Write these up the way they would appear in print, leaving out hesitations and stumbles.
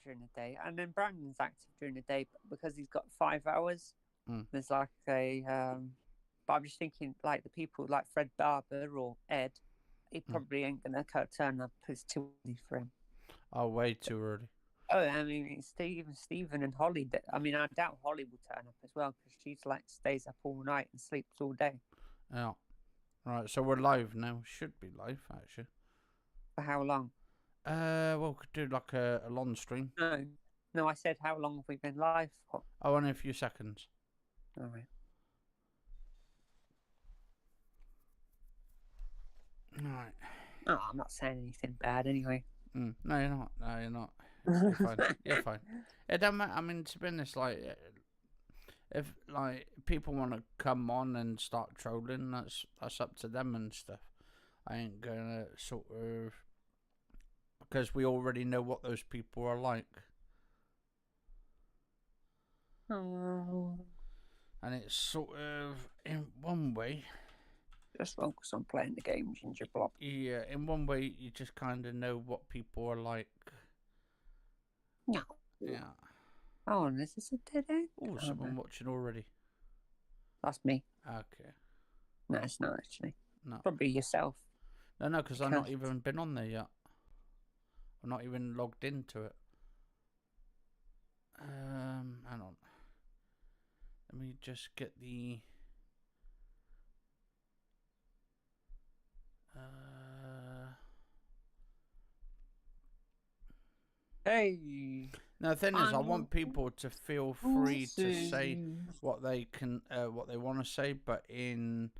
during the day, and then Brandon's active during the day because he's got 5 hours. There's like a, but I'm just thinking like the people like Fred Barber or Ed, he probably ain't gonna turn up. It's too early for him. Oh, way too early. Oh, I mean, Stephen and Holly. I mean, I doubt Holly will turn up as well because she's like stays up all night and sleeps all day. Yeah. Right, so we're live now. Should be live, actually. For how long? Well, we could do like a long stream. No, I said how long have we been live for? Oh, only a few seconds. All right. Right. Oh, I'm not saying anything bad anyway. No, you're not. No, you're not. You're fine. You're fine. It don't matter. I mean, to be honest, like, if like people want to come on and start trolling, that's up to them and stuff. I ain't gonna sort of, because we already know what those people are like. Oh. And it's sort of, in one way, just focus on playing the game, Ginger Blob. Yeah, in one way, you just kind of know what people are like. No. Yeah. Oh, and this is a dead end. Oh, someone watching already. That's me. Okay. No, it's not actually. No. Probably yourself. No, because I've not even been on there yet. I'm not even logged into it. Hang on. Let me just get the... Hey. Now the thing is, I want people to feel free to say what they can, what they want to say, but in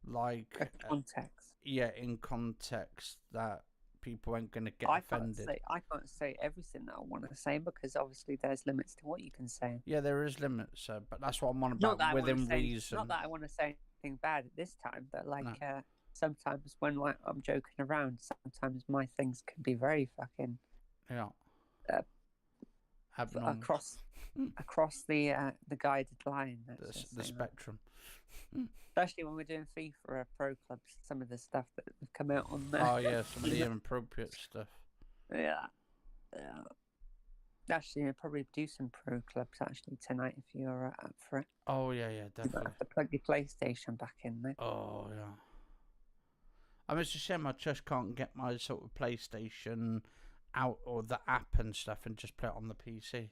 like context. Yeah, in context that people ain't gonna get offended. I can't say everything that I want to say because obviously there's limits to what you can say. Yeah, there is limits, but that's what I'm on about. Within reason. Not that I want to say anything bad at this time, but like sometimes when like I'm joking around, sometimes my things can be very fucking across the guided line. The spectrum. Especially when we're doing FIFA Pro Clubs, some of the stuff that have come out on there. Oh yeah, some of the inappropriate stuff. Yeah. Actually, I'll probably do some Pro Clubs actually tonight if you're up for it. Oh yeah, definitely. You have to plug your PlayStation back in there. Oh yeah. I mean, it's a shame I just can't get my sort of PlayStation out or the app and stuff and just play it on the PC.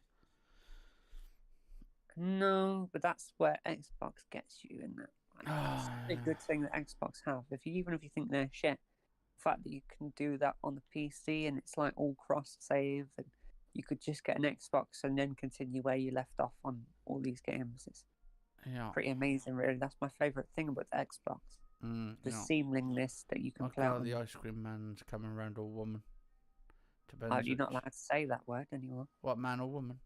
No, but that's where Xbox gets you in that. It's a good thing that Xbox have. Even if you think they're shit, the fact that you can do that on the PC and it's like all cross save, and you could just get an Xbox and then continue where you left off on all these games. It's pretty amazing, really. That's my favourite thing about the Xbox. The seamlessness that you can play on. The ice cream man's coming around, or woman. You're not allowed to say that word anymore. What, man or woman?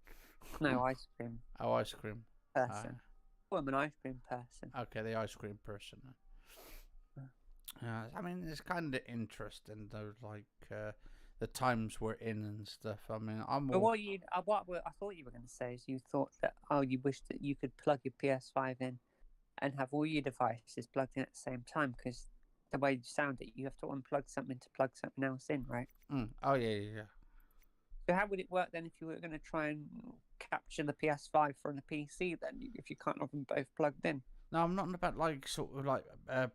No, ice cream. Oh, ice cream. Person. Woman, ice cream person. Okay, the ice cream person. I mean, it's kind of interesting though, like the times we're in and stuff. I mean, But what I thought you were going to say is you thought that you wish that you could plug your PS5 in and have all your devices plugged in at the same time, because the way you sound it, you have to unplug something to plug something else in, right? Oh yeah. So how would it work then if you were going to try and capture the PS5 from the PC then, if you can't have them both plugged in? No, I'm not about like sort of like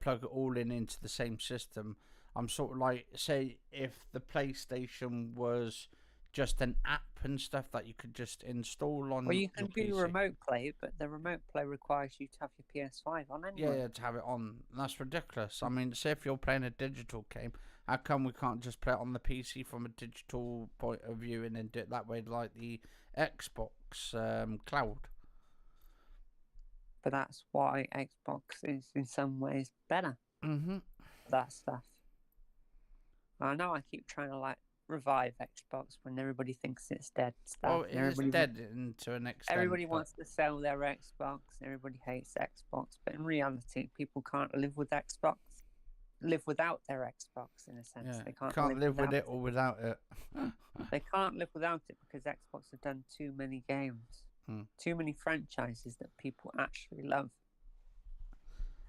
plug it all in into the same system. I'm sort of like, say if the PlayStation was just an app and stuff that you could just install on. Well, you can do remote play, but the remote play requires you to have your PS5 on anyway. Yeah, to have it on. That's ridiculous. I mean, say if you're playing a digital game, how come we can't just play it on the PC from a digital point of view and then do it that way, like the Xbox cloud? But that's why Xbox is in some ways better. That stuff. I know I keep trying to like revive Xbox when everybody thinks it's dead. Oh, it's dead to an extent. Everybody wants to sell their Xbox. Everybody hates Xbox, but in reality, people can't live with Xbox. Live without their Xbox, in a sense. Yeah. They can't live with it or without it. They can't live without it because Xbox have done too many games, too many franchises that people actually love.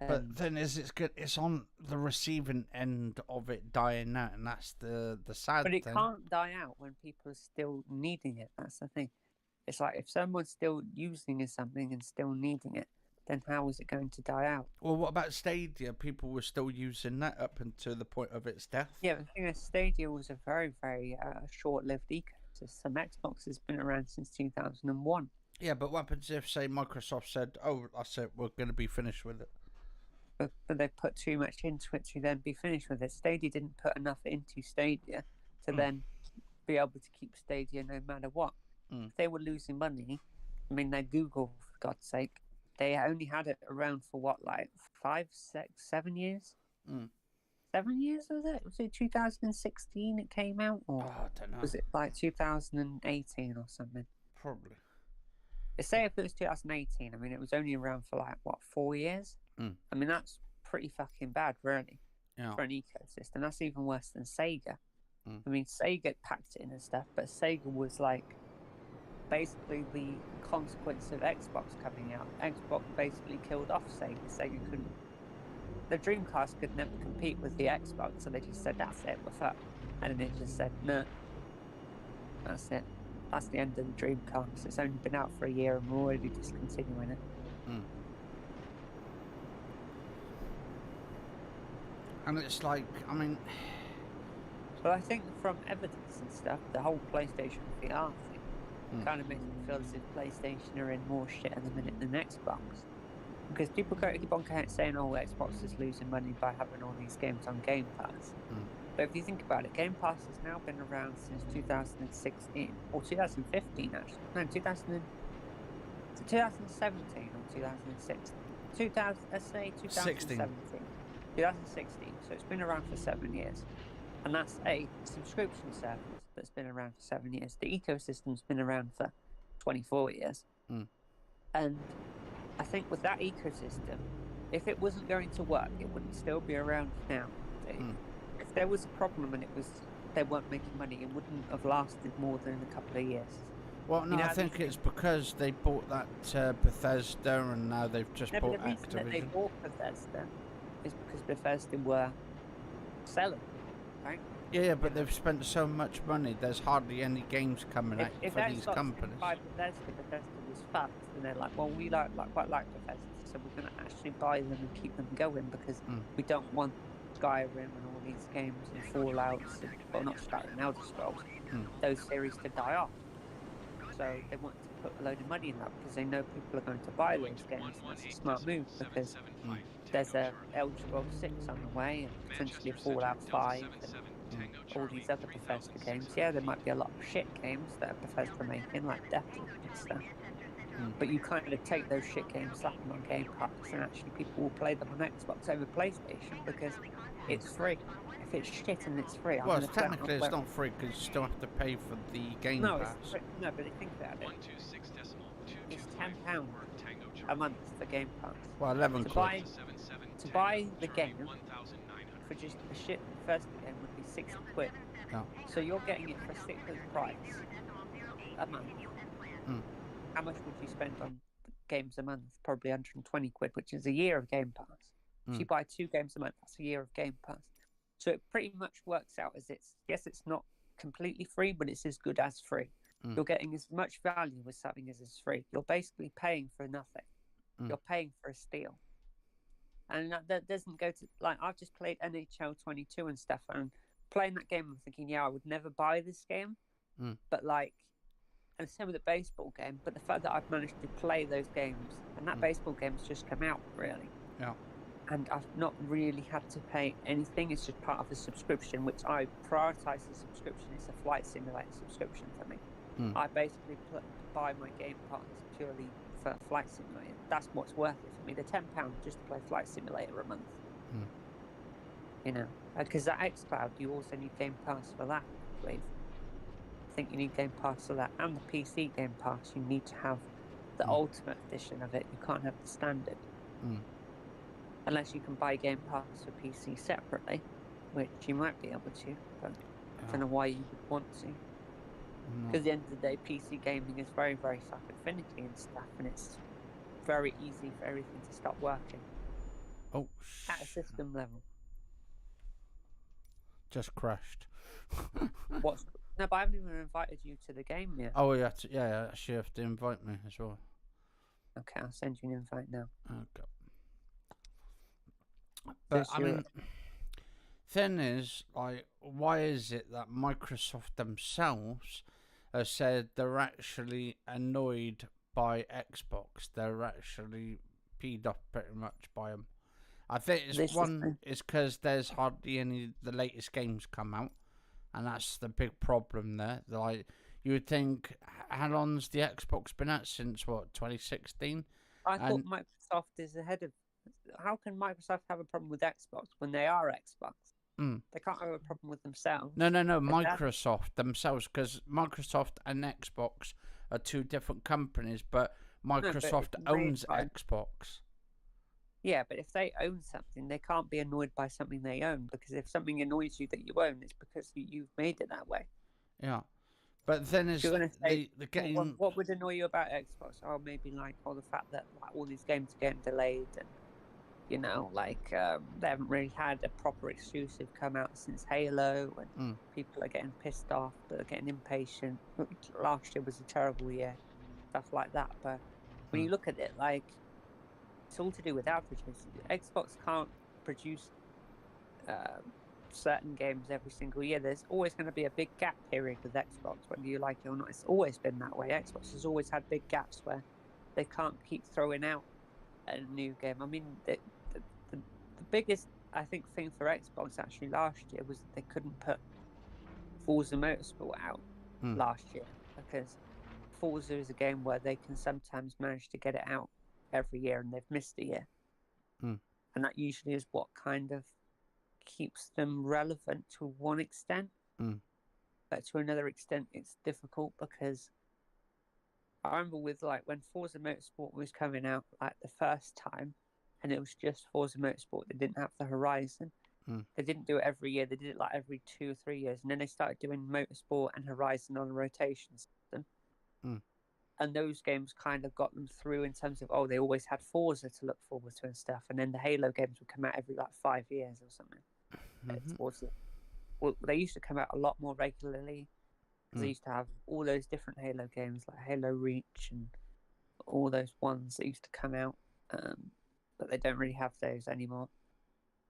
But then it's good. It's on the receiving end of it dying out, and that's the sad But it thing. can't die out when people are still needing it. That's the thing. It's like if someone's still using something and still needing it, then how is it going to die out? Well, what about Stadia? People were still using that up until the point of its death. Yeah, the thing is, Stadia was a very, very short-lived ecosystem. Xbox has been around since 2001. Yeah, but what happens if, say, Microsoft said, "Oh, that's it, we're going to be finished with it"? But they put too much into it to then be finished with it. Stadia didn't put enough into Stadia to then be able to keep Stadia no matter what. If they were losing money, I mean, they're Google, for God's sake. They only had it around for what, like 5, 6, 7 years? 7 years, was it? Was it 2016 it came out? Or I don't know. was it like 2018 or something? Probably. Say if it was 2018, I mean, it was only around for like, what, 4 years? I mean, that's pretty fucking bad, really, for an ecosystem. That's even worse than Sega. I mean, Sega packed it in and stuff, but Sega was like basically the consequence of Xbox coming out. Xbox basically killed off Sega. Sega couldn't. The Dreamcast could never compete with the Xbox, so they just said, that's it, we're fucked. And then it just said, no, that's it. That's the end of the Dreamcast. It's only been out for a year and we're already discontinuing it. And it's like, I mean... But I think from evidence and stuff, the whole PlayStation VR thing kind of makes me feel as if PlayStation are in more shit at the minute than Xbox. Because people keep on saying, oh, Xbox is losing money by having all these games on Game Pass. But if you think about it, Game Pass has now been around since 2016, or 2015 actually. No, 2017 or 2016. Let's say 2017. 2016, so it's been around for 7 years. And that's a subscription service that's been around for 7 years. The ecosystem's been around for 24 years. And I think with that ecosystem, if it wasn't going to work, it wouldn't still be around now. If there was a problem and they weren't making money, it wouldn't have lasted more than a couple of years. Well, no, I think it's because they bought that Bethesda and now they've just bought Activision. The reason that they bought Bethesda is because Bethesda were selling, right? Yeah, but they've spent so much money, there's hardly any games coming out for these companies. If Bethesda was fucked, and they're like, well, we quite like Bethesda, so we're going to actually buy them and keep them going because we don't want Skyrim and all these games and Fallouts, and, well, not Skyrim, Elder Scrolls, those series to die off. So they want to put a load of money in that because they know people are going to buy those games, and that's a smart move because there's a Elder Scrolls 6 on the way and potentially a Fallout 5 and all these other Bethesda games. Yeah, there might be a lot of shit games that Bethesda are making, like Deathloop and stuff. But you kind of take those shit games, slap them on Game Pass, and actually people will play them on Xbox over PlayStation because it's free. If it's shit and it's free, well, technically it's not free because you still have to pay for the Game Pass. No, but think about it. It's £10 a month for Game Pass. Well, 11 quid. To buy the game for just the shit first game would be 60 quid. No. So you're getting it for a sixth price a month. How much would you spend on games a month? Probably 120 quid, which is a year of Game Pass. If you buy 2 games a month, that's a year of Game Pass. So it pretty much works out as it's not completely free, but it's as good as free. You're getting as much value with something as is free. You're basically paying for nothing. You're paying for a steal. And that doesn't go to, like, I've just played NHL 22 and stuff, and playing that game, I'm thinking, yeah, I would never buy this game. But, like, and same with the baseball game, but the fact that I've managed to play those games, and that baseball game's just come out, really. Yeah. And I've not really had to pay anything. It's just part of the subscription, which I prioritise the subscription. It's a flight simulator subscription for me. I basically buy my Game Pass purely for Flight Simulator. That's what's worth it for me. The £10 just to play Flight Simulator a month. You know, because that xCloud, you also need Game Pass for that, I believe. I think you need Game Pass for that, and the PC Game Pass. You need to have the Ultimate Edition of it. You can't have the standard. Unless you can buy Game Pass for PC separately, which you might be able to, but I don't know why you would want to. Because at the end of the day, PC gaming is very, very fucking finicky and stuff, and it's very easy for everything to stop working. Oh, at a system level. just crashed. What's no, but I haven't even invited you to the game yet. Oh, yeah, yeah. Actually, you have to invite me as well. Okay, I'll send you an invite now. Okay. But I mean, thing is, like, why is it that Microsoft themselves have said they're actually annoyed by Xbox? They're actually peed off pretty much by them. I think it's because there's hardly any of the latest games come out, and that's the big problem there. Like, you would think, how long's the Xbox been out since, what, 2016? I thought Microsoft is ahead of. How can Microsoft have a problem with Xbox when they are Xbox? They can't have a problem with themselves. No, Microsoft themselves, because Microsoft and Xbox are two different companies, but Microsoft owns Xbox. Yeah, but if they own something, they can't be annoyed by something they own, because if something annoys you that you own, it's because you've made it that way. Yeah. But then is the game. Well, what would annoy you about Xbox? Oh, maybe like the fact that like all these games are getting delayed, and they haven't really had a proper exclusive come out since Halo, and people are getting pissed off, they're getting impatient. Last year was a terrible year, stuff like that. But when you look at it, like, it's all to do with averages. Xbox can't produce certain games every single year. There's always going to be a big gap period with Xbox, whether you like it or not. It's always been that way. Xbox has always had big gaps where they can't keep throwing out a new game. I mean, the biggest, I think, thing for Xbox actually last year was that they couldn't put Forza Motorsport out last year, because Forza is a game where they can sometimes manage to get it out every year, and they've missed a year. And that usually is what kind of keeps them relevant to one extent. But to another extent, it's difficult, because I remember with like when Forza Motorsport was coming out like the first time, and it was just Forza Motorsport. They didn't have the Horizon. They didn't do it every year. They did it like every 2 or 3 years, and then they started doing Motorsport and Horizon on a rotation system. And those games kind of got them through in terms of, they always had Forza to look forward to and stuff. And then the Halo games would come out every like 5 years or something. Well, they used to come out a lot more regularly, because they used to have all those different Halo games like Halo Reach and all those ones that used to come out. But they don't really have those anymore.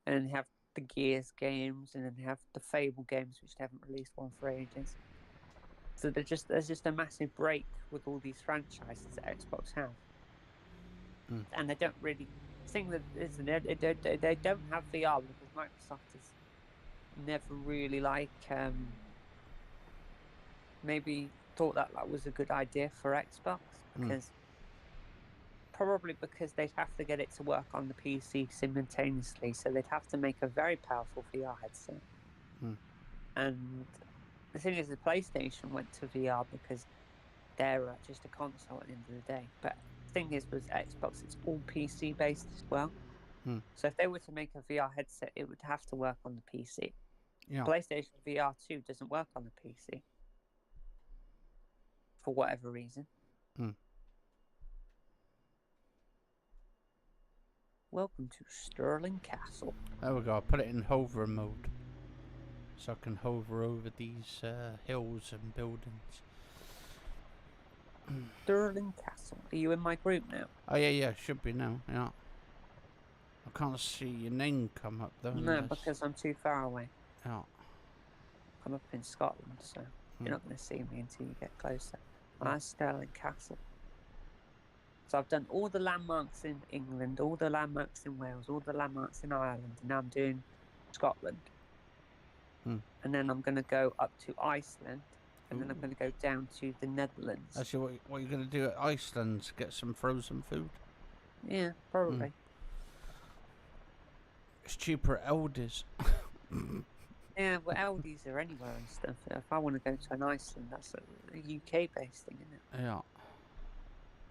And then they have the Gears games, and then they have the Fable games, which they haven't released one for ages. So there's just a massive break with all these franchises that Xbox have. And they don't really think that they don't have VR, because Microsoft has never really maybe thought that was a good idea for Xbox, because probably because they'd have to get it to work on the PC simultaneously, so they'd have to make a very powerful VR headset. And the thing is, the PlayStation went to VR because they're just a console at the end of the day. But the thing is, with Xbox, it's all PC based as well. So if they were to make a VR headset, it would have to work on the PC. PlayStation VR 2 doesn't work on the PC for whatever reason. Welcome to Stirling Castle. There we go. I put it in hover mode, so I can hover over these hills and buildings. Stirling Castle. Are you in my group now? Oh yeah, should be now. Yeah. I can't see your name come up though. No, because I'm too far away. Yeah. I'm up in Scotland, so you're not going to see me until you get closer. That's Stirling Castle. So I've done all the landmarks in England, all the landmarks in Wales, all the landmarks in Ireland, and now I'm doing Scotland. And then I'm going to go up to Iceland, and then I'm going to go down to the Netherlands. Actually, what are you going to do at Iceland? Get some frozen food? Yeah, probably. It's cheaper at Aldi's. Yeah, well, Aldi's are anywhere and stuff. If I want to go to an Iceland, that's a UK-based thing, isn't it? Yeah.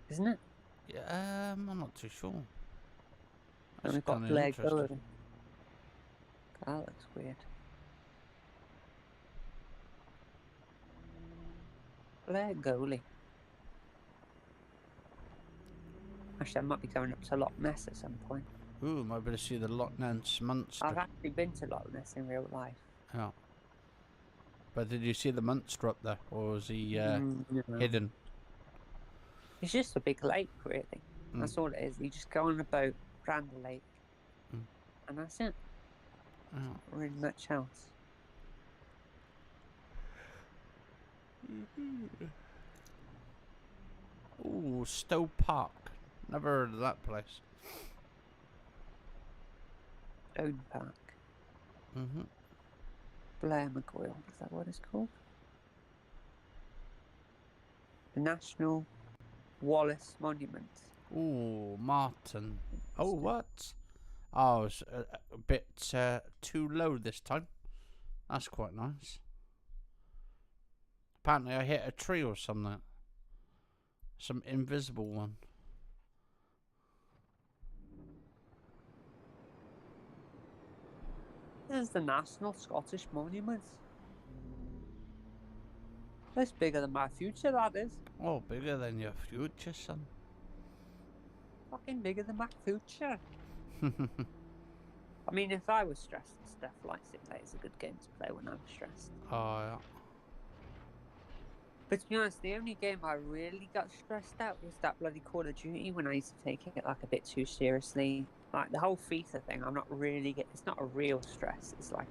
Isn't it? Yeah, I'm not too sure. And we've got Blair Gully. That looks weird. Blair Gully. Actually, I might be going up to Loch Ness at some point. Ooh, might be able to see the Loch Ness monster. I've actually been to Loch Ness in real life. Yeah. But did you see the monster up there, or was he No. hidden? It's just a big lake, really. Mm. That's all it is. You just go on a boat around the lake, and that's it. Oh. Not really much else. Ooh, Stowe Park. Never heard of that place. Stone Park. Mm-hmm. Blair McGoyle, is that what it's called? The National Wallace Monument. Ooh, Martin. Oh, what? Oh, it's a bit too low this time. That's quite nice. Apparently I hit a tree or something. Some invisible one. This is the National Scottish Monument. That's bigger than my future, that is. Oh, bigger than your future, son. Fucking bigger than my future. I mean, if I was stressed and stuff, Flight Simulator is a good game to play when I'm stressed. Oh, yeah. But to be honest, the only game I really got stressed out was that bloody Call of Duty when I used to take it like a bit too seriously. Like the whole FIFA thing, I'm not really it's not a real stress. It's like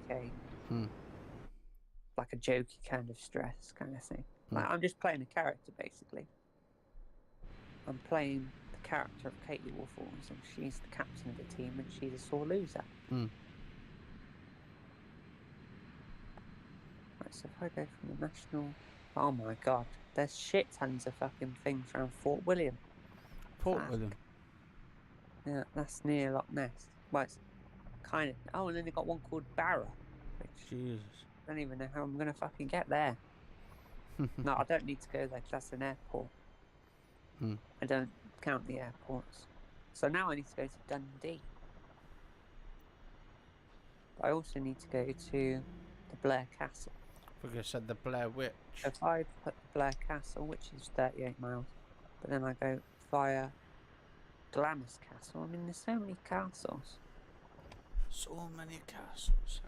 like a jokey kind of stress kind of thing. Like I'm just playing a character basically. I'm playing the character of Katiewoofles, and she's the captain of the team, and she's a sore loser. Right, so if I go from the national, oh my god, there's shit tons of fucking things around Fort William. Fort William. Yeah, that's near Loch Ness. Well, it's kind of. Oh, and then they got one called Barra, which Jesus. I don't even know how I'm gonna fucking get there. No, I don't need to go there because that's an airport. I don't count the airports. So now I need to go to Dundee. But I also need to go to the Blair Castle. I think I said the Blair Witch. If I put the Blair Castle, which is 38 miles, but then I go via Glamis Castle. I mean, there's so many castles. So many castles.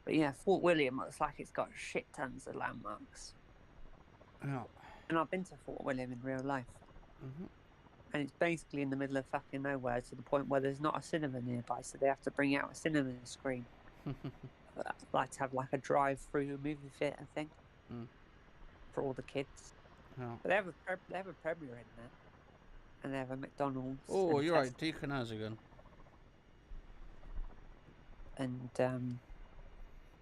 But yeah, Fort William looks like it's got shit tons of landmarks. Yeah. And I've been to Fort William in real life. And it's basically in the middle of fucking nowhere to the point where there's not a cinema nearby, so they have to bring out a cinema screen. Like to have like a drive-through movie theatre thing for all the kids. Yeah. But they have a Premier in there. And they have a McDonald's. Oh, you're right, Deacon has again. And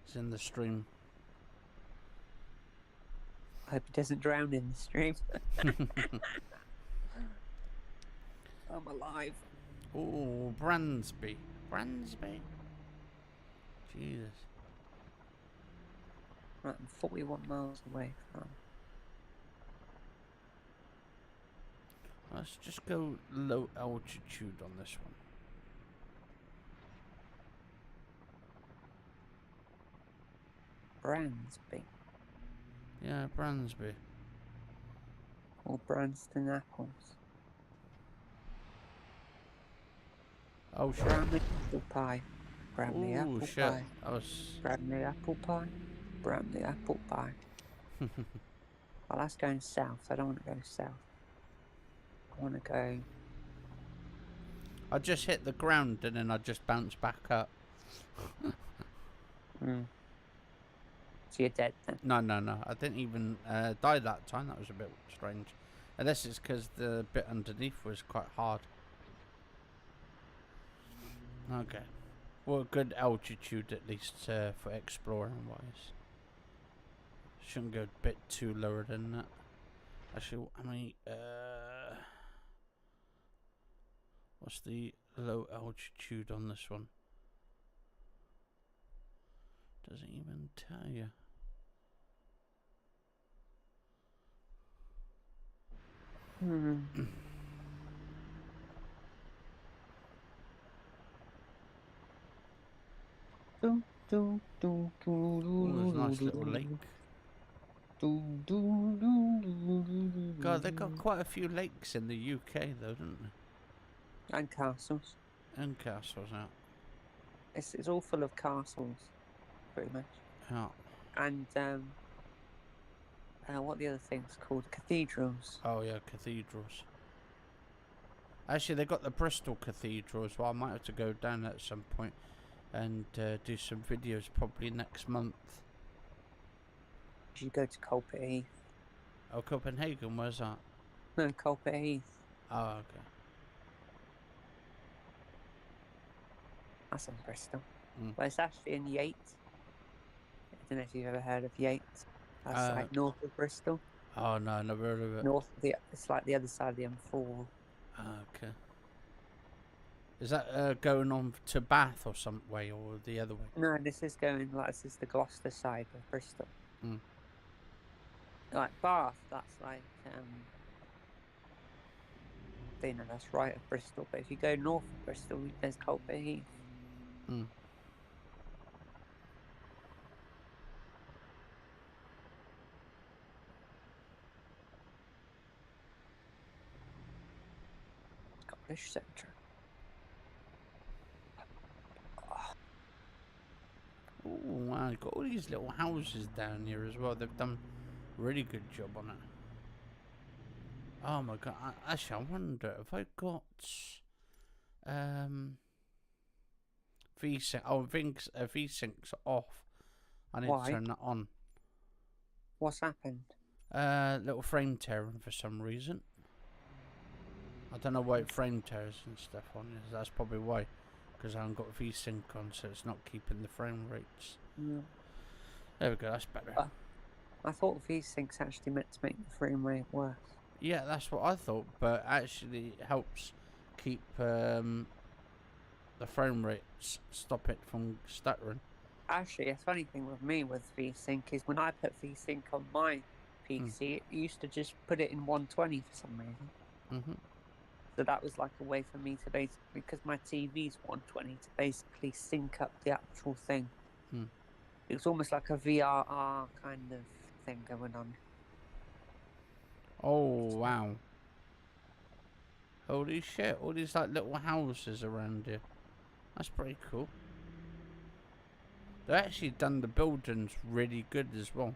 it's in the stream. I hope he doesn't drown in the stream. I'm alive. Oh, Bransby. Bransby. Jesus. Right, I'm 41 miles away from. Let's just go low altitude on this one. Bransby. Yeah, Bransby. Or Branston Apples. Oh shit. Bramley apple pie. Bramley apple shit. pie. That was... Bramley apple pie. Bramley apple pie. Well, that's going south. I don't want to go south. I want to go... I just hit the ground and then I just bounced back up. So you're dead then? No. I didn't even die that time. That was a bit strange. Unless it's because the bit underneath was quite hard. Okay. Well, good altitude at least for exploring wise. Shouldn't go a bit too lower than that. Actually, I mean, what's the low altitude on this one? Doesn't even tell you. Oh, there's a nice little lake. God, they've got quite a few lakes in the UK though, don't they? And castles. And castles, yeah. It's all full of castles, pretty much. Yeah. And what are the other things called? Cathedrals. Oh yeah, cathedrals. Actually, they got the Bristol Cathedral as well. I might have to go down at some point and do some videos probably next month. You should go to Culpit Heath. Oh, Copenhagen, where's that? No, Culpit Heath. Oh, okay. That's in Bristol. Well, it's actually in Yates. I don't know if you've ever heard of Yates. That's like north of Bristol. Oh no, never heard of it. It's like the other side of the M4. Okay. Is that going on to Bath or some way, or the other way? No, this is the Gloucester side of Bristol. Like Bath, that's like that's right of Bristol. But if you go north of Bristol, there's Culpit Heath. Scottish Centre. Oh wow, you've got all these little houses down here as well. They've done a really good job on it. Oh my god, actually I wonder if I got V-Sync. Oh, V-Sync's off. I need to turn that on. What's happened? Little frame tearing for some reason. I don't know why it frame tears and stuff on it. That's probably why. Because I haven't got V-Sync on, so it's not keeping the frame rates. Yeah. There we go, that's better. I thought V-Sync's actually meant to make the frame rate worse. Yeah, that's what I thought, but actually it helps keep the frame rates, stop it from stuttering. Actually, a funny thing with me with V-Sync is when I put V-Sync on my PC, it used to just put it in 120 for some reason. So that was like a way for me to basically, because my TV's 120, to basically sync up the actual thing. It was almost like a VRR kind of thing going on. Oh wow! Holy shit! All these like little houses around here. That's pretty cool. They've actually done the buildings really good as well.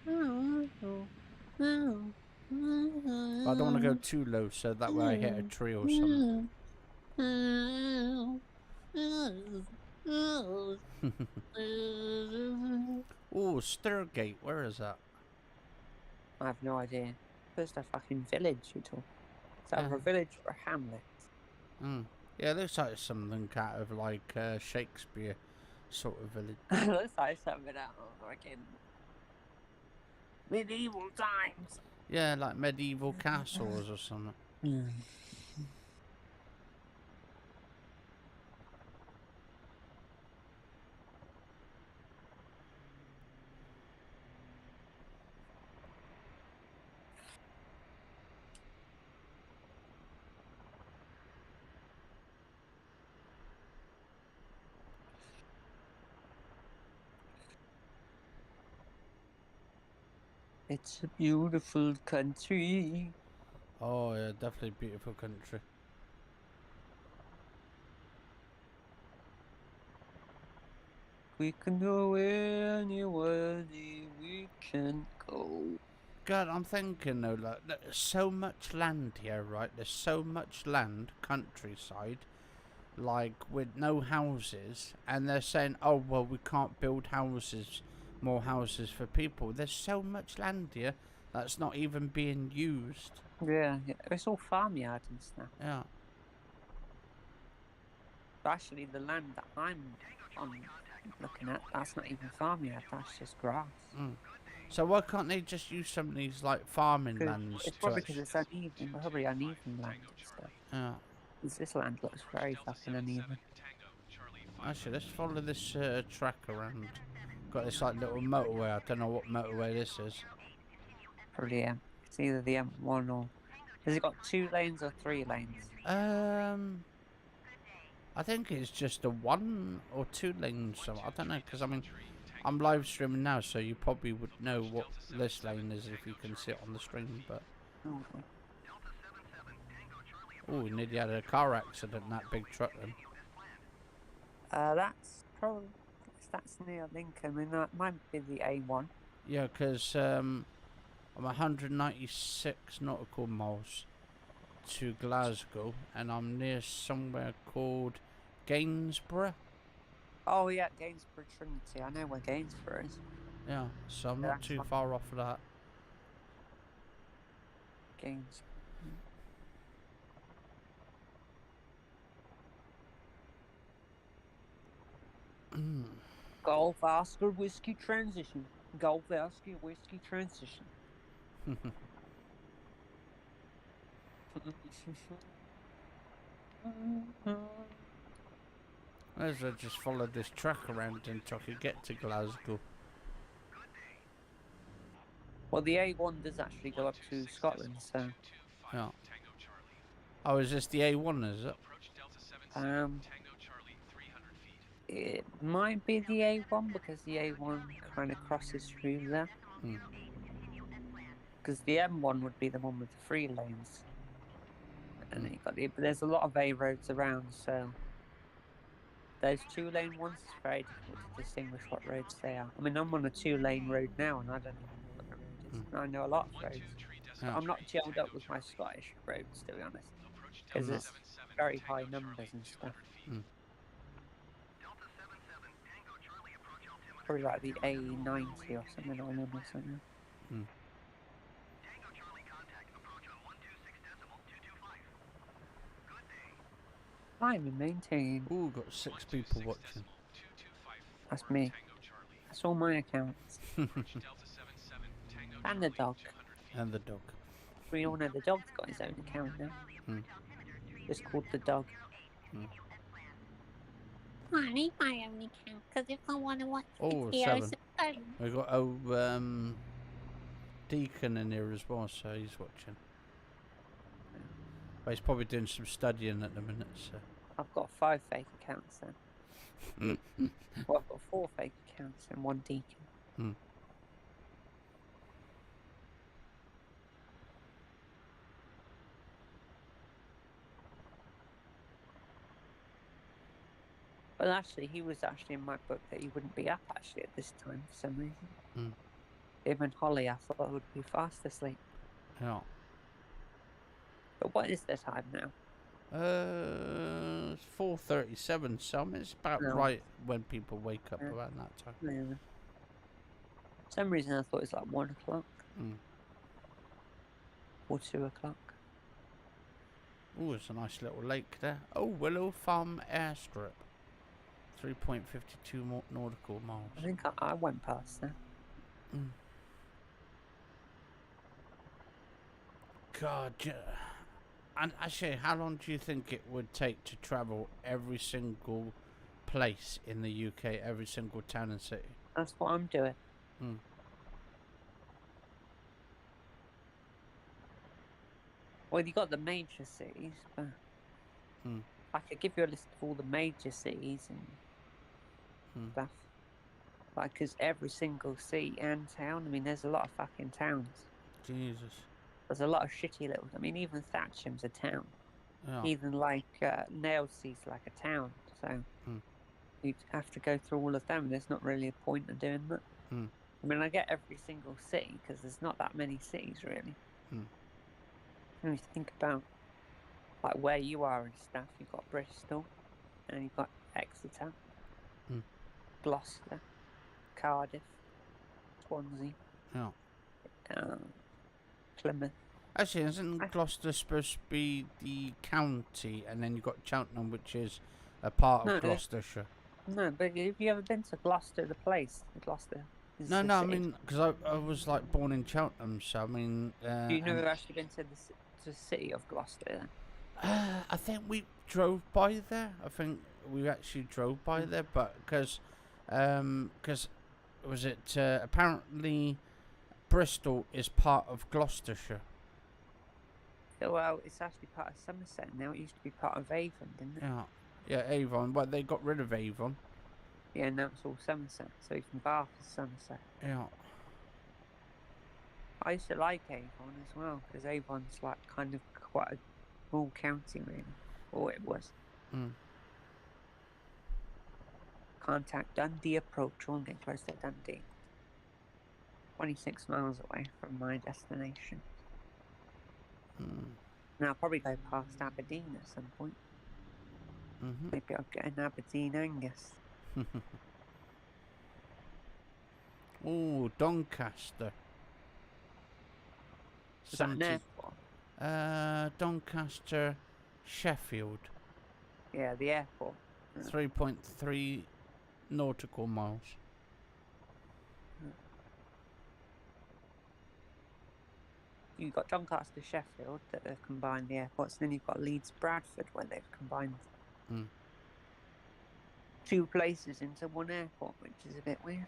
But I don't want to go too low, so that way I hit a tree or something. Oh, Sturgate, where is that? I have no idea. First a fucking village you talk. Is that a village or a hamlet? Yeah, it looks like something out of like Shakespeare sort of village. It looks like something out of fucking medieval times. Yeah, like medieval castles or something. It's a beautiful country. Oh yeah, definitely beautiful country. We can go anywhere we can go. God, I'm thinking though, like, there's so much land here, right? There's so much land, countryside, like with no houses, and they're saying, oh well, we can't build houses, more houses for people. There's so much land here that's not even being used. Yeah, it's all farmyard and stuff. Yeah. But actually, the land that I'm looking at, that's not even farmyard. That's just grass. So why can't they just use some of these like farming lands? It's probably because it's uneven, probably uneven land and stuff. Yeah. This land looks very fucking uneven. Actually, let's follow this track around. Got this like little motorway. I don't know what motorway this is. Probably it's either the M1 or has it got 2 lanes or 3 lanes? I think it's just a 1 or 2 lanes. So I don't know, because I mean, I'm live streaming now, so you probably would know what this lane is if you can see it on the screen. But oh, we nearly had a car accident in that big truck then. That's probably that's near Lincoln. I mean, that might be the A1. Yeah, because I'm 196 nautical miles to Glasgow, and I'm near somewhere called Gainsborough. Oh yeah, Gainsborough Trinity. I know where Gainsborough is. Yeah, so I'm not too far off of that. Gainsborough. Golf Oscar Whiskey Transition. Golf Oscar Whiskey Transition. As I just followed this truck around until I could get to Glasgow. Well, the A1 does actually go up to Scotland, so. Yeah. Oh, is this the A1, is it? It might be the A1 because the A1 kind of crosses through there. Because the M1 would be the one with the 3 lanes. And you've got but there's a lot of A roads around, so those 2-lane ones, it's very difficult to distinguish what roads they are. I mean, I'm on a 2-lane road now, and I don't even know what the road is. I know a lot of roads. Yeah. I'm not gelled up with my Scottish roads, to be honest, because it's very high numbers and stuff. Probably like the A90 or something on them or something. Climb and maintain. Ooh, got 6 people watching. That's me. That's all my accounts. And the dog. And the dog. We all know the dog's got his own account now. It's called the dog. I need my own account because if I want to watch videos, 7. We got Deacon in here as well, so he's watching. But he's probably doing some studying at the minute, so. I've got 5 fake accounts then. Well, I've got 4 fake accounts and 1 Deacon. Well, actually, he was actually in my book that he wouldn't be up actually at this time for some reason. Him and Holly, I thought would be fast asleep. Yeah. But what is the time now? It's 4:37, so it's about right when people wake up around that time. Yeah. For some reason, I thought it was like 1 o'clock. Or 2 o'clock. Oh, it's a nice little lake there. Oh, Willow Farm Airstrip. 3.52 nautical miles. I think I went past there. God, and actually, how long do you think it would take to travel every single place in the UK, every single town and city? That's what I'm doing. Well, you got the major cities, but I could give you a list of all the major cities and stuff. Like, because every single city and town, I mean, there's a lot of fucking towns. Jesus. There's a lot of shitty little, I mean, even Thatcham's a town. Yeah. Even like Nailsea's like a town, so you'd have to go through all of them. There's not really a point of doing that. I mean, I get every single city because there's not that many cities really. When you think about like where you are and stuff, you've got Bristol, and you've got Exeter, Gloucester, Cardiff, Swansea, Plymouth. Actually, isn't Gloucester supposed to be the county, and then you've got Cheltenham, which is a part of Gloucestershire? No, but have you ever been to Gloucester, the place? Gloucester is No, the I city. mean, because I was like born in Cheltenham, so I mean. Do you know you've actually been to the city of Gloucester then? I think we drove by there. I think we actually drove by there, but because was it apparently Bristol is part of Gloucestershire. Well, it's actually part of Somerset now. It used to be part of Avon, didn't it? Yeah, Avon. But they got rid of Avon. Yeah, now it's all Somerset. So even Bath is Somerset. Yeah. I used to like Avon as well because Avon's like kind of quite a small county, really, or it was. Contact Dundee approach. Won't get close to Dundee. 26 miles away from my destination. Now I'll probably go past Aberdeen at some point. Maybe I'll get an Aberdeen Angus. Oh, Doncaster. Is that an airport? Doncaster, Sheffield. Yeah, the airport. 3.3 nautical miles. You've got Doncaster, Sheffield that have combined the airports, and then you've got Leeds, Bradford where they've combined two places into one airport, which is a bit weird.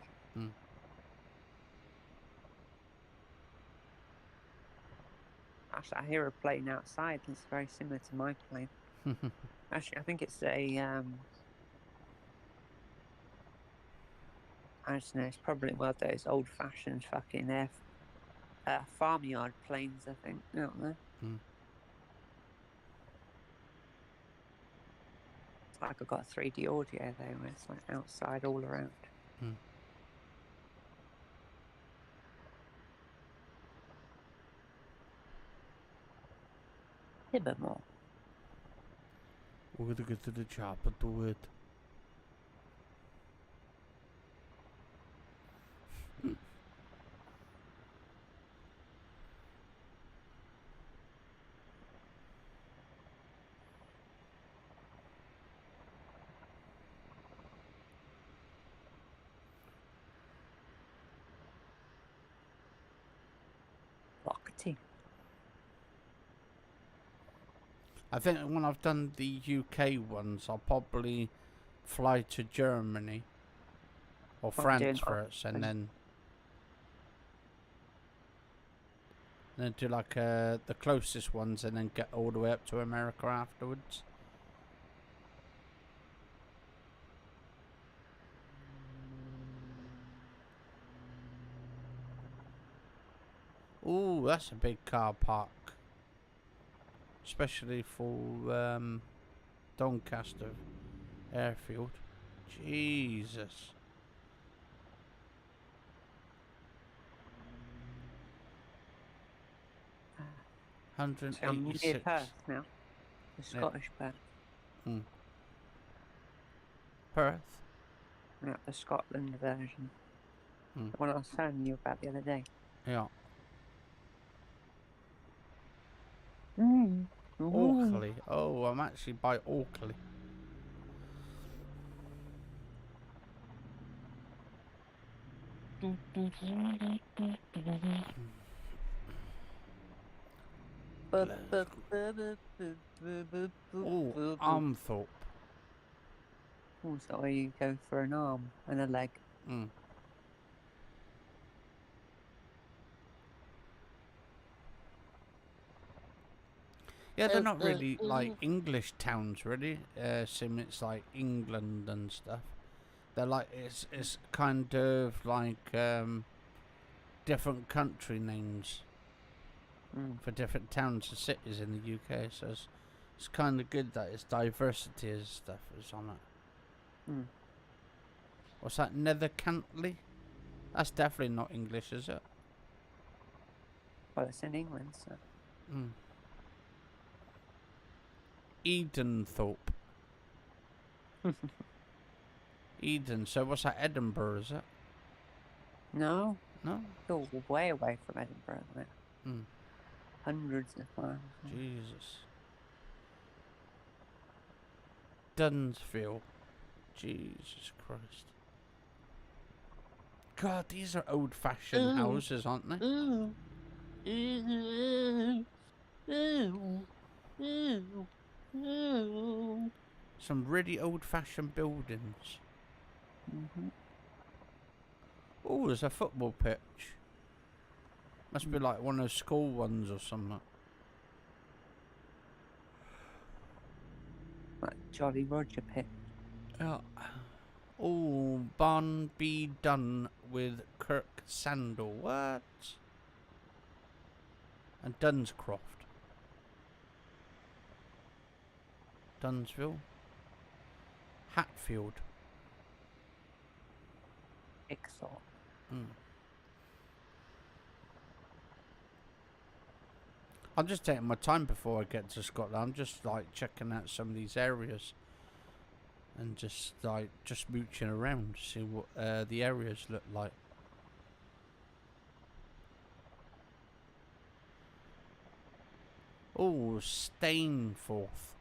Actually, I hear a plane outside that's very similar to my plane. Actually, I think it's a I don't know, it's probably one of those old-fashioned fucking farmyard planes, I think, out there. It's like I've got a 3D audio though, where it's like outside all around. A bit more. We're gonna get to the chopper to it. Rockety. I think when I've done the UK ones, I'll probably fly to Germany or France first, and then do like the closest ones, and then get all the way up to America afterwards. Ooh, that's a big car park. Especially for Doncaster airfield. Jesus. I'm near 186. Perth now. The Scottish Perth. Perth? Yeah, the Scotland version. The one I was telling you about the other day. Yeah. Auckland. Oh, I'm actually by Auckland. Oh, Armthorpe. Oh, so where you go for an arm and a leg. Yeah, they're not really like English towns, really. Sim, it's like England and stuff. They're like it's kind of like different country names for different towns and cities in the UK. So it's kind of good that it's diversity and stuff is on it. What's that? Nethercantley? That's definitely not English, is it? Well, it's in England, so. Edenthorpe. Eden. So what's that? Edinburgh, is it? No. No? Still way away from Edinburgh, isn't it? Hundreds of miles. Jesus. Dunsville. Jesus Christ. God, these are old-fashioned houses, aren't they? Some really old-fashioned buildings. Oh, there's a football pitch. Must be like one of those school ones or something. Like Jolly Roger pitch. Yeah. Oh, Bond be done with Kirk Sandal? What? And Dunscroft. Dunsville. Hatfield. Ixor. I'm just taking my time before I get to Scotland. I'm just like checking out some of these areas and just mooching around to see what the areas look like. Oh, Stainforth.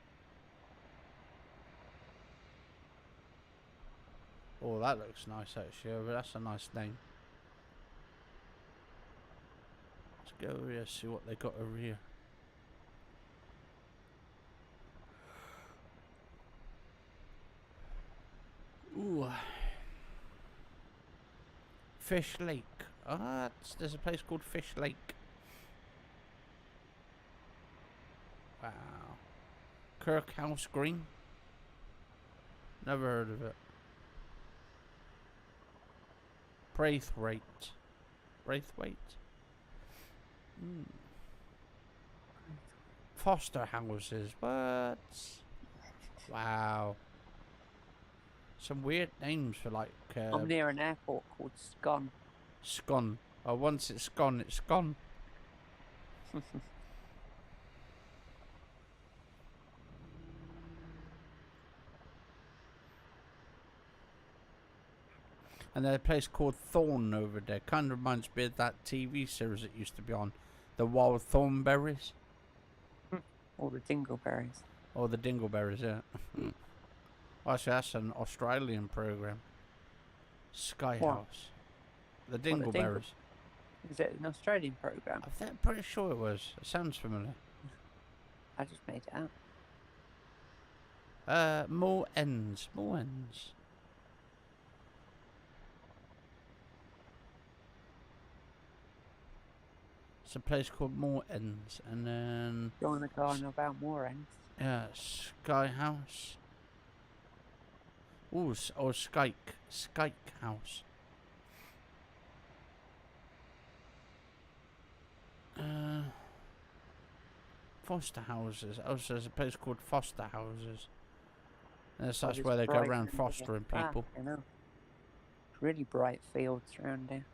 Oh, that looks nice actually. That's a nice name. Let's go over here, see what they got over here. Ooh. Fish Lake. Ah, there's a place called Fish Lake. Wow. Kirkhouse Green. Never heard of it. Braithwaite. Braithwaite? Foster houses. What? Wow. Some weird names for like... I'm near an airport called Scone. Scone. Oh, once it's gone, it's gone. And there's a place called Thorn over there. Kind of reminds me of that TV series that used to be on. The Wild Thornberries. Or the Dingleberries. Or the Dingleberries, yeah. Actually, that's an Australian program. Sky What? House. The Dingleberries. Is it an Australian program? I'm pretty sure it was. It sounds familiar. I just made it out. More Ends. More Ends. It's a place called More Ends, and then... You want to go on about more ends? Yeah, Sky House. Ooh, or Skike House. Foster houses. Oh, so there's a place called Foster Houses. That's where they go around fostering people. I know. Really bright fields around there.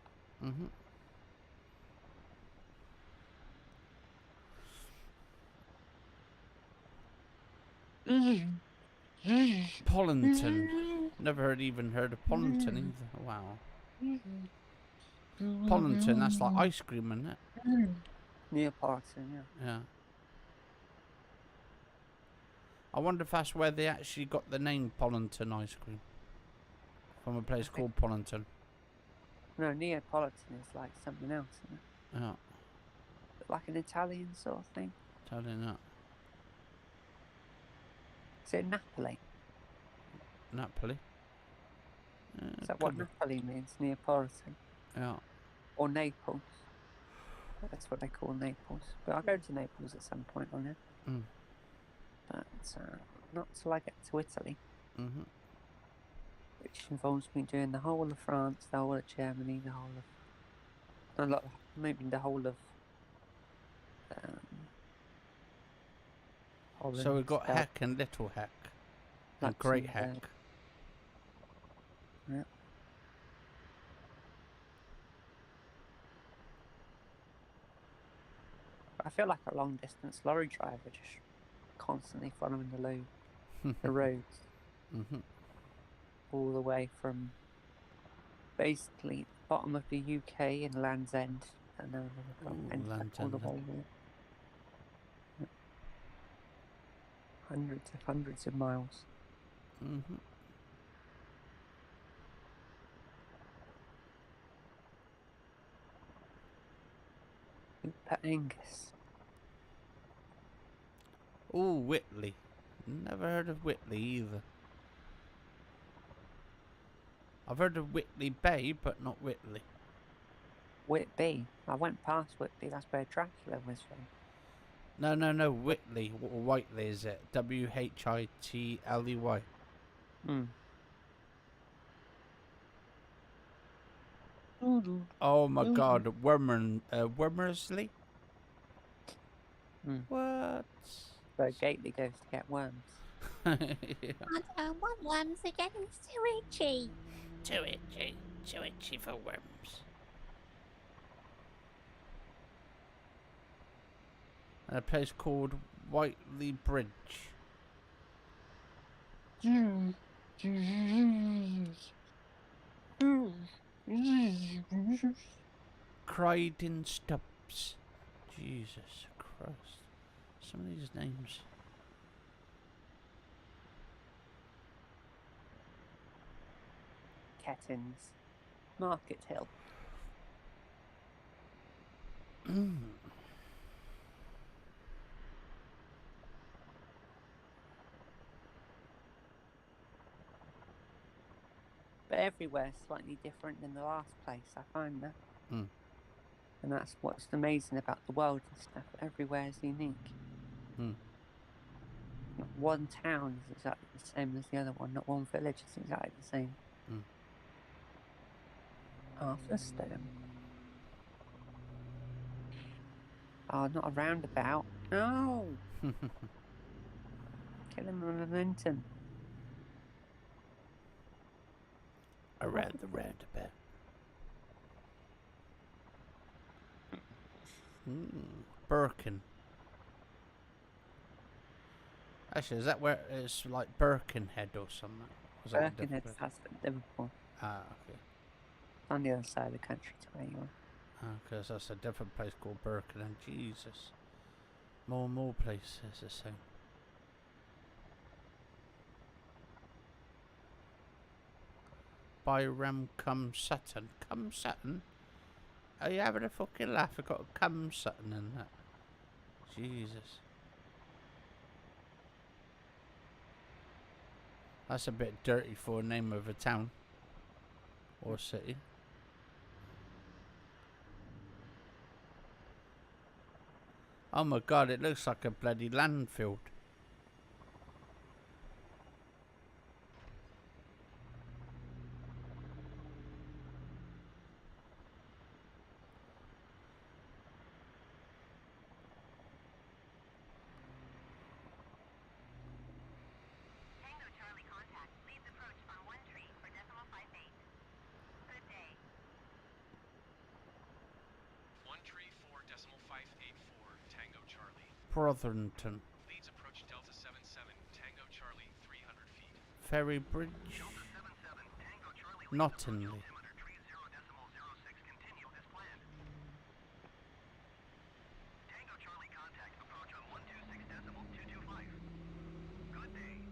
Pollington. Never even heard of Pollington either. Wow. Pollington, that's like ice cream, isn't it? Neapolitan, yeah. Yeah. I wonder if that's where they actually got the name Pollington ice cream. From a place called Pollington. No, Neapolitan is like something else, isn't it? Yeah. Like an Italian sort of thing. Totally not. Is it Napoli? Napoli. Is that what Napoli means? Neapolitan? Yeah. Or Naples? That's what they call Naples. But I'll go to Naples at some point on it. But not till I get to Italy. Which involves me doing the whole of France, the whole of Germany, the whole of... maybe the whole of... Holland, So we've got Heck and Little Heck. And Great Heck. Yeah. I feel like a long distance lorry driver, just constantly following the roads. All the way from basically the bottom of the UK in Land's End, and then all the way here. Hundreds of miles. Angus. Oh, Whitley. Never heard of Whitley either. I've heard of Whitley Bay, but not Whitley. Whitby. I went past Whitby. That's where Dracula was from. No. Whitley. Whiteley is it? Whitley. Oh my God, Wormersley? What? So Gately goes to get worms. Yeah. I don't want worms, they're getting so itchy. Too itchy for worms. And a place called Whiteley Bridge. Cried Stubbs. Jesus Christ. Some of these names. Kettins. Market Hill. But everywhere's slightly different than the last place, I find that. Mm. And that's what's amazing about the world and stuff. Everywhere's unique. Mm. Not one town is exactly the same as the other one. Not one village is exactly the same. Mm. Arthurstone. Oh, not a roundabout. No! Killing my momentum. Around the roundabout. Birkin. Actually, is that where it's like Birkenhead or something? Was that a different Birkenhead's place? that's Liverpool. Ah, okay. On the other side of the country to where you are. Because that's a different place called Birkenhead. Jesus. More and more places the same. Byram Cum Sutton. Cum Sutton? Are you having a fucking laugh? I've got Cum Sutton in that. Jesus. That's a bit dirty for a name of a town. Or city. Oh my God, it looks like a bloody landfill. Brotherton. Leads approach Delta 77, Tango Charlie, 300 feet. Ferry Bridge. Delta 77, Tango Charlie, Nottingley. altimeter 30.06, continue as planned. Tango Charlie contact, approach on 126.225. Good day.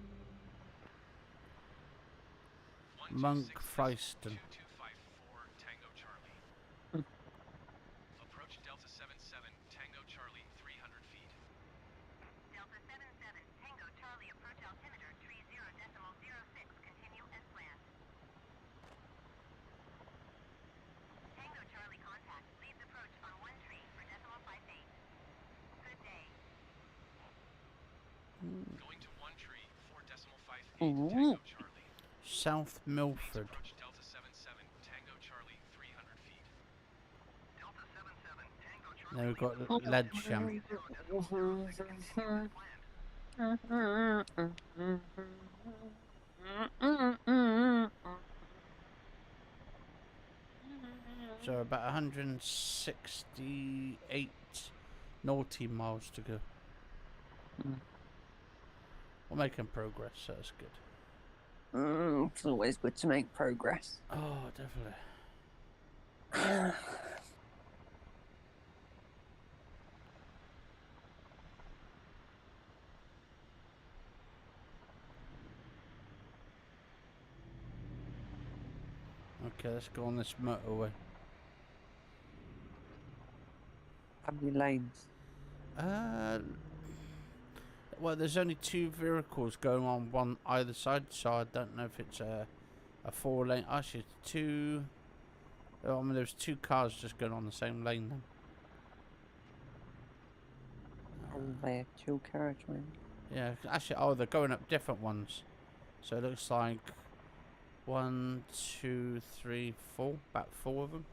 Monk Fryston. 2254, Tango Charlie. Approach Delta 77, Tango Charlie, 300 feet. Delta 77, Tango Charlie, approach altimeter 30.06, continue as planned. Tango Charlie contact, leads approach on 13.58. Good day. Going to 13.4.58, Tango Charlie. South Milford. Approach Delta 77, Tango Charlie, 300 feet. Delta 77, Tango Charlie. Then we've got Leadsham. So about 168 naughty miles to go. We're making progress, so that's good. It's always good to make progress. Oh, definitely. Okay, let's go on this motorway. How many lanes? Well, there's only two vehicles going on one either side, so I don't know if it's a 4-lane. Actually, it's two. I mean, there's two cars just going on the same lane then. Probably a dual carriageway. Yeah, actually, oh, they're going up different ones. So it looks like 1, 2, 3, 4. About 4 of them.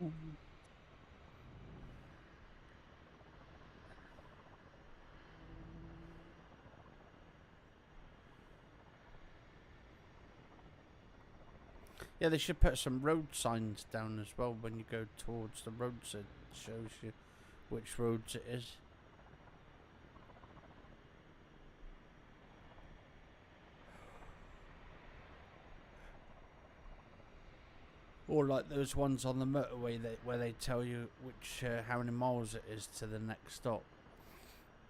Mm. Yeah, they should put some road signs down as well when you go towards the roads. It shows you which roads it is. Or like those ones on the motorway where they tell you which how many miles it is to the next stop.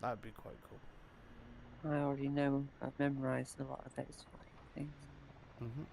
That'd be quite cool. I already know. I've memorised a lot of those fucking things. Mm-hmm.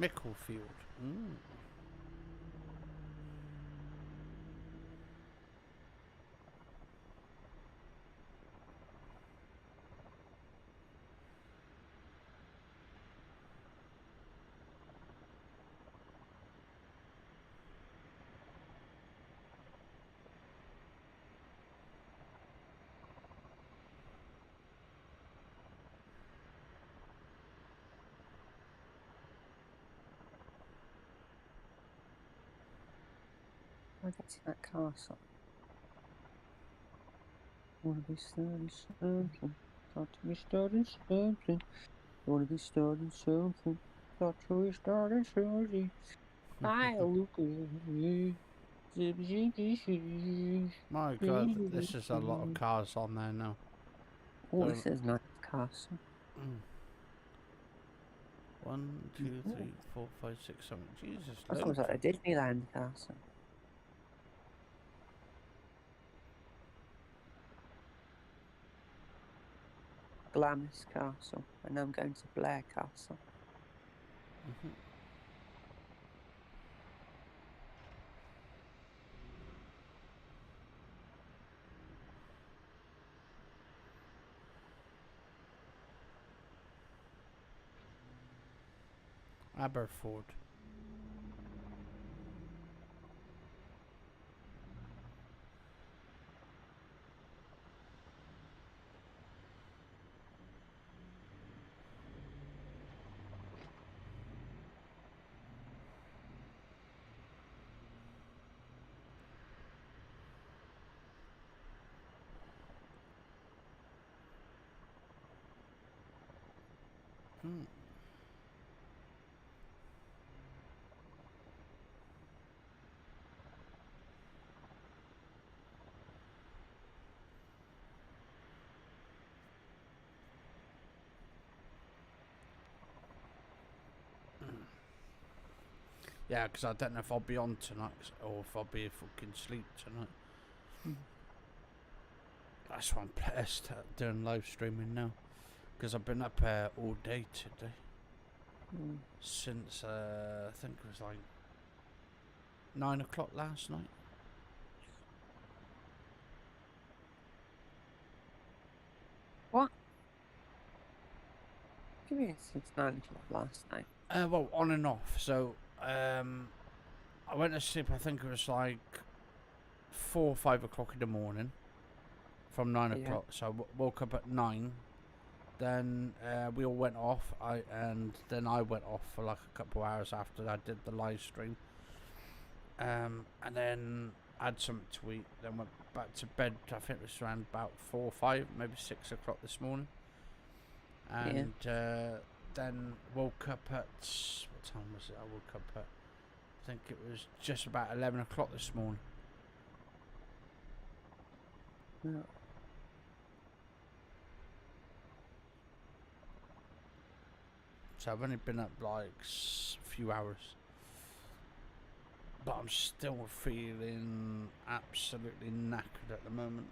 Micklefield. Mm. I get to that castle. Wanna be starting something. Got to be starting something. Wanna be starting something. Got to be starting something. I look at My God, this is a lot of cars on there now. Oh, this is nice castle. 1, 2, 3, 4, 5, 6, 7. Jesus, That loads. sounds like a Disneyland castle. Glamis Castle, and I'm going to Blair Castle. Aberford. Hmm. Yeah, because I don't know if I'll be on tonight or if I'll be fucking sleep tonight. That's why I'm pissed at doing live streaming now. Because I've been up all day today. Since, I think it was like 9 o'clock last night. What? Give me since 9 o'clock last night. Well, on and off. So, I went to sleep, I think it was like 4 or 5 o'clock in the morning. From 9 o'clock. So I woke up at 9. Then we all went off. And then I went off for like a couple of hours after I did the live stream. And then had something to eat. Then went back to bed. I think it was around about 4 or 5, maybe 6 o'clock this morning. And then woke up at, what time was it? I woke up at, I think it was just about 11 o'clock this morning. Yeah. So I've only been up like a few hours. But I'm still feeling absolutely knackered at the moment.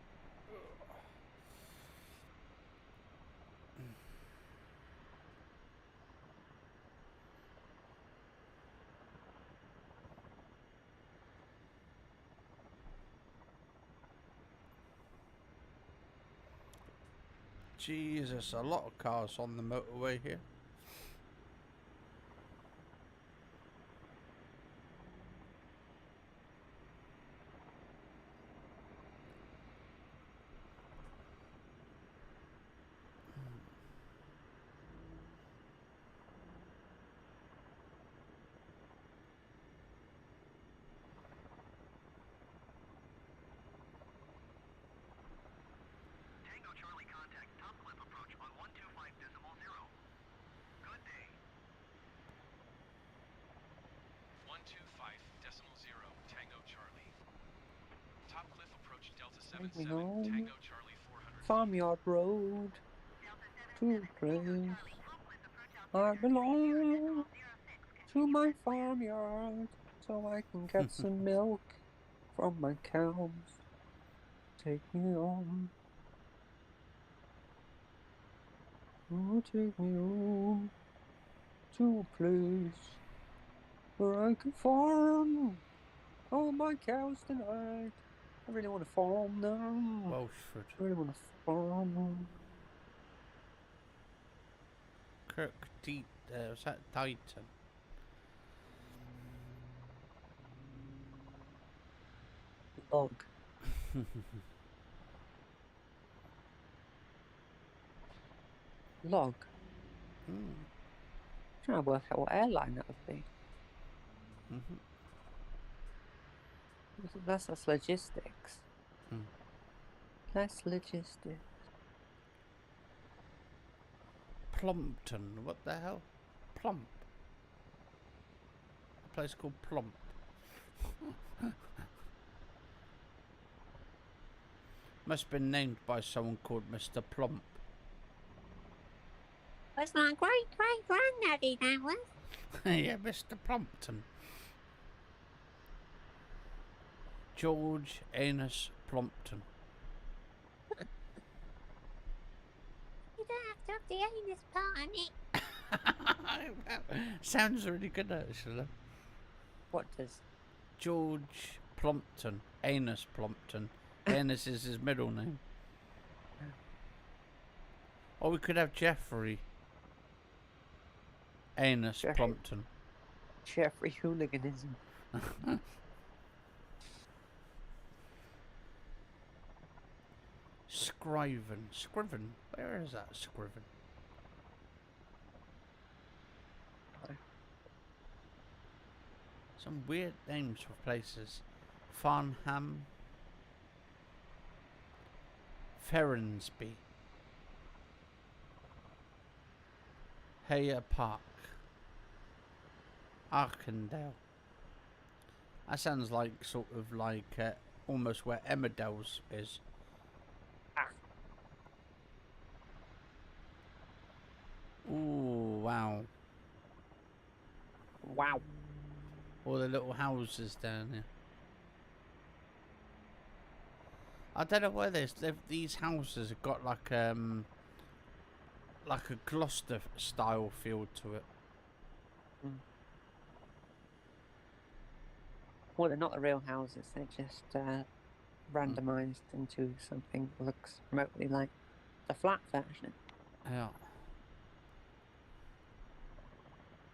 Jesus, a lot of cars on the motorway here. Tango Charlie contact top cliff approach on 125.0. Good day. 125.0 Tango Charlie. Top cliff approach Delta 77 home. Tango Charlie 400 feet. Farmyard Road. Delta To 77, a Tango place Charlie, top cliff approach I altimeter belong. 30.06, To continue my west wind. farmyard, so I can get some milk from my cows. Take me on. Oh, take me on to a place where I can farm all my cows tonight. I really want to farm them. Welshford. I really want to farm them. Was that Dighton? Log. Log. Trying to work out what airline that would be. That's logistics. That's logistics. Plumpton. What the hell? Plump. A place called Plump. Must have been named by someone called Mr. Plump. Was my great-great-granddaddy, that was. Yeah, Mr. Plumpton. George Anus Plumpton. You don't have to have the anus part on it. Sounds really good, actually. What does? George Plumpton. Anus Plumpton. Anus is his middle name. Or we could have Jeffrey Anus Jeffrey. Plumpton. Jeffrey hooliganism. Scriven. Where is that Scriven? Some weird names for places. Farnham. Ferrensby. Hayer Park. Arkendale. That sounds like sort of like almost where Emmerdale's is. Ooh, wow. Wow. All the little houses down there. I don't know where these houses have got like a Gloucester style feel to it. Well, they're not the real houses. They're just randomised into something that looks remotely like the flat version. Yeah.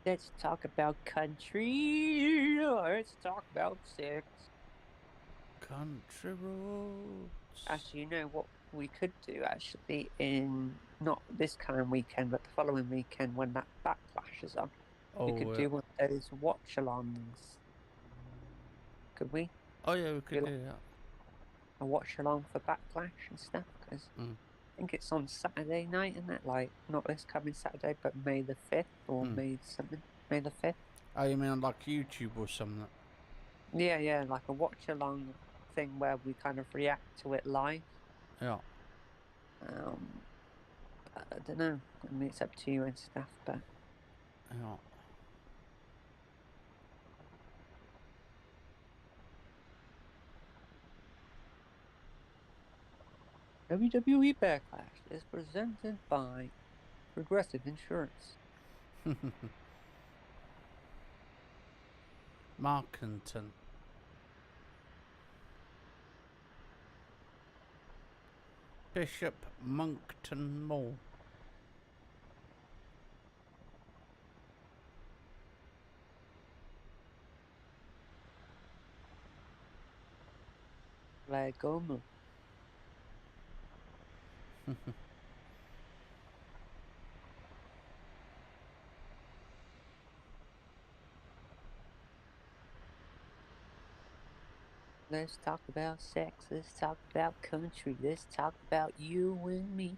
Let's talk about country. Let's talk about sex. Country roads. Actually, you know what we could do actually in not this coming weekend, but the following weekend when that backlash is on. We could do one of those watch-alongs. Could we? Oh yeah, we could do that. A watch-along for backlash and stuff, because I think it's on Saturday night, isn't it? Like, not this coming Saturday, but May the 5th or May something. May the 5th. Oh, you mean on like YouTube or something? Yeah, like a watch-along thing where we kind of react to it live. Yeah. I don't know. I mean, it's up to you and stuff, but... Yeah. WWE Backlash is presented by Progressive Insurance. Markenton. Bishop Monkton Mall. Lagomo. Let's talk about sex. Let's talk about country. Let's talk about you and me.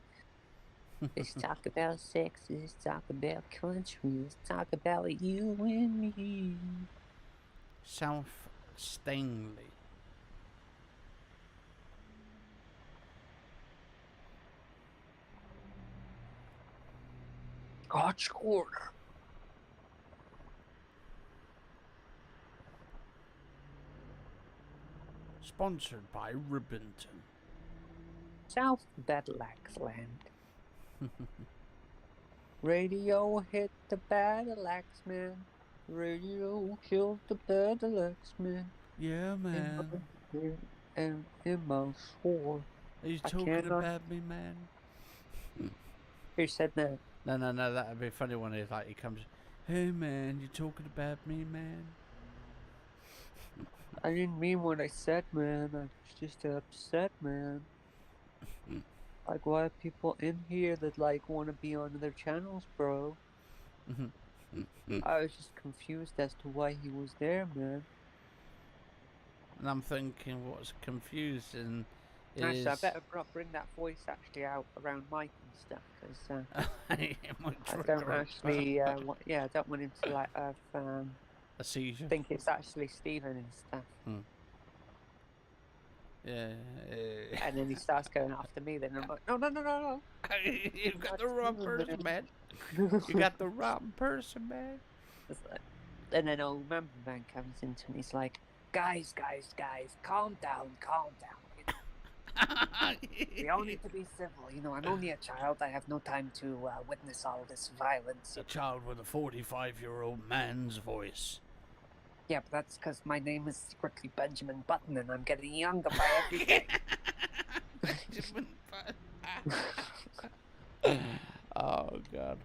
Let's talk about sex. Let's talk about country. Let's talk about you and me. South Stanley. Scotch Corner. Sponsored by Ribbonton. South Batalaxland. Radio hit the Batalax man. Radio killed the Batalax man. Yeah, man. And in my swore. Are you I talking cannot- about me, man? Who said that? No, that'd be funny when it's like he comes, hey man, you talking about me, man? I didn't mean what I said, man. I was just upset, man. Like, why are people in here that, like, want to be on other channels, bro? I was just confused as to why he was there, man. And I'm thinking what's confusing is... Actually, I better bring that voice actually out around Mike and stuff, because I don't actually, I don't want him to, like, have, a seizure. think it's actually Steven and stuff. Yeah. And then he starts going after me, then I'm like, no. You got the wrong person, man. You got the wrong person, man. It's like- And then old member man comes into and he's like, guys, calm down. We all need to be civil. You know, I'm only a child. I have no time to witness all this violence. A child with a 45-year-old man's voice. Yeah, but that's because my name is secretly Benjamin Button and I'm getting younger by every day. Oh, God.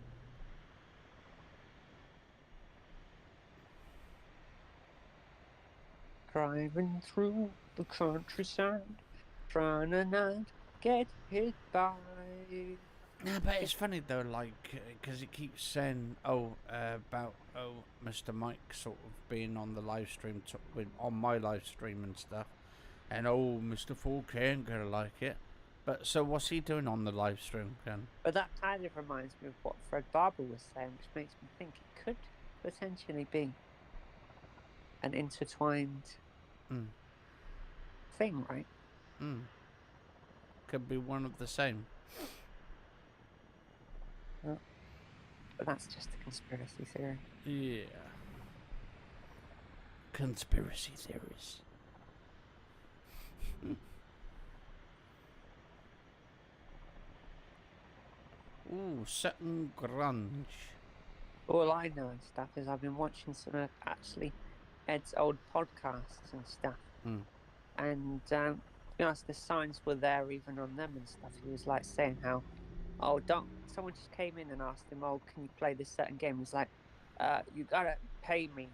Driving through the countryside, trying to not get hit by. Yeah, but it's funny though, like, because it keeps saying, about Mr. Mike sort of being on the live stream, on my live stream and stuff, and Mr. 4K ain't gonna like it. But so what's he doing on the live stream, Ken? But that kind of reminds me of what Fred Barber was saying, which makes me think it could potentially be an intertwined thing, right? Could be one of the same. But that's just a conspiracy theory. Yeah. Conspiracy theories. Ooh, Sutton Grunge. All I know and stuff is I've been watching some of actually Ed's old podcasts and stuff. And to be honest, the signs were there even on them and stuff. He was like saying how, someone just came in and asked him, can you play this certain game? He's like, you gotta pay me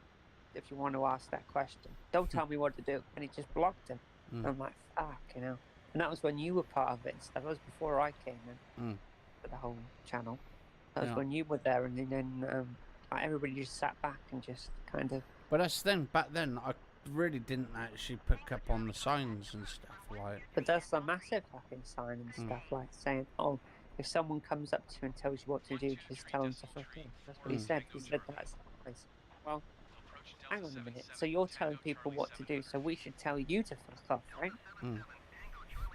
if you want to ask that question. Don't tell me what to do. And he just blocked him. And I'm like, fuck, you know. And that was when you were part of it and stuff. That was before I came in for the whole channel. That was when you were there, and then everybody just sat back and just kind of. But that's the thing, back then I really didn't actually pick up on the signs and stuff, like. But that's a massive fucking sign and stuff, like saying, if someone comes up to you and tells you what to do, just tell them to fuck off. That's what he said. He said that's well, hang on a minute. So you're telling people what to do, so we should tell you to fuck off, right?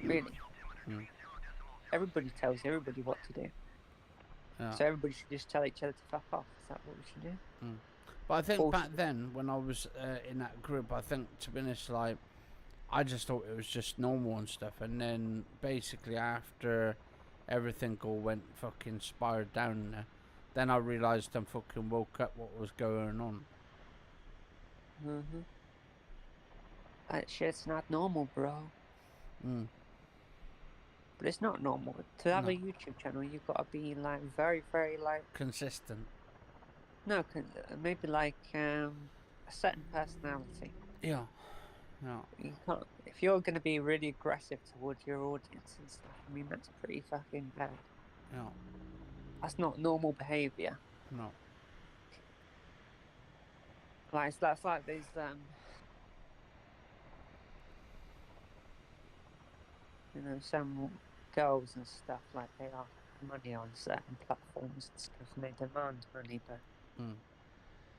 Really? Everybody tells everybody what to do. Yeah. So everybody should just tell each other to fuck off. Is that what we should do? But I think back then, when I was in that group, I think, to be honest, like, I just thought it was just normal and stuff, and then basically after everything all went fucking spiraled down there, then I realised I fucking woke up what was going on. Mm-hmm. That shit's not normal, bro. Mm. But it's not normal. To have No. a YouTube channel, you've got to be like very, very like Consistent. no, maybe like a certain personality. Yeah. Yeah. You can't if you're going to be really aggressive towards your audience and stuff. I mean, that's pretty fucking bad. Yeah. That's not normal behavior. No. Like that's like these you know, some girls and stuff, like they ask money on certain platforms and stuff, and they demand money. But Mm.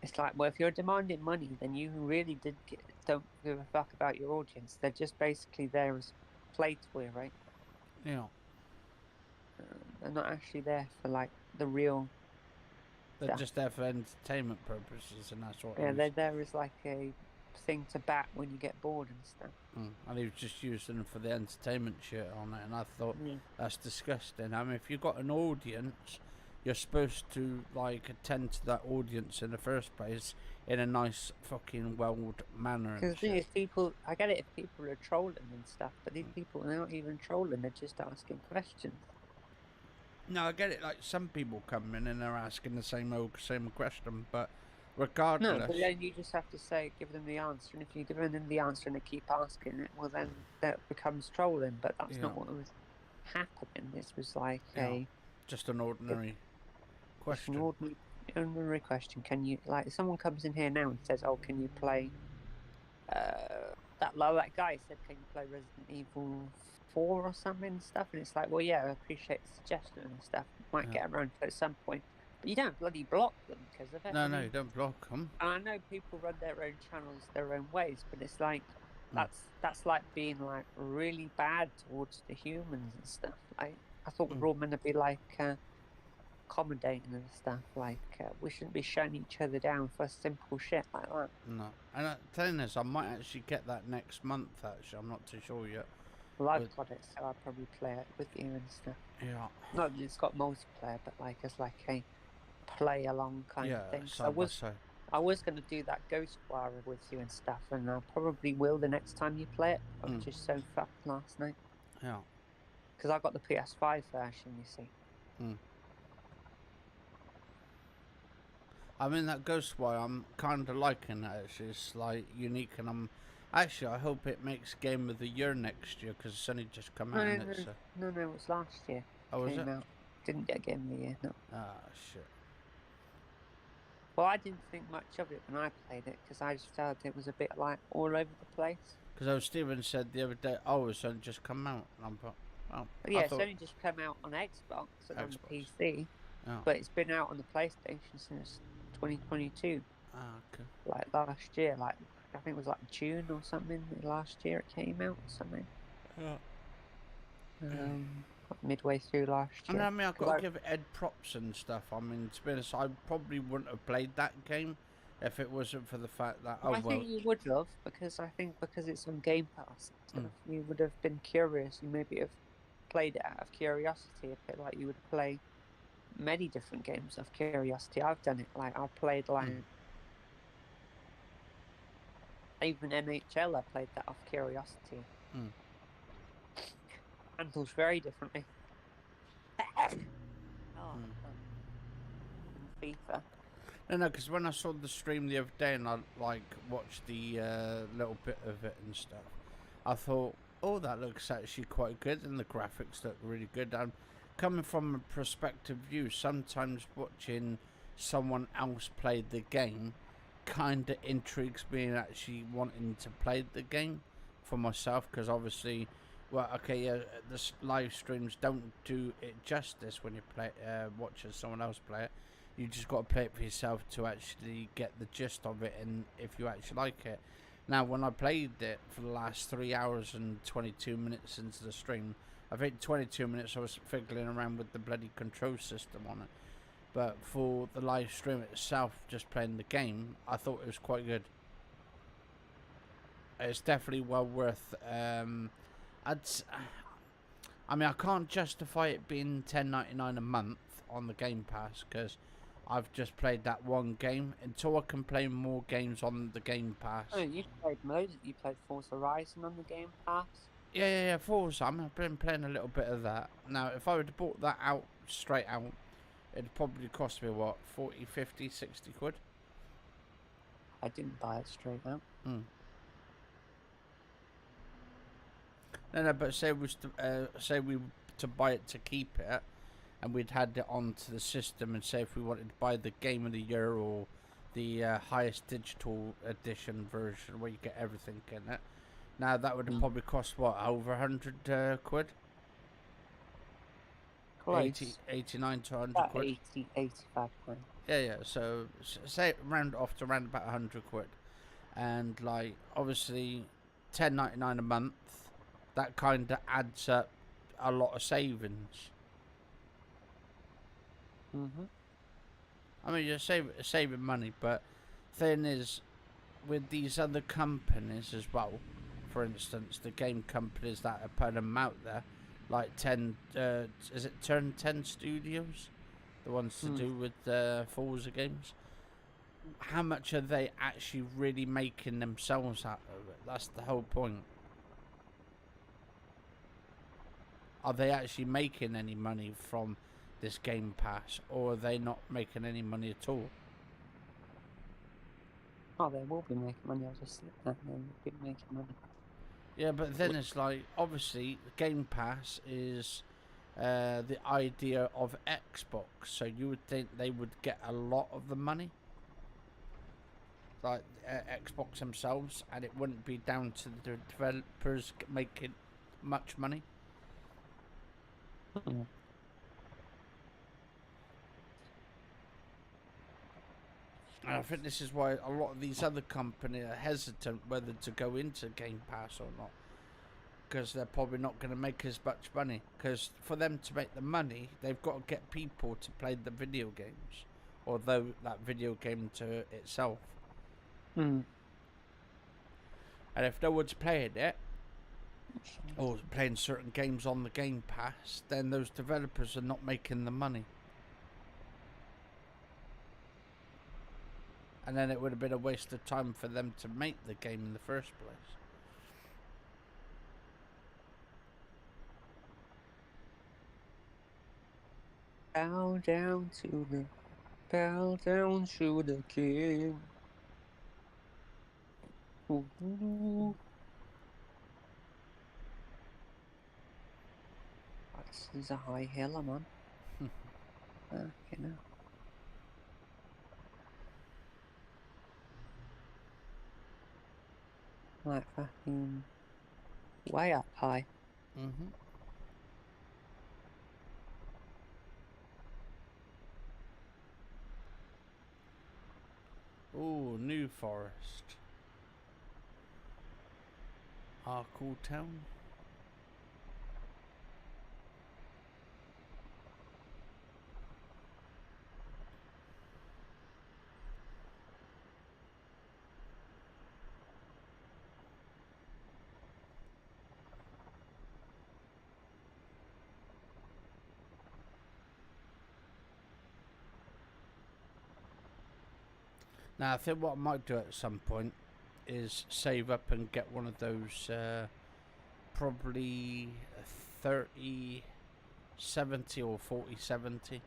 it's like, well, if you're demanding money, then you really don't give a fuck about your audience. They're just basically there as play toy, right? Yeah. They're not actually there for like the real. They're stuff. just there for entertainment purposes, and that's what. Yeah, they're there as like a thing to bat when you get bored and stuff. And he was just using them for the entertainment shit on it, and I thought that's disgusting. I mean, if you've got an audience, you're supposed to like attend to that audience in the first place in a nice fucking well manner. Because the thing is, I get it if people are trolling and stuff, but these people are not even trolling, they're just asking questions. No, I get it. Like some people come in and they're asking the same question, but regardless. No, but then you just have to give them the answer, and if you give them the answer and they keep asking it, well then that becomes trolling. But that's not what was happening. This was like just an ordinary question. An ordinary question. Can you if someone comes in here now and says, "Oh, can you play?" That guy said, "Can you play Resident Evil 4 or something and stuff?" And it's like, well, yeah, I appreciate the suggestion and stuff. Might get around to it at some point. But you don't bloody block them because of it. No, you don't block them. And I know people run their own channels their own ways, but it's like that's like being like really bad towards the humans and stuff. Like I thought we're all meant to be like accommodating and stuff. Like we shouldn't be shutting each other down for simple shit like that. No, and telling us, I might actually get that next month. Actually, I'm not too sure yet. Well, I've got it, so I'll probably play it with you and stuff. Yeah. Not that it's got multiplayer, but like as like a play along kind of thing. So I was going to do that Ghostwire with you and stuff, and I probably will the next time you play it. I was just so fucked last night. Yeah. Because I got the PS5 version, you see. I mean, that Ghostwire, I'm kind of liking that. It's like unique, and I hope it makes Game of the Year next year because it's only just come out. No, it was last year. Oh, was it? Out. Didn't get Game of the Year, no. Ah, shit. Well, I didn't think much of it when I played it because I just felt it was a bit like all over the place. Because Steven said the other day, it's only just come out. And but yeah, it's only just come out on Xbox and on the PC. Oh. But it's been out on the PlayStation since 2022. Ah, okay. Like last year, like I think it was like June or something. Last year it came out or something. Yeah. Midway through last year. And I mean, I've got to give Ed props and stuff. I mean, to be honest, I probably wouldn't have played that game if it wasn't for the fact that I think you would have because it's on Game Pass. You would have been curious. You maybe have played it out of curiosity, a bit like you would play many different games of curiosity. I've done it. Like I've played even NHL. I played that off curiosity. Handles very differently. FIFA. No, because when I saw the stream the other day and I watched the little bit of it and stuff, I thought, oh, that looks actually quite good and the graphics look really good. And coming from a perspective view, sometimes watching someone else play the game kind of intrigues me and actually wanting to play the game for myself because obviously. Well, okay, yeah, the live streams don't do it justice when you watching someone else play it. You just got to play it for yourself to actually get the gist of it and if you actually like it. Now, when I played it for the last 3 hours and 22 minutes into the stream, I think 22 minutes I was fiddling around with the bloody control system on it. But for the live stream itself, just playing the game, I thought it was quite good. It's definitely well worth. I'd. I mean, I can't justify it being $10.99 a month on the Game Pass because I've just played that one game. Until I can play more games on the Game Pass. Oh, you played most. You played Forza Horizon on the Game Pass. Yeah, Forza. I've been playing a little bit of that. Now, if I would have bought that out straight out, it'd probably cost me, what, 40, 50, 60 quid? I didn't buy it straight out. No, but say we were to buy it to keep it, and we'd had it onto the system, and say if we wanted to buy the Game of the Year or the highest digital edition version where you get everything in it, now that would have probably cost, what, over 100 quid? Close. 89 to 100 About quid. 80, 85 pounds. Yeah, so say round off to around about 100 quid. And, like, obviously, $10.99 a month, that kind of adds up a lot of savings. I mean, you're saving money, but thing is, with these other companies as well, for instance, the game companies that are putting them out there, like is it Turn 10 Studios? The ones to do with Forza games? How much are they actually really making themselves out of it? That's the whole point. Are they actually making any money from this Game Pass, or are they not making any money at all? Oh, they will be making money. I'll just sit there and be making money. Yeah, but then it's like, obviously, Game Pass is the idea of Xbox, so you would think they would get a lot of the money, like Xbox themselves, and it wouldn't be down to the developers making much money. Mm. And I think this is why a lot of these other companies are hesitant whether to go into Game Pass or not, because they're probably not going to make as much money. Because for them to make the money, they've got to get people to play the video games, or that video game to itself. And if no one's playing it, or playing certain games on the Game Pass, then those developers are not making the money. And then it would have been a waste of time for them to make the game in the first place. Bow down to the king. Ooh. This is a high hill I'm on. You know. Like fucking way up high. Ooh, New Forest. Cool town. Now, I think what I might do at some point is save up and get one of those, probably 3070 or 4070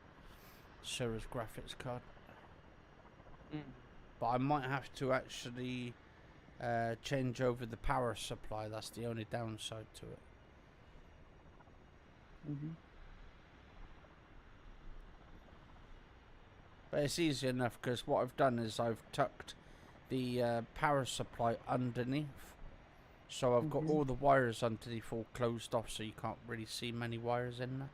Cirrus graphics card. But I might have to actually change over the power supply. That's the only downside to it. But it's easy enough, because what I've done is I've tucked the power supply underneath, so I've got all the wires underneath all closed off, so you can't really see many wires in there.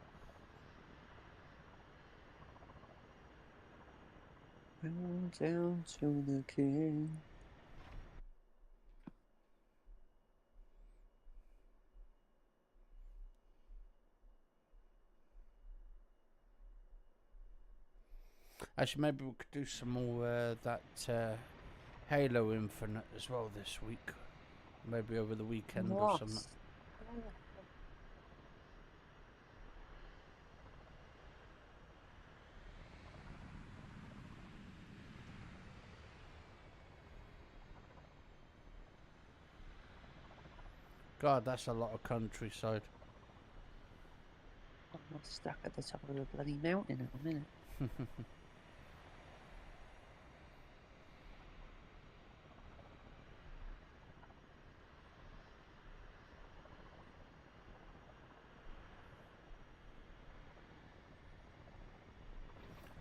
Bow down to the king. Actually, maybe we could do some more that Halo Infinite as well this week. Maybe over the weekend I'm or something. lost. God, that's a lot of countryside. I'm stuck at the top of the bloody mountain at the minute.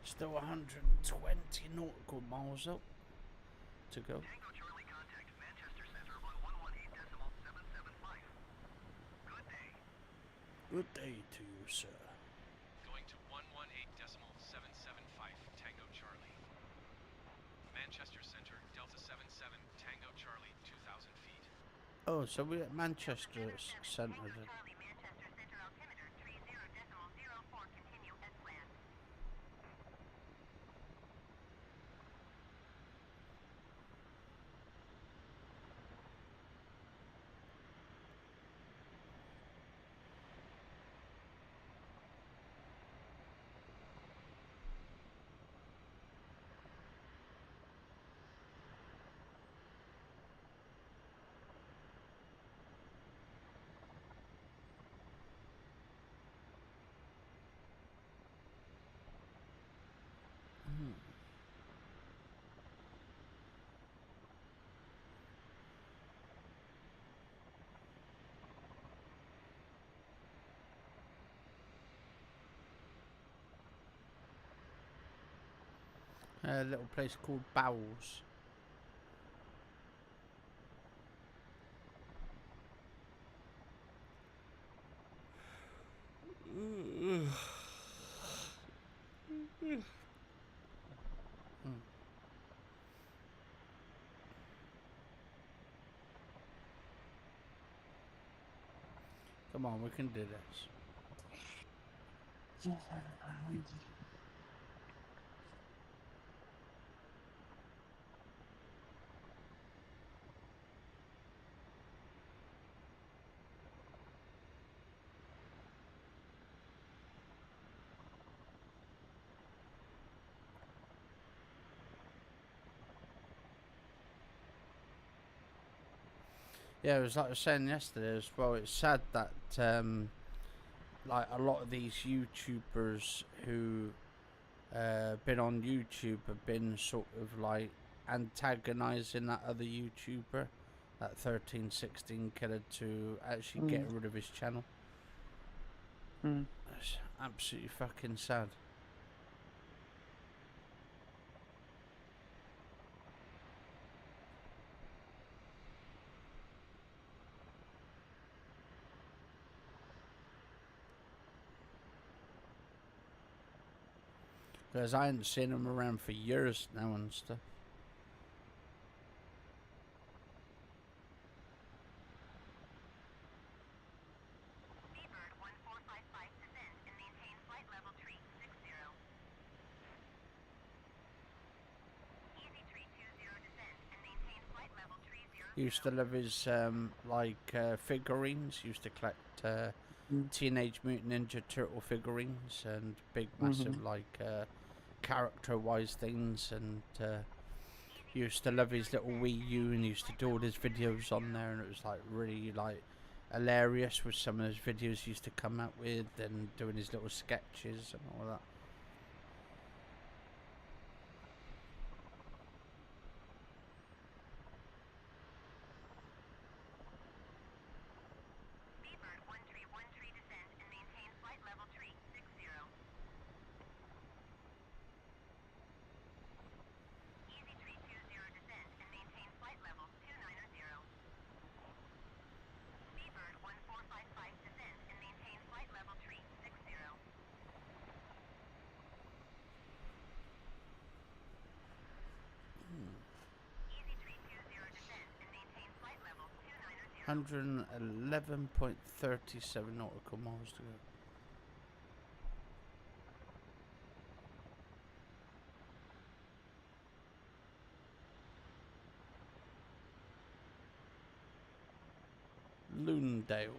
Still 120 nautical miles up to go. Tango Charlie contact Manchester Center on 118.775. Good day. Good day to you, sir. Going to 118.775 Tango Charlie. Manchester Center, Delta 77, Tango Charlie, 2,000 feet. Oh, so we're at Manchester Centre Tango then. Charlie, Manchester Center altimeter 30.04, continue as planned. A little place called Bowles. Come on, we can do this. Yeah, it was like I was saying yesterday as well. It's sad that like a lot of these YouTubers who been on YouTube have been sort of like antagonizing that other YouTuber, that 1316 killer, to actually get rid of his channel. That's absolutely fucking sad. Because I hadn't seen him around for years now and stuff. Seabird 1455 descend and maintain flight level tree 60. Easy tree 20 descend and maintain flight level tree 00. Used to love his figurines. Used to collect Teenage Mutant Ninja Turtle figurines and big massive character-wise things, and used to love his little Wii U and used to do all his videos on there, and it was like really like hilarious with some of those videos he used to come out with and doing his little sketches and all that. Seabird 1 tree descend and maintain flight level tree 60. Easy tree 20 descend and maintain flight level 290. Seabird 1455 descend and maintain flight level tree 60. Easy tree 20 descend and maintain flight level 290. 111.37 nautical miles to go. Loondale.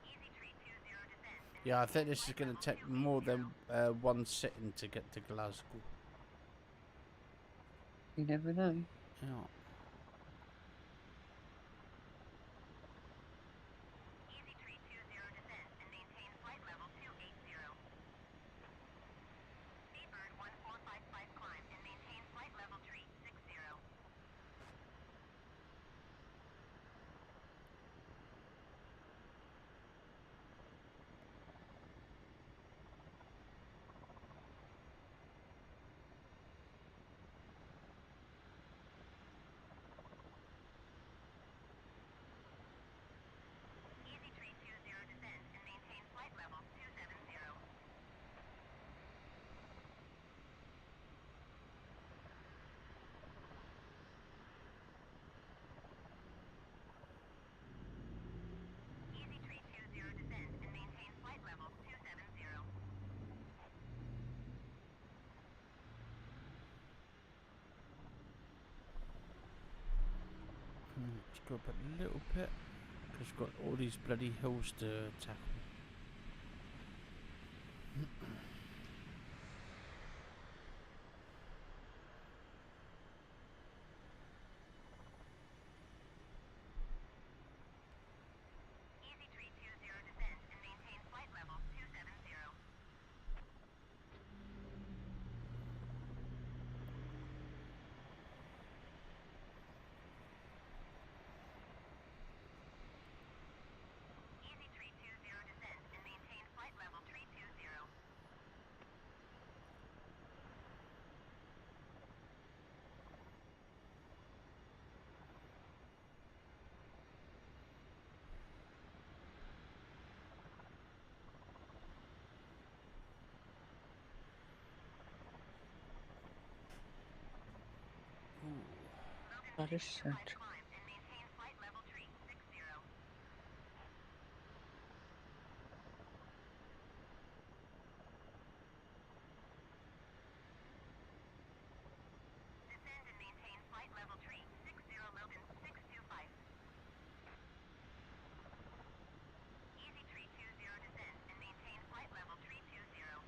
Easy Tree 20 descent. Yeah, I think this is going to take more than one sitting to get to Glasgow. You never know. Yeah. Easy Tree 20 descent and maintain flight level 280. Seabird 1455 climb and maintain flight level tree 60. Easy Tree 20 descent and maintain flight level 270. Easy Tree 20 descent and maintain flight level 270. Let's go up a little bit. Because we've got all these bloody hills to tackle. Easy Tree 20 descent and maintain flight level 270. Easy Tree 20 descent and maintain flight level 320. That is 625 sad. climb and maintain flight level tree 60. Descend and maintain flight level tree 60 Logan 625. Easy Tree 20 descend and maintain flight level 320.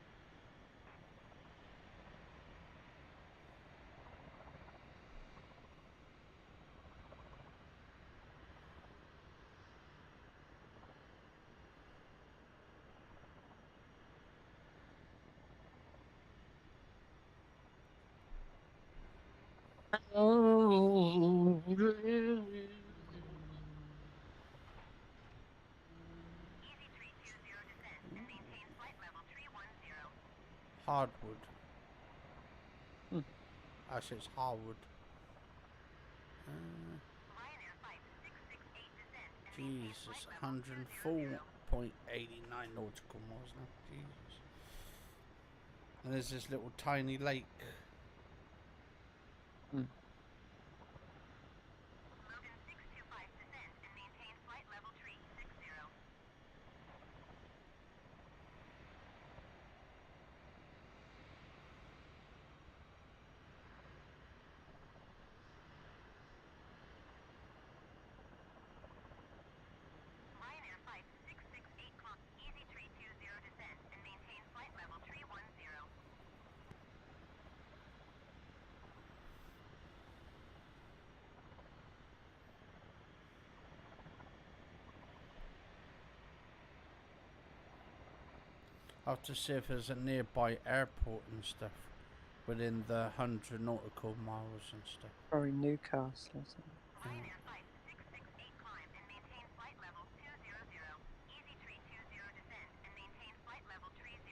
Oh, Easy Tree 20 descend and maintain flight level 310. Hardwood. Hmm. Actually, it's Harwood. Lion Air Flight 668 descend and maintain Jesus, flight level 200. 104.89 nautical miles now. Jesus. And there's this little tiny lake. Hmm. Logan 625 descend and maintain flight level tree 60. Lion Air Flight 668 climb. Easy Tree 20 descend and maintain flight level 310. I'll have to see if there's a nearby airport and stuff within the 100 nautical miles and stuff. Probably Newcastle or something. Lion Air Flight 668 climb and maintain flight level 200. Easy Tree 20 descend and maintain flight level 300.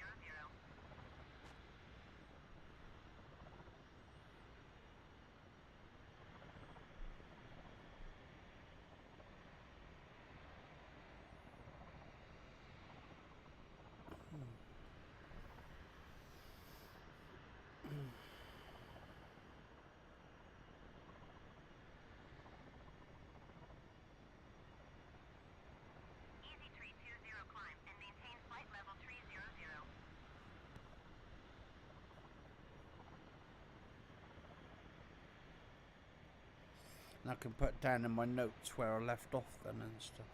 I can put down in my notes where I left off then and stuff.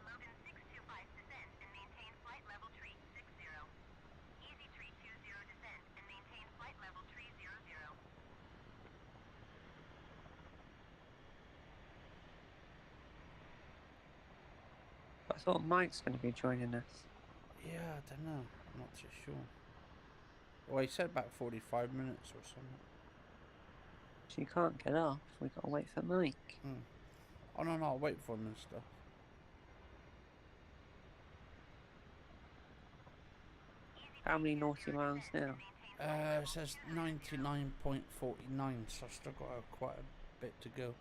Logan 625 descend and maintain flight level tree 60. Easy tree 20 descend and maintain flight level tree 00. I thought Mike's going to be joining us. Yeah, I don't know. I'm not too sure. Well, he said about 45 minutes or something. So you can't get off. We got to wait for Mike. Oh, no, I'll wait for him and stuff. How many naughty miles now? It says 99.49, so I've still got quite a bit to go.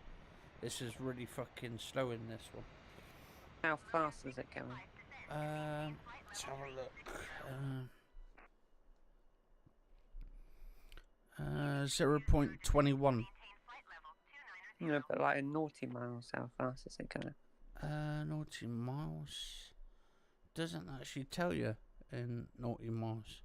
This is really fucking slow in this one. How fast is it going? Let's have a look. 0.21. No, but like in naughty miles, how fast is it going? Naughty miles doesn't actually tell you in naughty miles.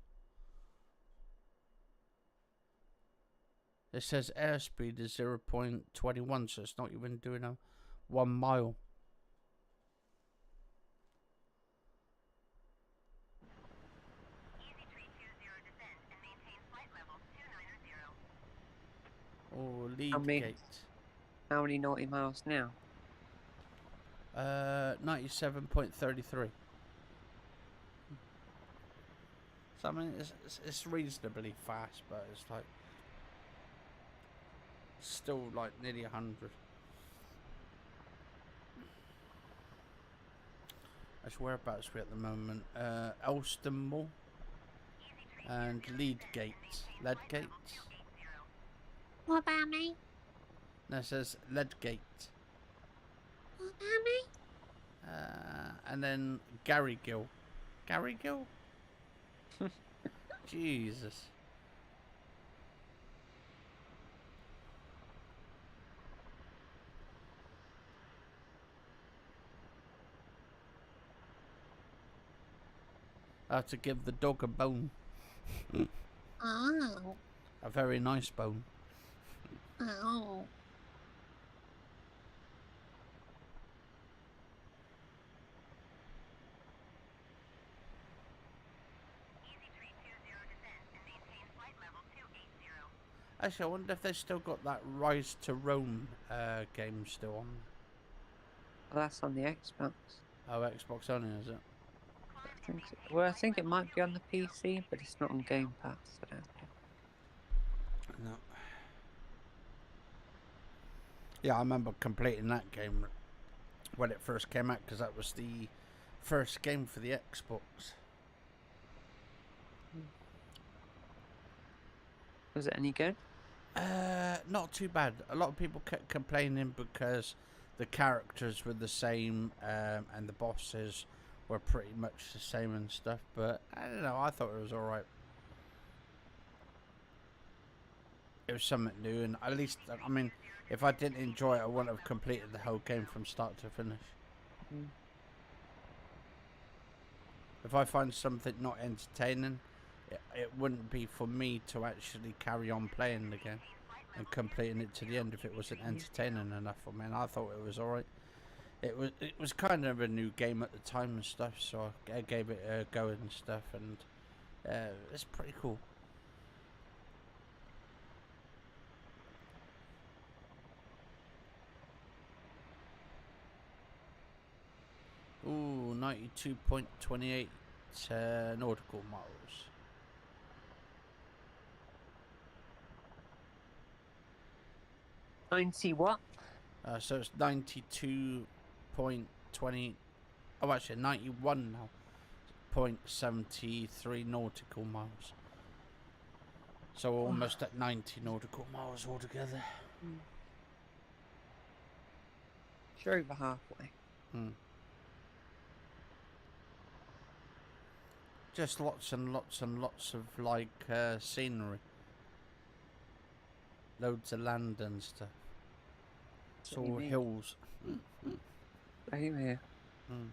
It says airspeed is 0.21, so it's not even doing a 1 mile. Easy tree 20 descend and maintain flight level 290. Or lead How many- gate. How many naughty miles now? 97.33. So I mean, it's reasonably fast, but it's like still like nearly 100. That's whereabouts we're at the moment. Elston Mall and Leadgate. Leadgate. What about me? No, it says Leadgate. What about me? And then Garrygill. Garrygill? Jesus. I have to give the dog a bone. Oh. A very nice bone. Oh. Easy tree 20 descend and maintain flight level 280. Actually, I wonder if they've still got that Rise to Rome game still on. Well, that's on the Xbox. Oh, Xbox only, is it? I think so. Well, I think it might be on the PC, but it's not on Game Pass. I don't think. No. Yeah, I remember completing that game when it first came out, because that was the first game for the Xbox. Was it any good? Not too bad. A lot of people kept complaining because the characters were the same and the bosses were pretty much the same and stuff, but I don't know, I thought it was alright. It was something new, and at least, I mean, if I didn't enjoy it, I wouldn't have completed the whole game from start to finish. If I find something not entertaining, it wouldn't be for me to actually carry on playing the game and completing it to the end if it wasn't entertaining enough for me. And I thought it was alright. It was kind of a new game at the time and stuff, so I gave it a go and stuff, and it's pretty cool. Ooh, 92.28 nautical miles. What? So it's 92.20. Oh, actually, 91 now. 0.73 nautical miles. So almost at 90 nautical miles altogether. You're over halfway. Just lots and lots and lots of like scenery. Loads of land and stuff. It's What do you all mean? hills. Same here. Mm.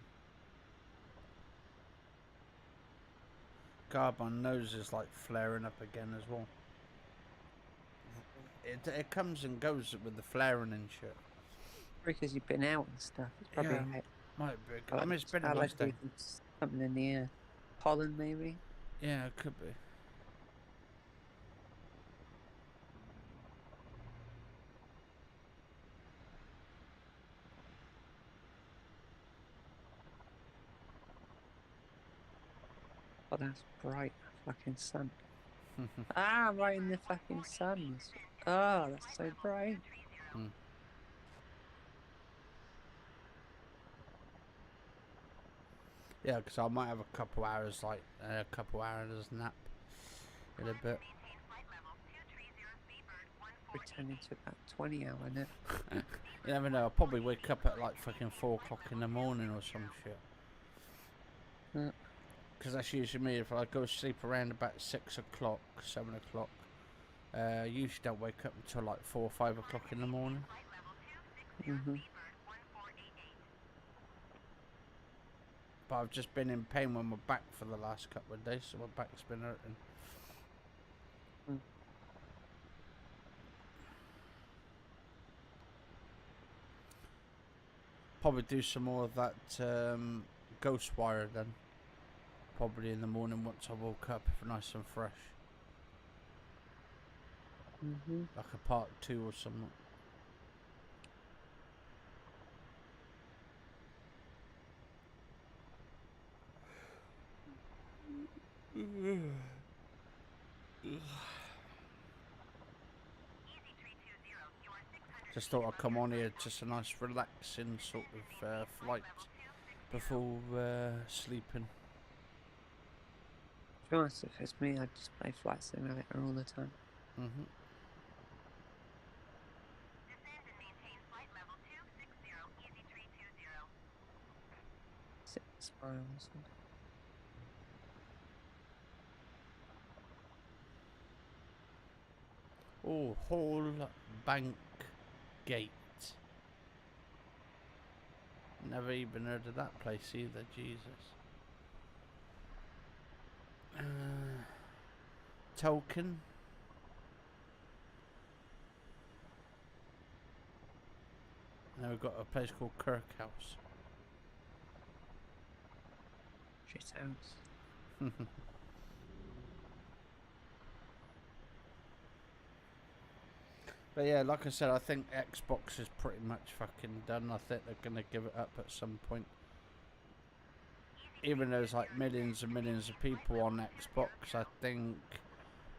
God, my nose is like flaring up again as well. It comes and goes with the flaring and shit. Because you've been out and stuff. It's probably Yeah, might be. I mean, it's been a nice day. Something in the air. Pollen, maybe. Yeah, it could be. Oh, that's bright. Fucking sun. Ah, right in the fucking sun. Oh, that's so bright. Hmm. Yeah, because I might have a couple hours, like a couple hours nap in a bit. Pretending to about 20 hour nap. You never know. I'll probably wake up at like fucking 4 o'clock in the morning or some shit. Because that's usually me. If I go to sleep around about 6 o'clock, 7 o'clock, usually don't wake up until like 4 or 5 o'clock in the morning. But I've just been in pain with my back for the last couple of days, so my back's been hurting. Probably do some more of that ghost wire then. Probably in the morning once I woke up, nice and fresh. Like a part 2 or something. Just thought I'd come on here, just a nice relaxing sort of flight before sleeping. To be honest, if it's me, I'd just play Flight Simulator all the time. 6 miles. Oh, Hall Bank Gate. Never even heard of that place either, Jesus. Token. Now we've got a place called Kirk House. Shit house. But yeah, like I said, I think Xbox is pretty much fucking done. I think they're going to give it up at some point. Even though there's like millions and millions of people on Xbox, I think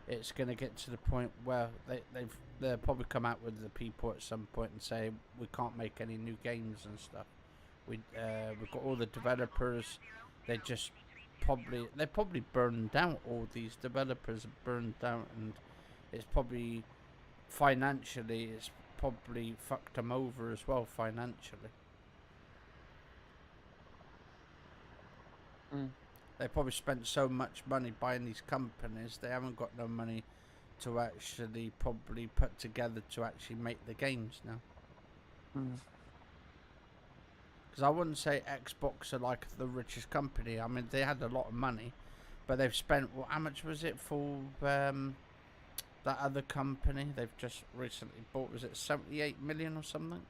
it's going to get to the point where they'll probably come out with the people at some point and say we can't make any new games and stuff. We've got all the developers. They probably burned out. All these developers are burned out, and it's probably financially it's probably fucked them over as well financially. They probably spent so much money buying these companies, they haven't got no money to actually probably put together to actually make the games now. Because I wouldn't say Xbox are like the richest company. I mean, they had a lot of money, but they've spent, well, how much was it for that other company they've just recently bought? Was it 78 million or something?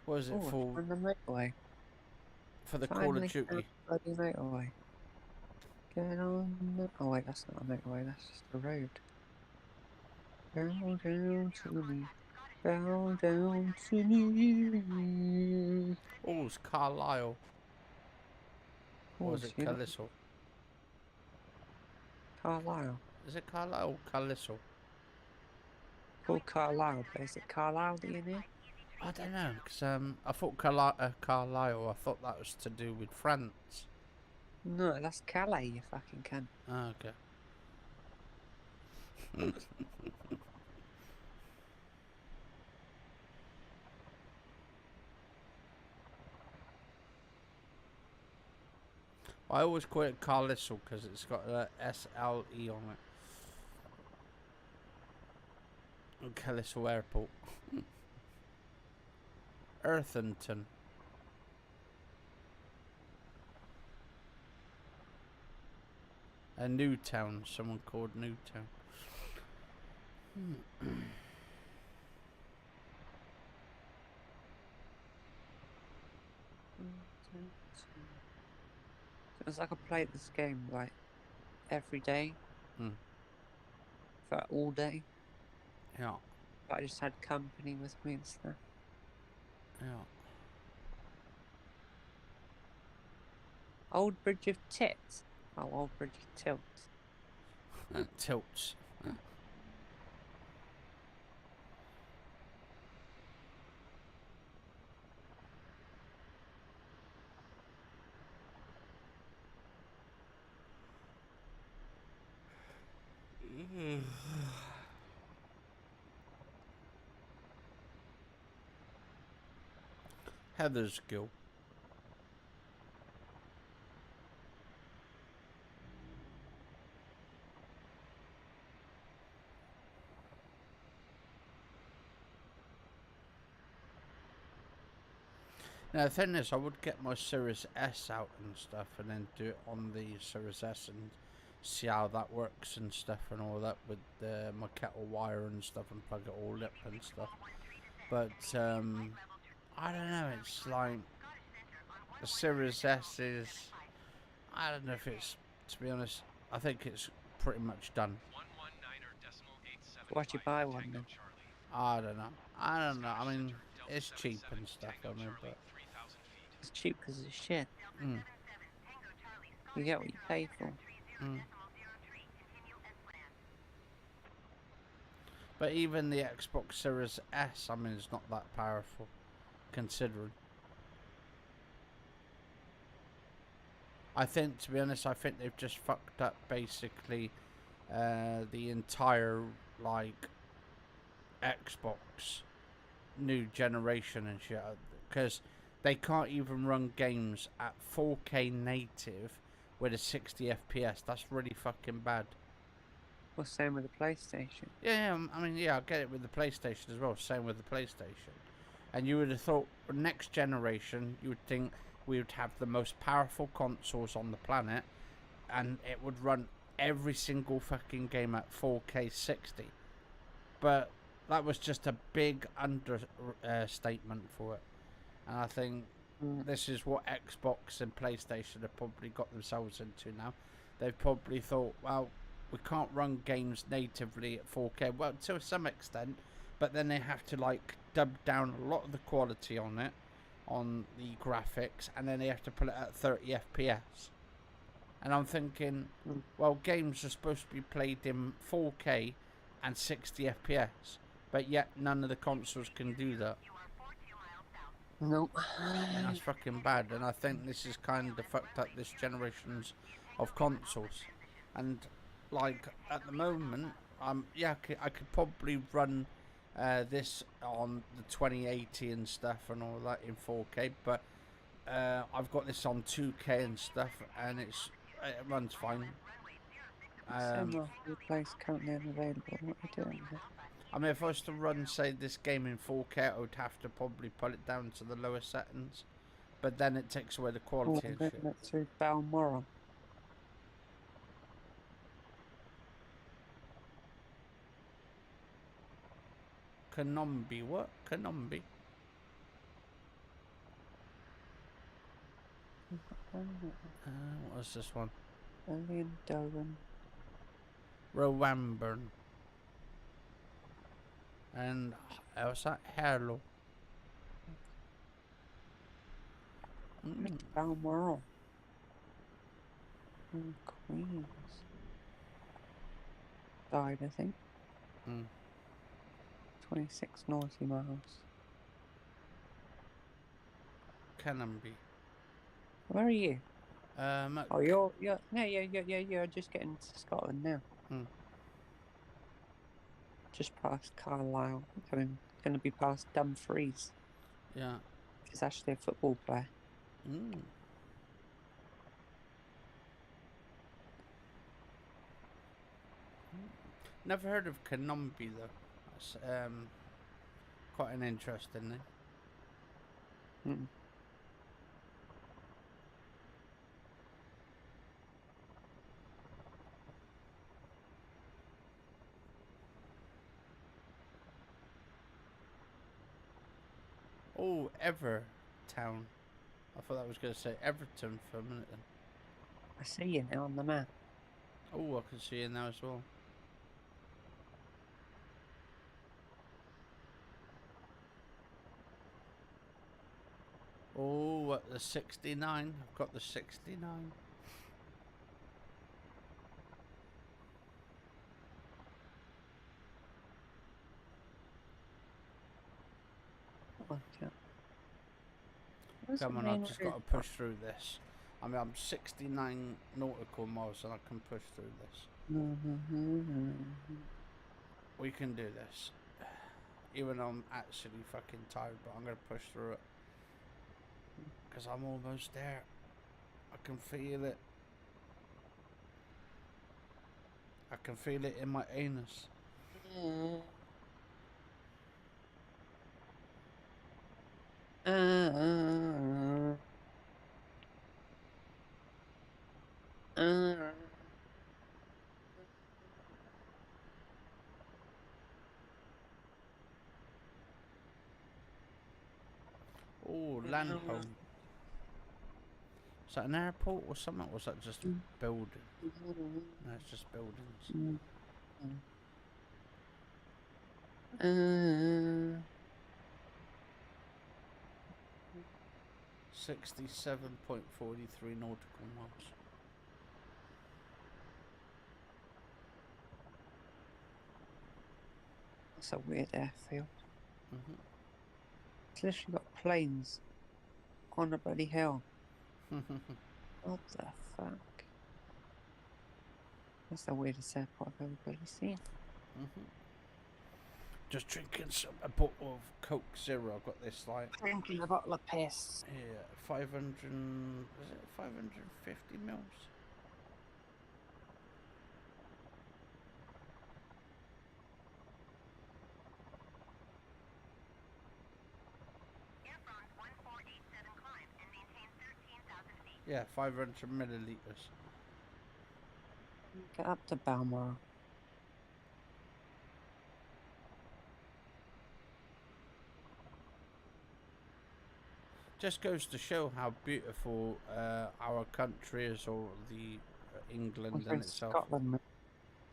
What was it for? On the motorway. For the Call of Duty. Bloody motorway. Get on the... Oh wait, that's not a motorway, that's just a road. Bow down to me. Bow down to me. Oh, it's Carlisle. Or was it Carlisle? Calliso? Carlisle. Is it Carlisle or Calliso? Called Carlisle, but is it Carlisle that you need? I don't know, because I thought Carlisle, I thought that was to do with France. No, that's Calais, you fucking cunt. Ah, okay. I always call it Carlisle because it's got a SLE on it. Okay, this airport. Earthington. A Newtown. Someone called Newtown. It's like I played this game like every day Hmm. for all day, Yeah. but I just had company with me and stuff. Yeah. Old Bridge of Tits. Oh, Old Bridge of Tilts. Tilts. Heather's Gill. Now the thing is, I would get my Series S out and stuff, and then do it on the Series S and see how that works and stuff and all that with my kettle wire and stuff, and plug it all up and stuff. But I don't know. It's like the Series S is. I don't know if it's. To be honest, I think it's pretty much done. 119.875 Why'd you buy one Tango then? Charlie. I don't know. I don't know. I mean, it's cheap and stuff. I Tango mean, Charlie, but 3,000 feet. It's cheap because it's shit. mm, You get what you pay for. mm. But even the Xbox Series S, I mean, it's not that powerful, considering. I think, to be honest, I think they've just fucked up basically the entire like Xbox new generation and shit, because they can't even run games at 4K native with a 60 FPS. That's really fucking bad. Well, same with the PlayStation. Yeah, I mean, yeah, I get it with the PlayStation as well. Same with the PlayStation. And you would have thought, next generation, you would think we would have the most powerful consoles on the planet, and it would run every single fucking game at 4K 60. But that was just a big understatement for it. And I think this is what Xbox and PlayStation have probably got themselves into now. They've probably thought, well, we can't run games natively at 4K. Well, to some extent, but then they have to like dub down a lot of the quality on it, on the graphics, and then they have to put it at 30 FPS. And I'm thinking, well, games are supposed to be played in 4K and 60 FPS, but yet none of the consoles can do that. Nope. And that's fucking bad. And I think this is kind of fucked up this generation's of consoles. And like at the moment, yeah, I could probably run this on the 2080 and stuff and all that in 4K, but I've got this on 2K and stuff, and it runs fine. Similar replace currently unavailable. What are you doing? I mean, if I was to run, say, this game in 4K, I would have to probably put it down to the lower settings, but then it takes away the Oh, quality I'm and going shit. back to Balmoral. Kanombi, what? Kanombi? What was this one? Alien Dolan. Rowamburn. And what's that? Harlow. Balmoral. Queens. Died, I think. 26 naughty miles. Canonby. Where are you? Oh, you're you're just getting to Scotland now. Just past Carlisle. I mean, going to be past Dumfries. Yeah. He's actually a football player. Never heard of Kanombi though. That's quite an interesting name. Mm. Oh, Evertown. I thought that was going to say Everton for a minute then. I see you now on the map. Oh, I can see it now as well. Oh, at the 69. I've got the 69. Okay. Where's Come the on, I've main just road got to push through this. I mean, I'm 69 nautical miles and I can push through this. from? We can do this. Even though I'm actually fucking tired, but I'm going to push through it. Because I'm almost there. I can feel it. I can feel it in my anus. Oh, land home. Is that an airport or something? Or was that just a building? No, it's just buildings. 67.43 nautical miles. That's a weird airfield. Mm-hmm. It's literally got planes on a bloody hill. What the fuck? That's the weirdest airport I've ever bloody seen. Just drinking a bottle of Coke Zero. I've got this like Drinking a bottle of piss. yeah, 500. Is it 550 mils? Air France 1487 climb and maintain 13,000 feet. Yeah, 500 milliliters. Get up to Balmoral. Just goes to show how beautiful our country is, or the England I'm in from itself. Scotland. Mate.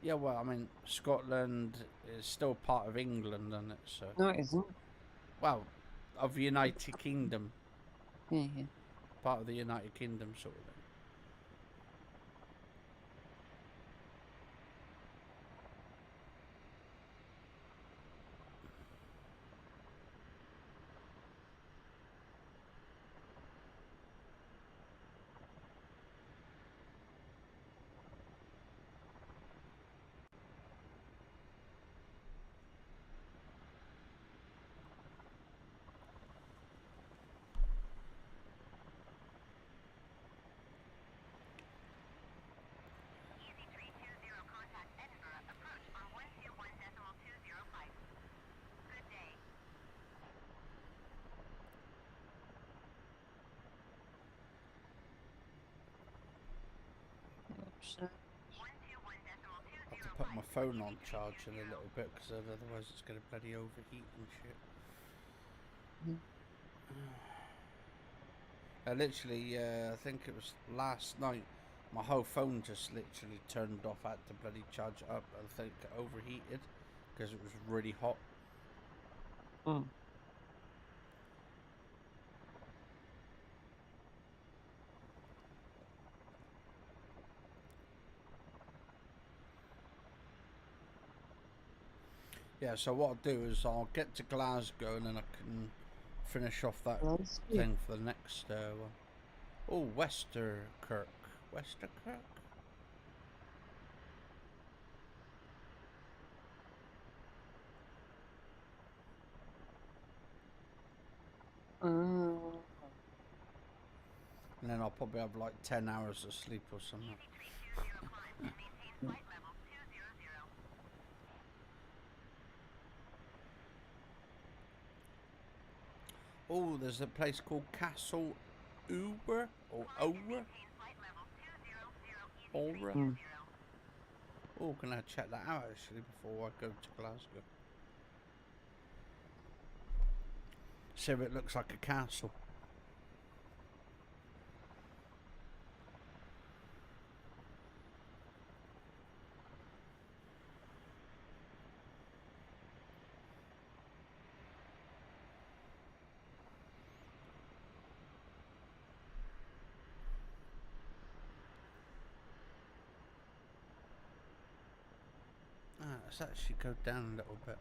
Yeah, well, I mean, Scotland is still part of England, isn't it? So, No, it isn't. well, of the United Kingdom, Yeah, yeah. part of the United Kingdom, sort of thing. Easy 320 contact Edinburgh. Approach on 121.205. Good day. So, 121.205. I have to put my phone on charge in a little bit, because otherwise it's going to bloody overheat and shit. Literally, I think it was last night, my whole phone just literally turned off. I had to bloody charge it up. I think it overheated because it was really hot. Yeah, so what I'll do is I'll get to Glasgow and then I can finish off that thing for the next one. Oh, Westerkirk. Westerkirk? And then I'll probably have like 10 hours of sleep or something. Easy 320 climb and maintain flight level 200. Oh, there's a place called Castle Uber or Ora. Maintain flight level 200, easy Aura. 320. Oh, can I check that out actually before I go to Glasgow? See if it looks like a castle. Let's actually go down a little bit.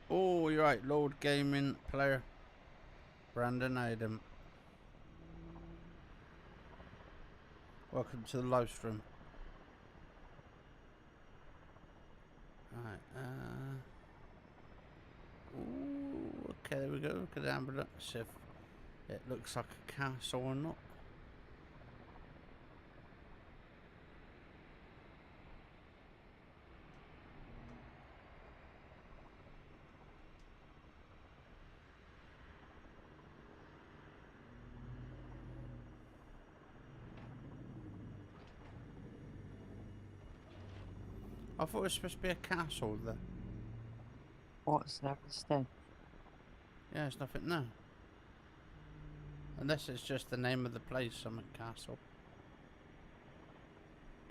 Oh, you're right, Lord Gaming player. Brandon Adam. Welcome to the live stream. Right, ooh, okay, there we go. Look at the ambulance. See if it looks like a castle or not. I thought it was supposed to be a castle there. What's there instead? Yeah, there's nothing there. Unless it's just the name of the place, something castle.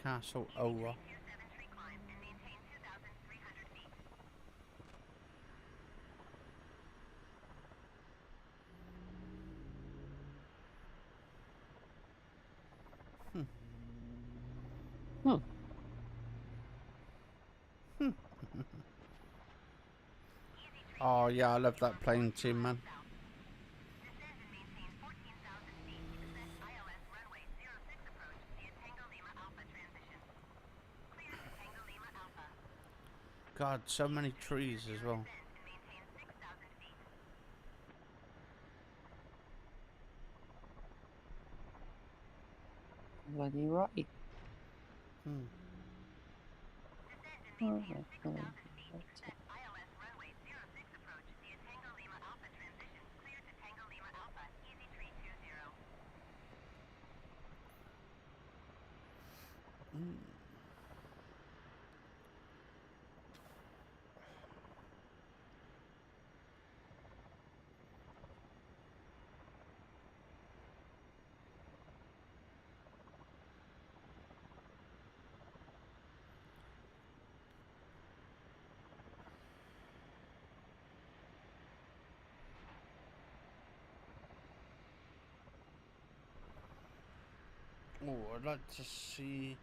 Castle Ora. 273 climb and maintain 2,300 feet. Oh yeah, I love that plane too, man. Descend and maintain 14,000 feet. Descent ILS runway 06 approach via Tango Lima Alpha transition. Clear to Tango Lima Alpha. God, so many trees as well. Descend and maintain 6,000 feet. Bloody right. Hmm. Descend and maintain 6,000 feet. Descent ILS runway 06 approach via Tango Lima Alpha transition. Clear to Tango Lima Alpha. Easy 320. Oh, I'd like to see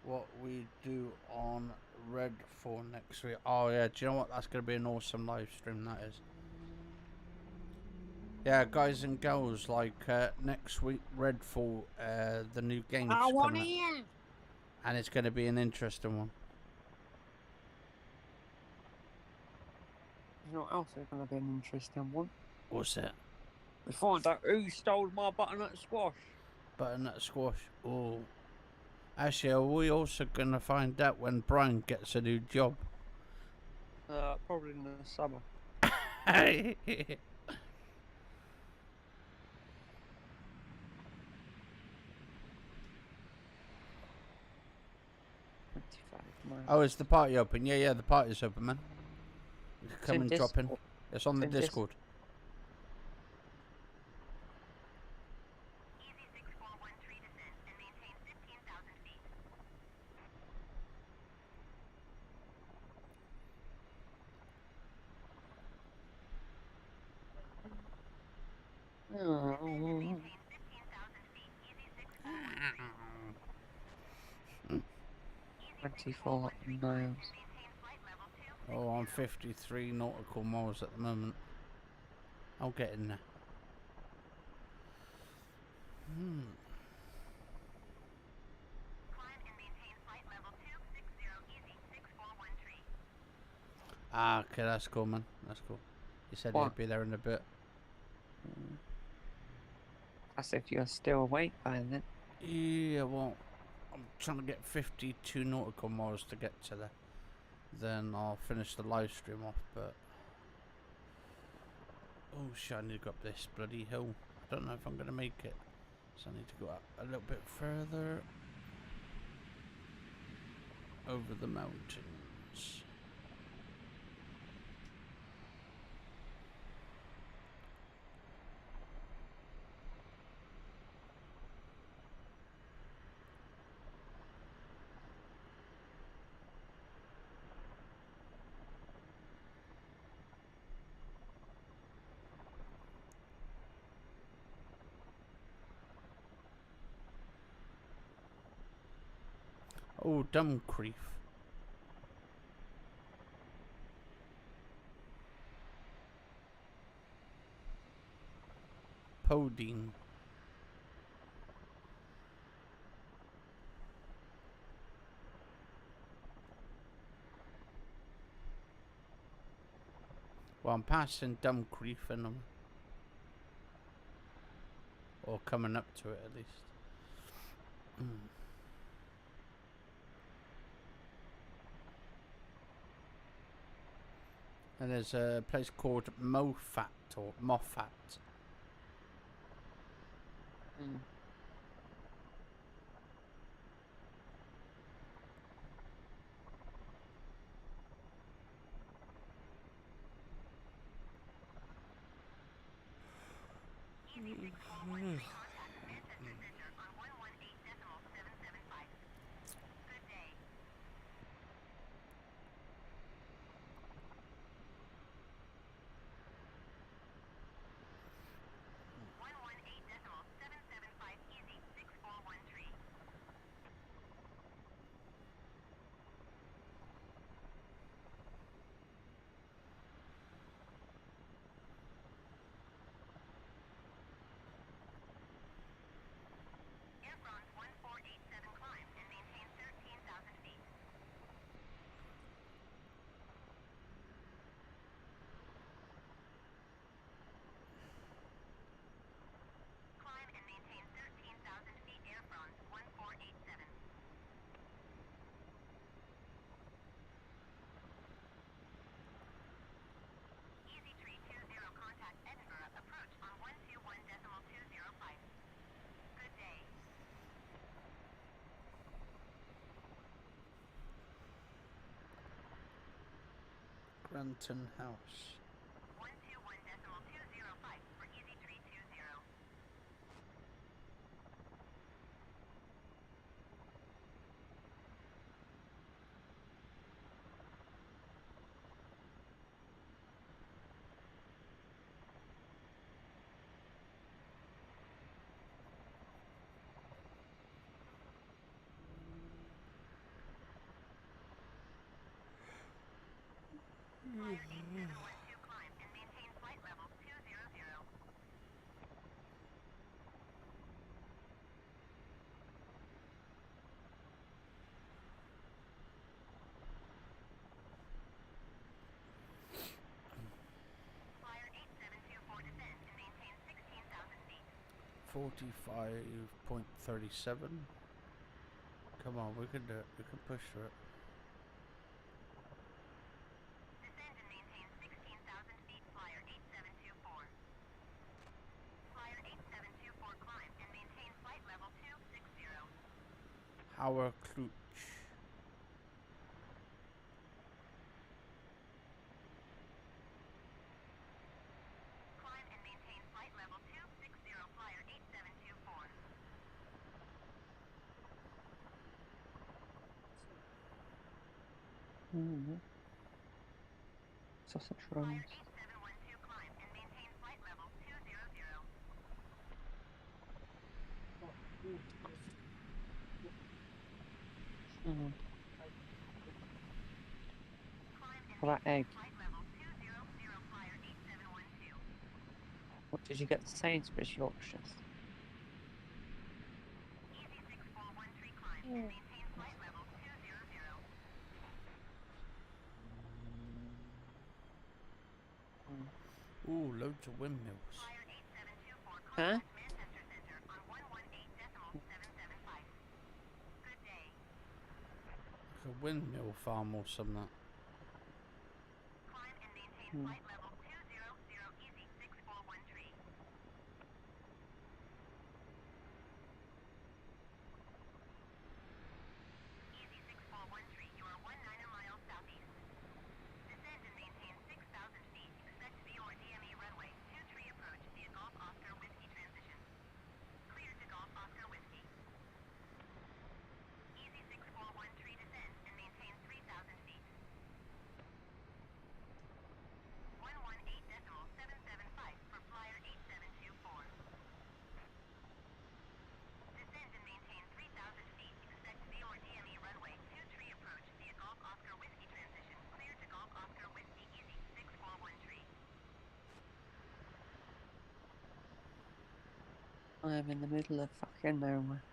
what we do on Red for next week. Oh yeah, do you know what? That's going to be an awesome live stream, that is. Yeah, guys and girls, like next week, Redfall, the new game's I want coming out, in. and it's going to be an interesting one. You know what else is going to be an interesting one? What's that? We find out who stole my butternut squash. Butternut squash. Oh, actually, are we also going to find out when Brian gets a new job? Probably in the summer. Hey. 25 miles. Oh, is the party open? Yeah, yeah, the party's open, man. You can come in and drop in. Discord. It's on the It's in Discord. Easy 6413 descent and maintain 15,000 feet. Oh, Maintain 15,000 feet. Easy 6413. 24 miles. Maintain flight level 2. Oh, I'm 53 nautical miles at the moment. I'll get in there. Climb and maintain flight level 260. Easy 6413. Ah, okay, that's cool, man. That's cool. He said What? he'd be there in a bit. That's if you're still awake by then. Yeah, well, I'm trying to get 52 nautical miles to get to there. Then I'll finish the live stream off, but... Oh shit, I need to go up this bloody hill. I don't know if I'm going to make it. So I need to go up a little bit further. Over the mountains. Oh, Dumcreef. Podine. Well, I'm passing Dumcreef and I'm... Or coming up to it at least. And there's a place called Moffat or Moffat. Mm. Easy 6413 contact Manchester Center on 118.775. Good day. 118.775 easy 6413. Air France 1487 climb and maintain 13,000 feet. Climb and maintain 13,000 feet Air France 1487. Easy tree 20 contact Edinburgh approach on 121.205. Good day. Granton House. 121.205 for easy tree 20. Flyer 8712 climb and maintain flight level 200. Flyer 8724 descend and maintain 16,000 feet. 45.37. Come on, we can do it. We can push through it. Descend and maintain 16,000 feet. Flyer 8724. Flyer 8724 climb and maintain flight level 260. Hauer Klutsch. Climb and maintain flight level 260. Flyer 8724. Sausage Flyer rolls. 8712 climb and maintain flight level 200. Mm. Climb and Well, that maintain egg. flight level 200. Flyer 8712. What did you get? The Sainsbury's Yorkshires. Easy 6413 climb and maintain flight level 200. Ooh, loads of windmills. Flyer 8724 Huh? contact Manchester Center on 118.775. like a windmill farm or something. Climb and maintain Hmm. flight level 200 easy 641 tree. Easy 641 tree, you are 19 miles southeast. Descend and maintain 6,000 feet. Expect VOR DME runway 23 approach via Golf Oscar Whiskey transition. Clear to Golf Oscar Whiskey. Easy 641 tree, descend and maintain 3,000 feet. 118.775 for flyer 8724. Descend and maintain 3,000 feet. Expect VOR DME runway 23 approach via Golf Oscar Whiskey transition. Clear to Golf Oscar Whiskey easy 641 tree. I'm in the middle of fucking nowhere.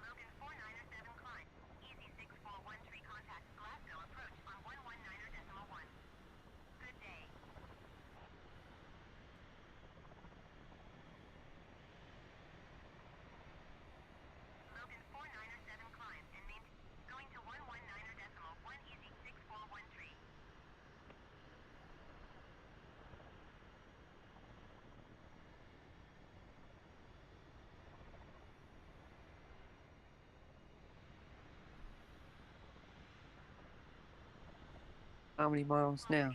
Logan 4907 climb. Easy 641 tree contact Glasgow approach on 119.1. Good day. Logan 4907 climb and maintain going to 119.1 easy 641 tree. How many miles now?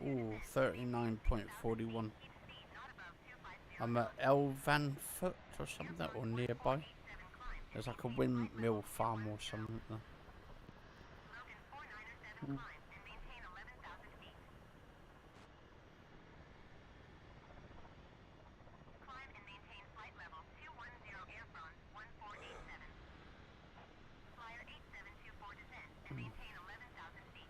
8712 Ooh, 39.41. keep speed not above 250 I'm at Elvanfoot or something, or nearby. 47 climb. There's like a windmill farm or something there. Logan 4907 Hmm. climb and maintain 11,000 feet. Climb and maintain flight level 210 Air France 1487. Flyer 8724 descend and maintain 11,000 feet.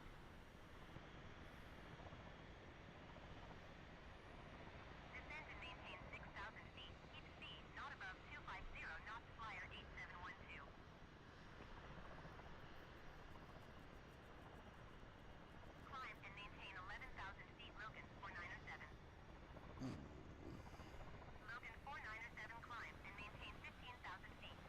Descend and maintain 6,000 feet. Keep speed not above 250 knots. Flyer 8712. Climb and maintain 11,000 feet. Logan 4907. Logan 4907 climb and maintain 15,000 feet.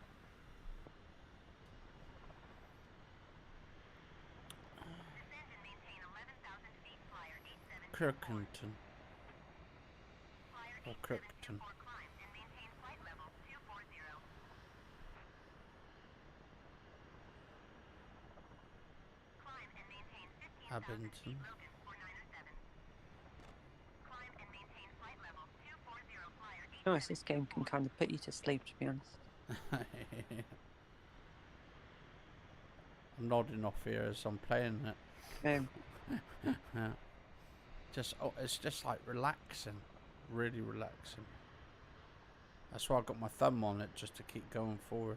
Descend and maintain 11,000 feet. Flyer 8724. Kirkington. Flyer Or 8724 Kirkton. climb and maintain flight level 240. Climb and maintain 15,000 feet. Abington. Logan 4907. Climb and maintain flight level 240. Flyer Nice, this game can 8724. kind of put you to sleep, to be honest. I'm nodding off here as I'm playing it. Yeah. It's just like relaxing, really relaxing. That's why I got my thumb on it, just to keep going forward.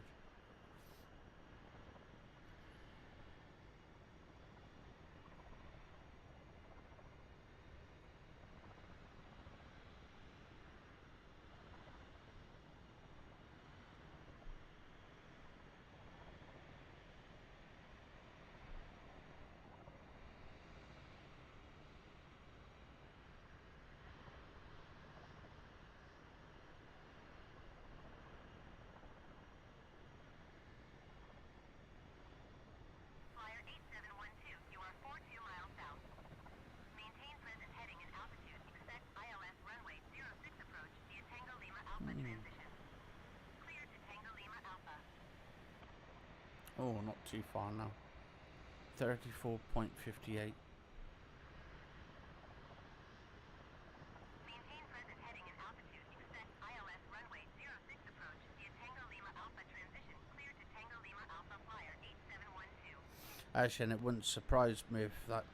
Flyer 8712, you are 42 miles south. Maintain present heading and altitude. Expect ILS runway 06 approach via Tango Lima Alpha transition. Clear to Tango Lima Alpha. Oh, not too far now. 34.58. Maintain present heading and altitude. Expect ILS runway 06 approach via Tango Lima Alpha transition. Clear to Tango Lima Alpha. Flyer 8712. Actually, and it wouldn't surprise me if that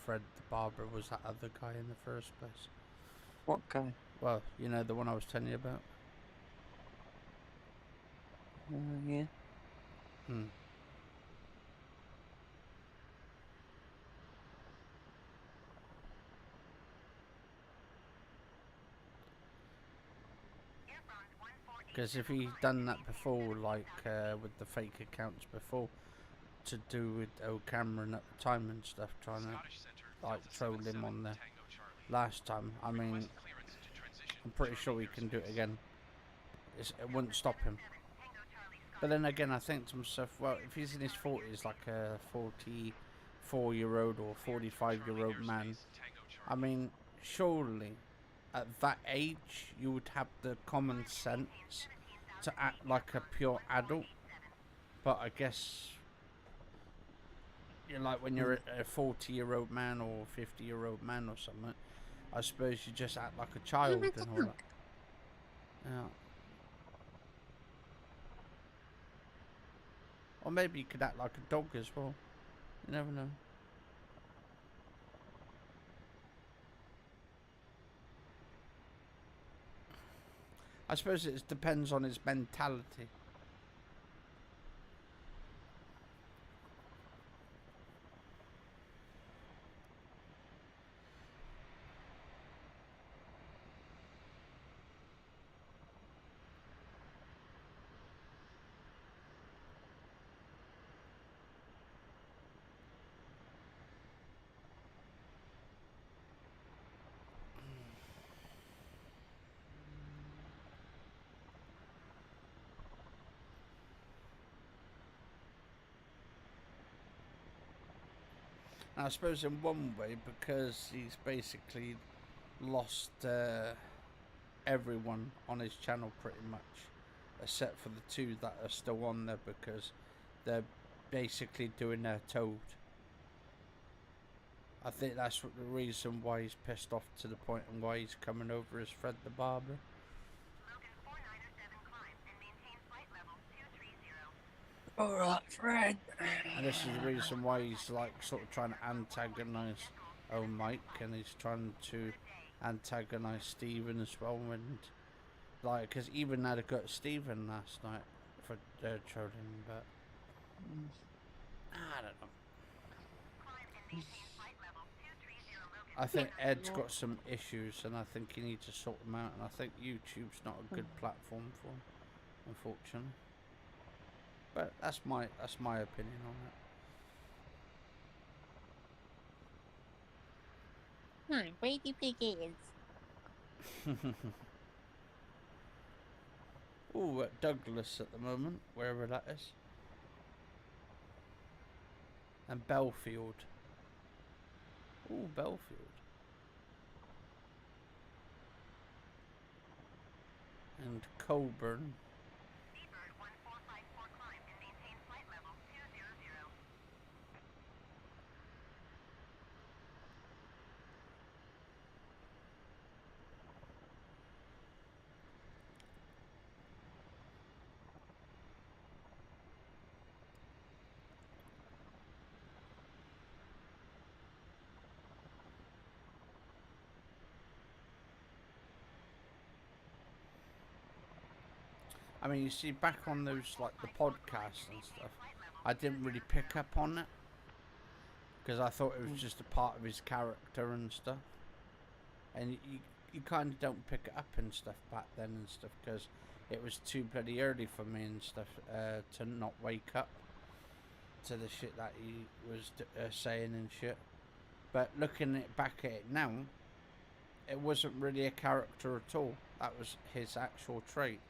Fred the barber was that other guy in the first place. What guy? Well, you know, the one I was telling you about. Yeah. Hmm. Air France 1487. Because if he's done that before, like with the fake accounts before, to do with Cameron at the time and stuff, trying to Scottish Center, like Delta troll him 77, on there Tango Charlie. last time. I mean, Request clearance to transition I'm pretty Charlie sure he airspace. can do it again. It wouldn't stop him. 77, Tango But then again, I think to myself, well, if he's in his 40s, like a 44-year-old or 45-year-old man, I mean, surely at that age you would have the common sense to act like a pure adult. But I guess you're like when you're a 40-year-old man or 50-year-old man or something, I suppose you just act like a child and all that. Yeah. Or maybe you could act like a dog as well. You never know. I suppose it depends on his mentality. And I suppose in one way, because he's basically lost everyone on his channel pretty much, except for the two that are still on there because they're basically doing their toad. I think that's the reason why he's pissed off to the point and why he's coming over as Fred the Barber. Logan 4907 climb and maintain flight level 230. Alright, Fred. And this is the reason why he's like sort of trying to antagonise Mike, and he's trying to antagonise Stephen as well, and like, because even had a go at Stephen last night for trolling, but I don't know. I think Ed's got some issues, and I think you need to sort them out, and I think YouTube's not a good platform for him, unfortunately. But that's my opinion on Hi, Brady Pickens. it. Ooh, at Douglas at the moment, wherever that is. And Belfield. Ooh, Belfield. And Colburn. Seabird 1454 climb and maintain flight level 200. I mean, you see, back on those, like, the podcasts and stuff, I didn't really pick up on it. Because I thought it was just a part of his character and stuff. And you kind of don't pick it up and stuff back then and stuff, because it was too bloody early for me and stuff to not wake up to the shit that he was saying and shit. But looking back at it now, it wasn't really a character at all. That was his actual trait.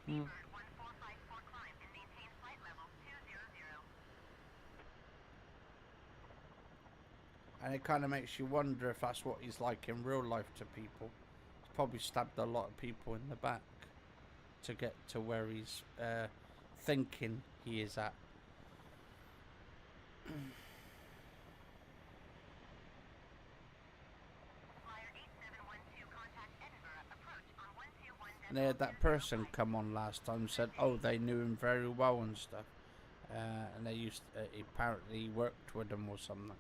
Seabird 1454 climb and maintain flight level 200. And it kind of makes you wonder if that's what he's like in real life to people. He's probably stabbed a lot of people in the back to get to where he's thinking he is at. Flyer 8712 contact Edinburgh. Approach on 121. And they had that person come on last time and said, oh, they knew him very well and stuff. And they used he apparently worked with him or something.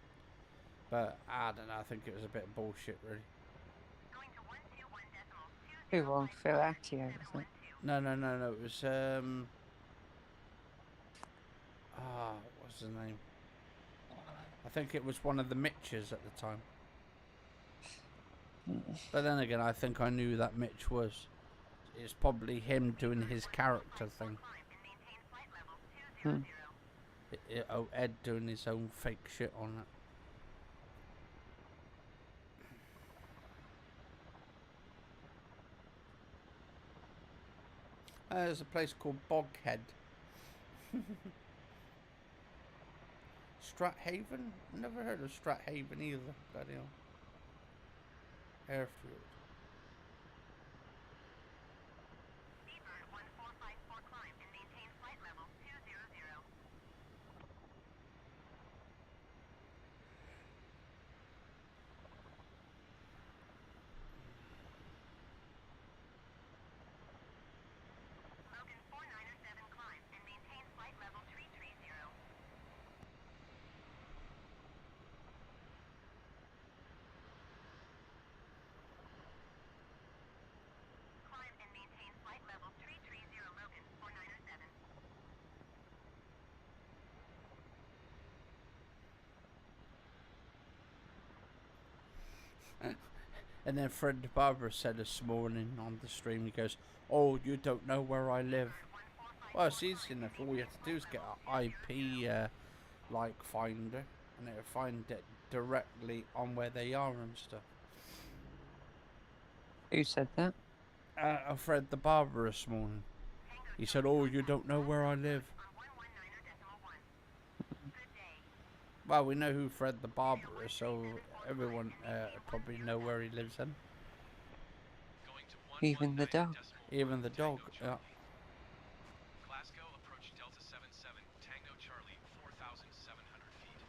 But I don't know, I think it was a bit of bullshit, really. Going to 121.20. Who won? Phil Attio, isn't it? No, it was what's his name? I think it was one of the Mitches at the time. But then again, I think I knew that Mitch was. It's probably him doing his character thing. Ed doing his own fake shit on it. There's a place called Boghead. Strathaven? Never heard of Strathaven either. Bloody hell. Airfield. Seabird 1454 climb and maintain flight level 200. Logan 4907 climb and maintain flight level 330. Climb and maintain flight level 330 Logan 4907. And then Fred Barbara said this morning on the stream, he goes, "Oh, you don't know where I live." Well, it's easy enough. All you have to do is get an IP like finder, and it'll find it directly on where they are and stuff. Who said that? Fred the Barber this morning. He said, "Oh, you don't know where I live." On 119.1. Good day. Well, we know who Fred the Barber is, so everyone probably know where he lives in. Going to Even the 119.1 dog. Even the dog. Tango Charlie. Glasgow, approach Delta 77, Tango Charlie, 4,700 feet.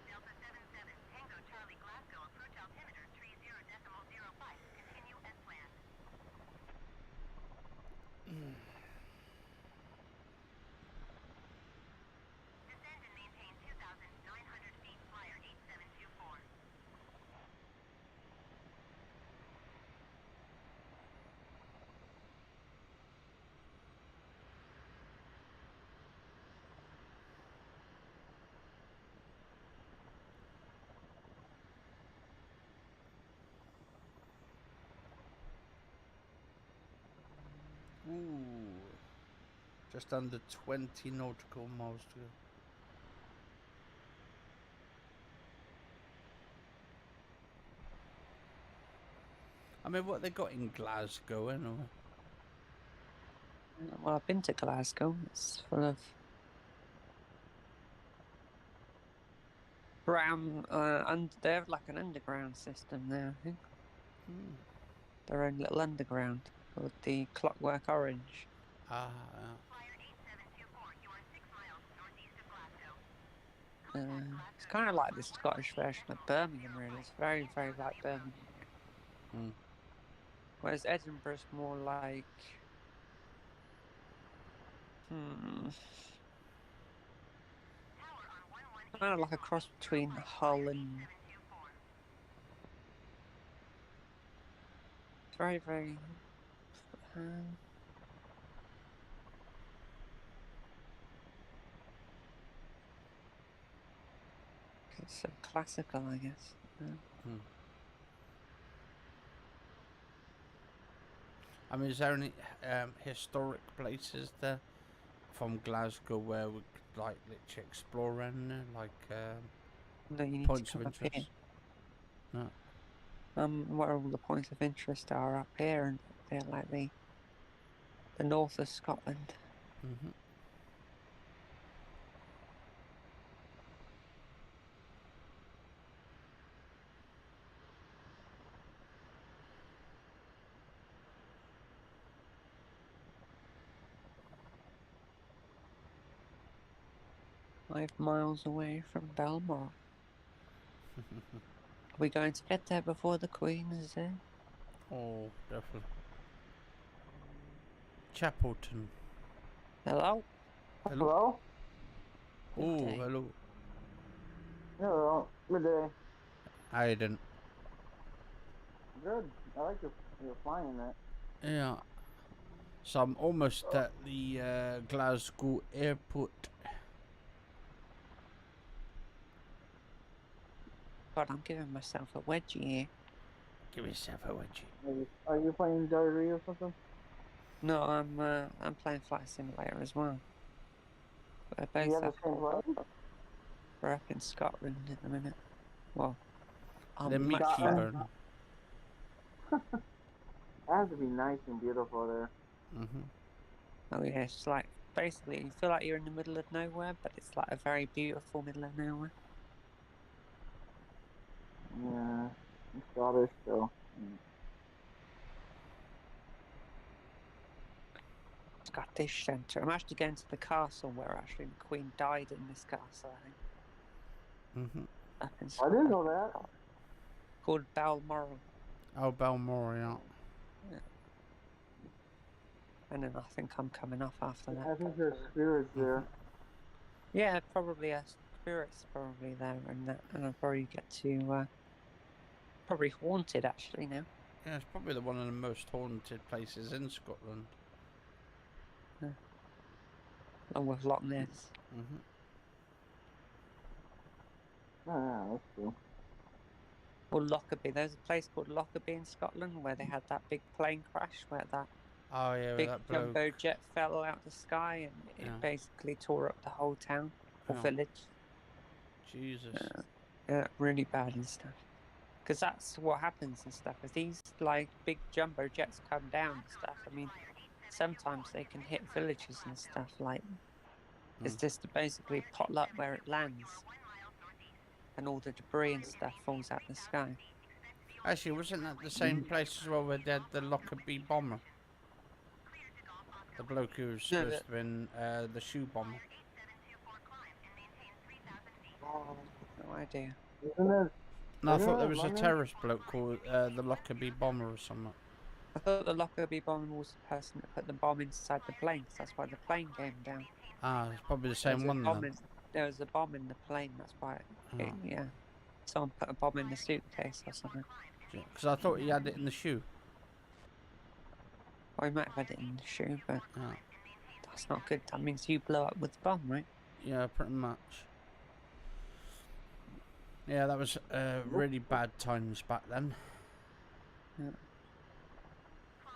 Delta 77, Tango Charlie Glasgow, approach altimeter 30.05. Continue as planned. Descend and maintain 2,900 feet, flyer 8724. Ooh. Just under 20 nautical miles to go. I mean, what they got in Glasgow anyway? Well, I've been to Glasgow. It's full of and they have like an underground system there, I think. Hmm. Their own little underground called the Clockwork Orange. Ah, Flyer 8724, you are 6 miles northeast of Glasgow. It's kind of like the Scottish version of Birmingham, really. It's very, very like Birmingham. Hmm. Whereas Edinburgh's more like, Tower on 118. kind of like a cross between Hull and. 8724. It's very, very. It's so classical, I guess. Hmm. I mean, is there any historic places there from Glasgow where we could like literally explore around there, like No, you need points to of come up here. interest? No. Where all the points of interest are up here, and they're like the north of Scotland. Mm-hmm. Five miles away from Belmore. Are we going to get there before the Queen is there? Oh, definitely. Chapelton. Hello? Hello. Good Oh, day. hello. Hello, good day. I didn't. Good. I like your flying that. Yeah. So I'm almost at the Glasgow airport. God, I'm giving myself a wedgie here. Give yourself a wedgie. Are you playing Diary or something? No, I'm playing Flight Simulator as well. We're You both have the up, same plane? we're up in Scotland at the minute. Well, Let me much keep Scotland. on. It has to be nice and beautiful there. Mm-hmm. Oh yeah, it's like basically you feel like you're in the middle of nowhere, but it's like a very beautiful middle of nowhere. Yeah, I'm Scottish, so. Scottish Centre. I'm actually going to the castle where actually the Queen died in this castle, I think. Mhm. Up in I Scotland. didn't know that. Called Balmoral. Oh, Belmore, yeah. And then I think I'm coming off after that. I think there's spirits there. Yeah, probably a spirit's probably there and that, and I'll probably get to probably haunted actually now. Yeah, it's probably one of the most haunted places in Scotland. Along with Loch Ness. Mhm. Oh, yeah, that's cool. Or Lockerbie. There's a place called Lockerbie in Scotland where they had that big plane crash where that Oh yeah, big that bloke. jumbo jet fell out the sky and it Yeah. basically tore up the whole town or Yeah. village. Jesus. Yeah, really bad and stuff. Because that's what happens and stuff. If these like big jumbo jets come down and stuff, I mean, sometimes they can hit villages and stuff. Like it's just basically potluck where it lands, and all the debris and stuff falls out the sky. Actually, wasn't that the same place as well where they had the Lockerbie bomber? The bloke who was supposed to have been the shoe bomber. No idea. Isn't it? No, I Isn't thought there it was a London? terrorist bloke called the Lockerbie bomber or something. I thought the Lockerbie bomber was the person that put the bomb inside the plane, 'cause that's why the plane came down. Ah, it's probably the same one then. There was a bomb in the plane, that's why. Yeah. Someone put a bomb in the suitcase or something. Because I thought he had it in the shoe. Or he might have had it in the shoe, but Yeah. that's not good. That means you blow up with the bomb, right? Yeah, pretty much. Yeah, that was really bad times back then. Yeah.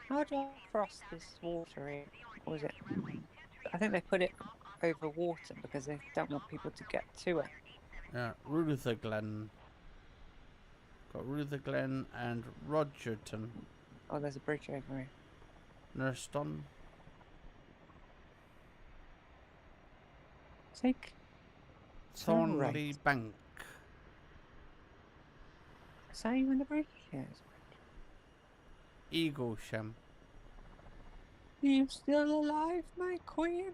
How do I cross this water here? What was it? I think they put it over water because they don't want people to get to it. Yeah, Rutherglen. Got Rutherglen and Rogerton. Oh, there's a bridge over here. Nurston. Take Thornley Bank. Is that even the bridge? Yeah, it's a bridge. Eaglesham. You still alive, my queen?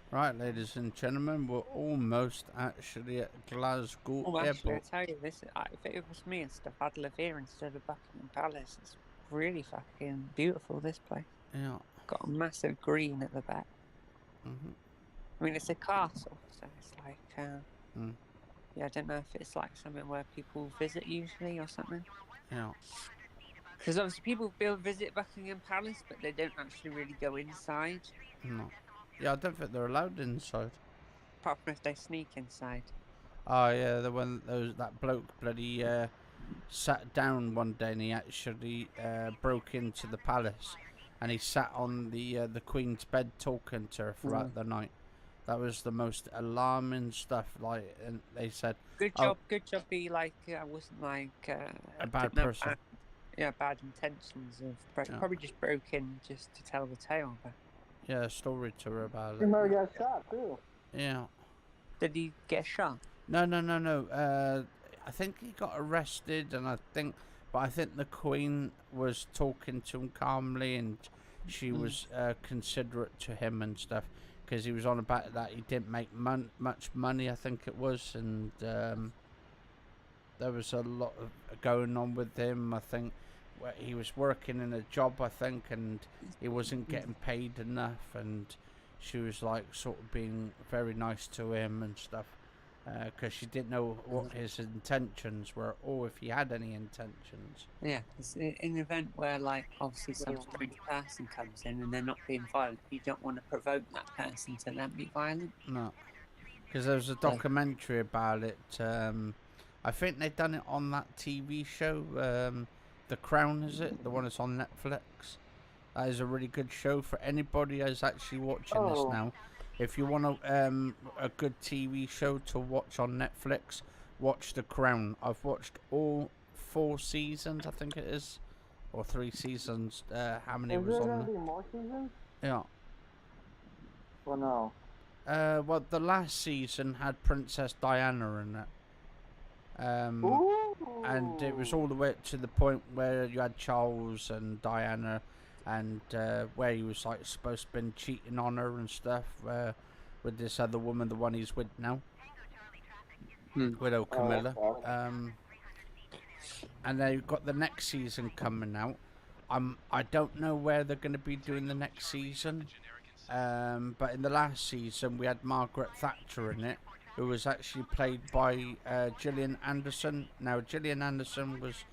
Right, ladies and gentlemen, we're almost actually at Glasgow Oh, actually, I Airport. tell you this, if it was me and stuff, I'd live here instead of Buckingham Palace. It's really fucking beautiful, this place. Yeah. Got a massive green at the back. I mean, it's a castle, so it's like, yeah, I don't know if it's like something where people visit usually or something. Yeah. Because obviously people visit Buckingham Palace, but they don't actually really go inside. No. Yeah, I don't think they're allowed inside. Apart from if they sneak inside. Oh yeah, the one that bloke bloody sat down one day and he actually broke into the palace, and he sat on the Queen's bed talking to her throughout the night. That was the most alarming stuff. Like, and they said, Good job, be like, I wasn't like a bad didn't have person. Bad intentions of probably just broke in just to tell the tale. But Yeah, a story to her about He it. might have got shot too. Yeah. did he get shot? No. I think he got arrested, and I think the Queen was talking to him calmly, and she was considerate to him and stuff, because he was on about that he didn't make much money, I think it was, and there was a lot of going on with him. I think he was working in a job, I think, and he wasn't getting paid enough, and she was like sort of being very nice to him and stuff, because she didn't know what his intentions were, or if he had any intentions. Yeah, it's in an event where like obviously some strange person comes in and they're not being violent, you don't want to provoke that person to then be violent. No, because there was a documentary about it. I think they done it on that TV show, The Crown, is it? The one that's on Netflix. That is a really good show for anybody who's actually watching this now. If you want a good TV show to watch on Netflix, watch The Crown. I've watched all 4 seasons, I think it is, or 3 seasons. How many Is was there on gonna there? be more seasons? Yeah. Or no? Well, the last season had Princess Diana in it. Ooh. And it was all the way to the point where you had Charles and Diana, and where he was like supposed to have been cheating on her and stuff with this other woman, the one he's with now, Widow Camilla. And they've got the next season coming out. I don't know where they're going to be doing the next season. But in the last season, we had Margaret Thatcher in it, who was actually played by Gillian Anderson. Now, Gillian Anderson was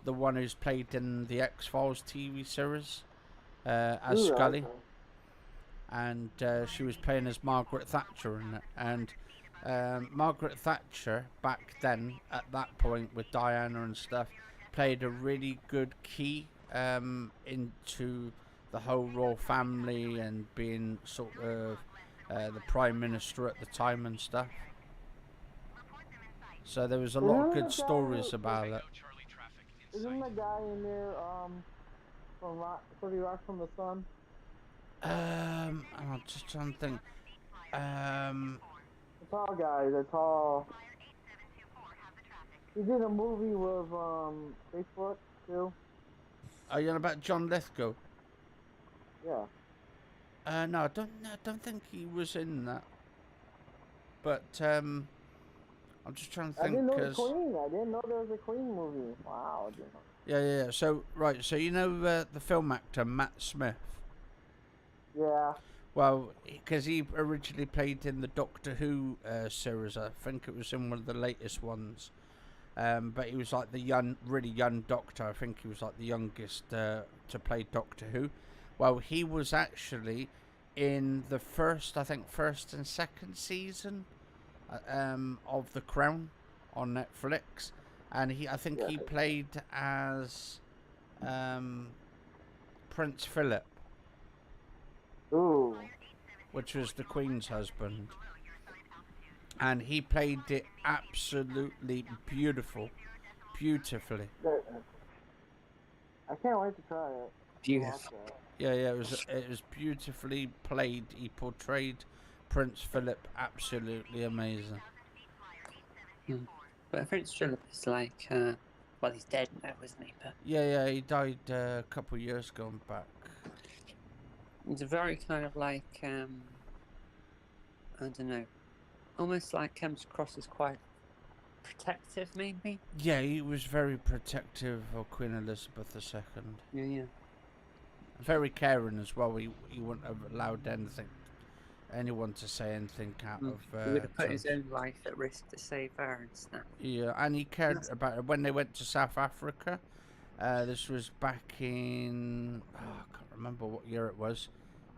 the one who's played in the X-Files TV series as Scully. Okay. And she was playing as Margaret Thatcher in it. And Margaret Thatcher, back then, at that point, with Diana and stuff, played a really good key into the whole royal family and being sort of the prime minister at the time and stuff. So there was a lot of good stories about it. Isn't the guy in there from 30 Rock from the Sun? I'm just trying to think. The tall guy, the tall. He did a movie with Facebook too. Are you on about John Lithgow? Yeah. No, I don't think he was in that. But I'm just trying to I think. didn't know the Queen. I didn't know there was a Queen movie. Wow. I didn't know. Yeah. So right. So you know the film actor Matt Smith. Yeah. Well, because he originally played in the Doctor Who series. I think it was in one of the latest ones. But he was like the really young Doctor. I think he was like the youngest to play Doctor Who. Well, he was actually in the first and second season of The Crown on Netflix, and he played as Prince Philip, Ooh. which was the Queen's husband, and he played it absolutely beautifully. I can't wait to try it. Beautiful. Yeah, it was beautifully played. He portrayed Prince Philip absolutely amazing. But Prince Philip is like, well, he's dead now, isn't he? But Yeah, he died a couple of years ago and back. he's a very kind of like, I don't know, almost like comes across as quite protective, maybe. Yeah, he was very protective of Queen Elizabeth II. Yeah. Very caring as well. He wouldn't have allowed anyone to say anything out of. He would have put his own life at risk to save her and stuff. Yeah, and he cared about her when they went to South Africa. This was back in I can't remember what year it was.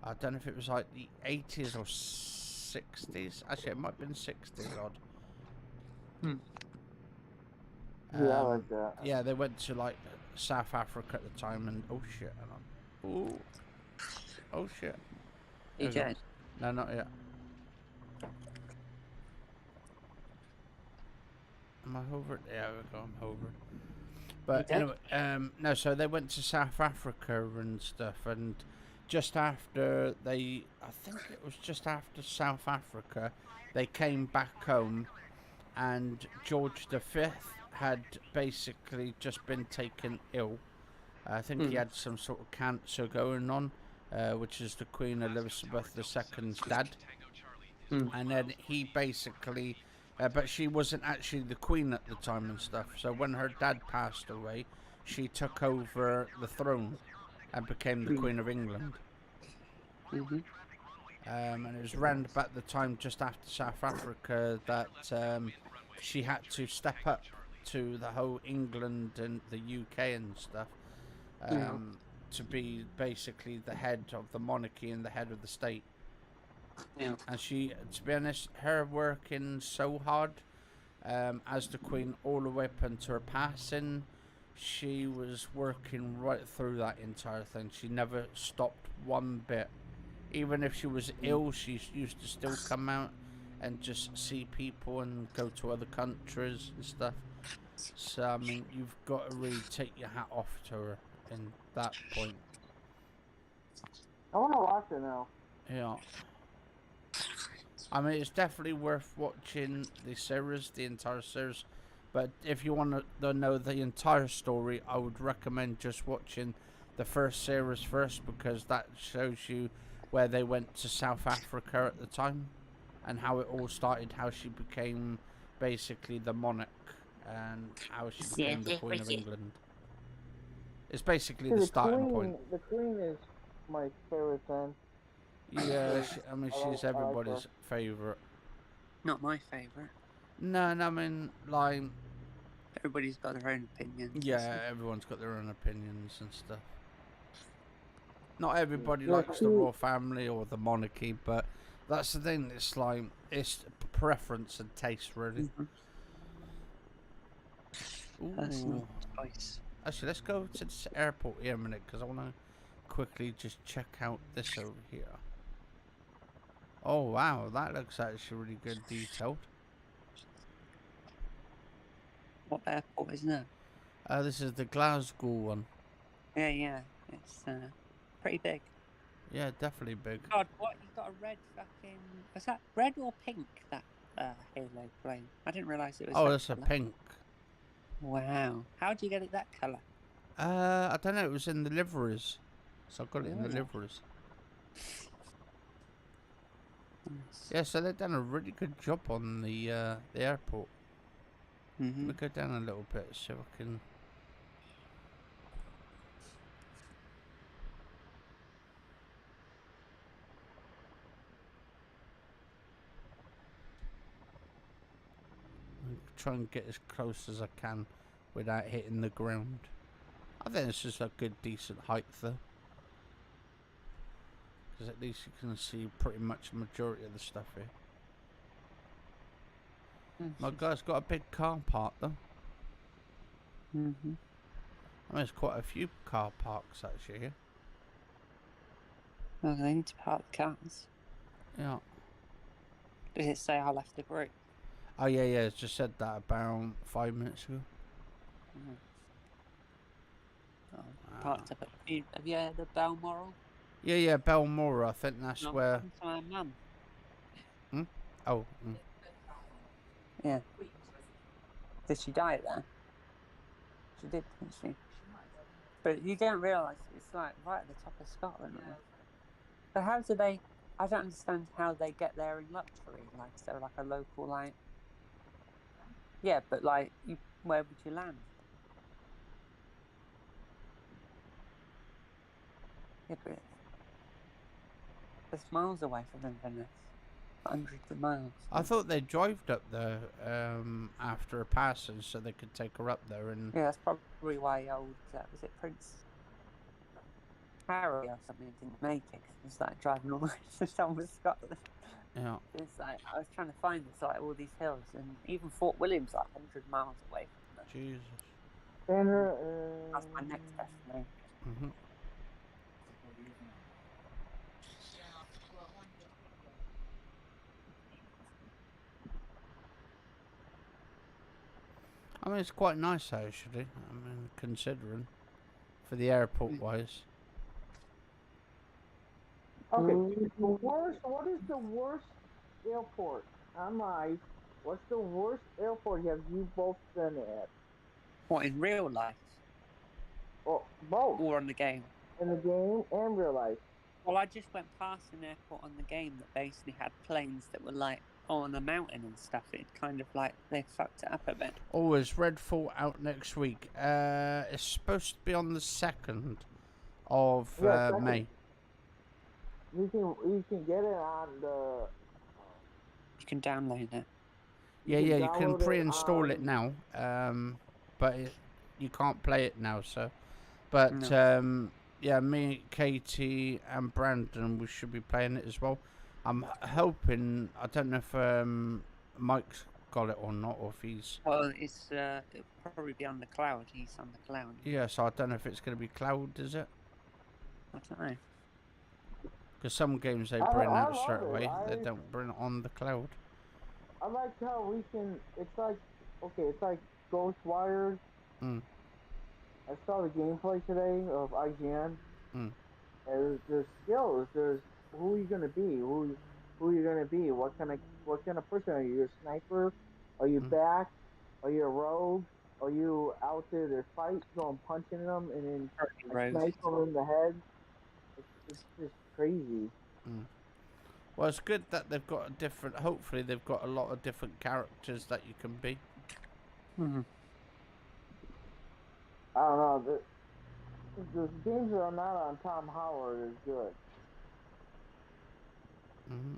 I don't know if it was like the 80s or 60s. Actually, it might have been 60s odd. Yeah, I like that. Yeah, they went to like South Africa at the time, and oh shit, oh shit. He dead? No, not yet. Am I over? Yeah, we go. I'm over. But anyway, no. So they went to South Africa and stuff, and just after I think it was just after South Africa, they came back home, and George V had basically just been taken ill. I think he had some sort of cancer going on, which is the Queen Elizabeth II's dad. And then he basically, but she wasn't actually the Queen at the time and stuff. So when her dad passed away, she took over the throne and became the Queen of England. And it was round about the time just after South Africa that she had to step up to the whole England and the UK and stuff. To be basically the head of the monarchy and the head of the state. Yeah. And she, to be honest, her working so hard as the Queen all the way up until her passing, she was working right through that entire thing. She never stopped one bit. even if she was ill, she used to still come out and just see people and go to other countries and stuff. So I mean, you've got to really take your hat off to her in that point. I want to watch it now. Yeah. I mean, it's definitely worth watching the series, the entire series. But if you want to know the entire story, I would recommend just watching the first series first, because that shows you where they went to South Africa at the time and how it all started, how she became basically the monarch and how she became the Queen of England. It's basically the starting point. The Queen is my favorite son. Yeah, I mean, I she's like her. everybody's favourite. Not my favourite. No, I mean, like, Everybody's got their own opinions. yeah, everyone's got their own opinions and stuff. Not everybody Yeah, likes the royal family or the monarchy, but that's the thing. It's like, it's preference and taste, really. Personal Ooh. choice. Actually, let's go to this airport here a minute, because I want to quickly just check out this over here. Oh wow, that looks actually really good detailed. What airport is that? This is the Glasgow one. Yeah. It's pretty big. Yeah, definitely big. God, what? You got a red fucking... Was that red or pink, that Halo plane? I didn't realise it was Oh, that that's a colour. pink. Wow. How'd you get it that colour? I don't know, it was in the liveries. So I got it in the Really? liveries. Nice. Yeah, so they've done a really good job on the airport. Let me go down a little bit so I can... try and get as close as I can without hitting the ground. I think it's just a good, decent height though. Because at least you can see pretty much the majority of the stuff here. My guy's got a big car park though. I mean, there's quite a few car parks actually here. Oh, they need to park the cars. Yeah. Does it say I left the group? Oh yeah, it's just said that about 5 minutes ago. Oh, parked up at... Have you heard of Balmoral? Yeah, Belmore, I think that's No, where... happened to my mum. Oh. Yeah. Did she die there? She did, didn't she? But you don't realise it's like right at the top of Scotland. Right? So how do they... I don't understand how they get there in luxury. Like, so like a local, like... Yeah, but like, where would you land? Yeah, but it's miles away from Inverness. Hundreds of miles. I thought they drove up there after a passage so they could take her up there and... Yeah, that's probably why old... was it Prince Harry or something didn't make it, 'cause he started driving all the way to South Scotland. Yeah. It's like, I was trying to find this, like, all these hills, and even Fort William's like 100 miles away from them. Jesus. That's my next destination. I mean, it's quite nice actually. I mean, considering for the airport wise. Okay, what is the worst airport on life? What's the worst airport have you both been at? What, in real life? Or both? Or on the game? In the game and real life. Well, I just went past an airport on the game that basically had planes that were like on a mountain and stuff. It kind of like, they fucked it up a bit. Oh, is Redfall out next week? It's supposed to be on the 2nd of May. You can get it on the... You can download it. Yeah, you can pre-install it now, but you can't play it now, so... But, No. yeah, me, Katie and Brandon, we should be playing it as well. I'm hoping... I don't know if Mike's got it or not, or if he's... Well, it'll probably be on the cloud. He's on the cloud. Yeah, so I don't know if it's going to be cloud, is it? I don't know. Because some games they I bring out love straight it. away. They don't bring it on the cloud. I like how we can. It's like it's like Ghostwire. Mm. I saw the gameplay today of IGN. Mm. And there's skills. There's who are you gonna be? Who are you gonna be? What kind of person are you? You're a sniper? Are you back? Are you a rogue? Are you out there to fight, going punching them, and then Rogue. snipe them in the head? It's just crazy. Mm. Well, it's good that they've got a different. Hopefully, they've got a lot of different characters that you can be. Mm-hmm. I don't know. The games that are not on Tom Howard is good. Mm-hmm.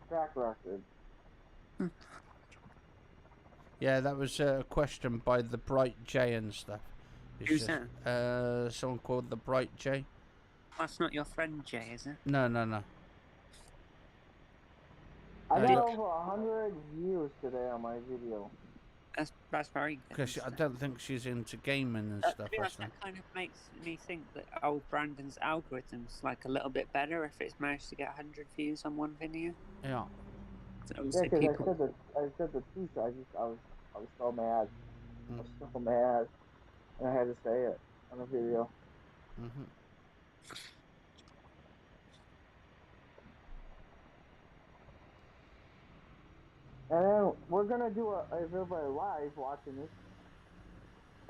The track record. Yeah, that was a question by the Bright J and stuff. It's Who's just, that? someone called the Bright J. That's not your friend Jay, is it? No. I got Did- over 100 views today on my video. That's very good. Because I don't think she's into gaming and To stuff. be I honest, think. that kind of makes me think that Brandon's algorithm's like a little bit better if it's managed to get 100 views on one video. Yeah. So Yeah, obviously because people. I said the truth. I was so mad. I Mm. was so mad, and I had to say it on the video. Mm-hmm. And then we're gonna do if everybody live watching this.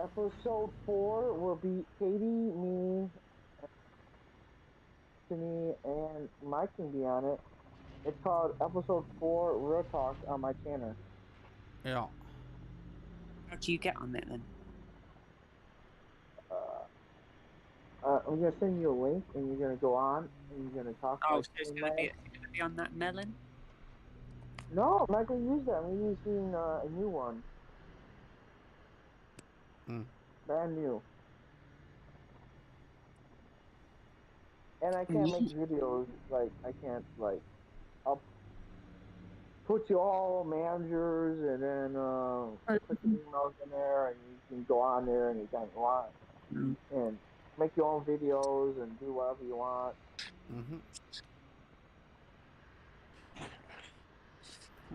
Episode 4 will be Katie, me, Anthony, and Mike can be on it. It's called Episode 4 Real Talk on my channel. Yeah. How do you get on it then? I'm gonna send you a link, and you're gonna go on, and you're gonna talk. Oh, Like so it's me, going to Mike. be on that melon? No, I'm not gonna use that. I'm using a new one, Mm. brand new. And I can't make videos like I can't like I'll put you all managers and then put the emails in there and you can go on there anytime you want and make your own videos and do whatever you want. Mm-hmm.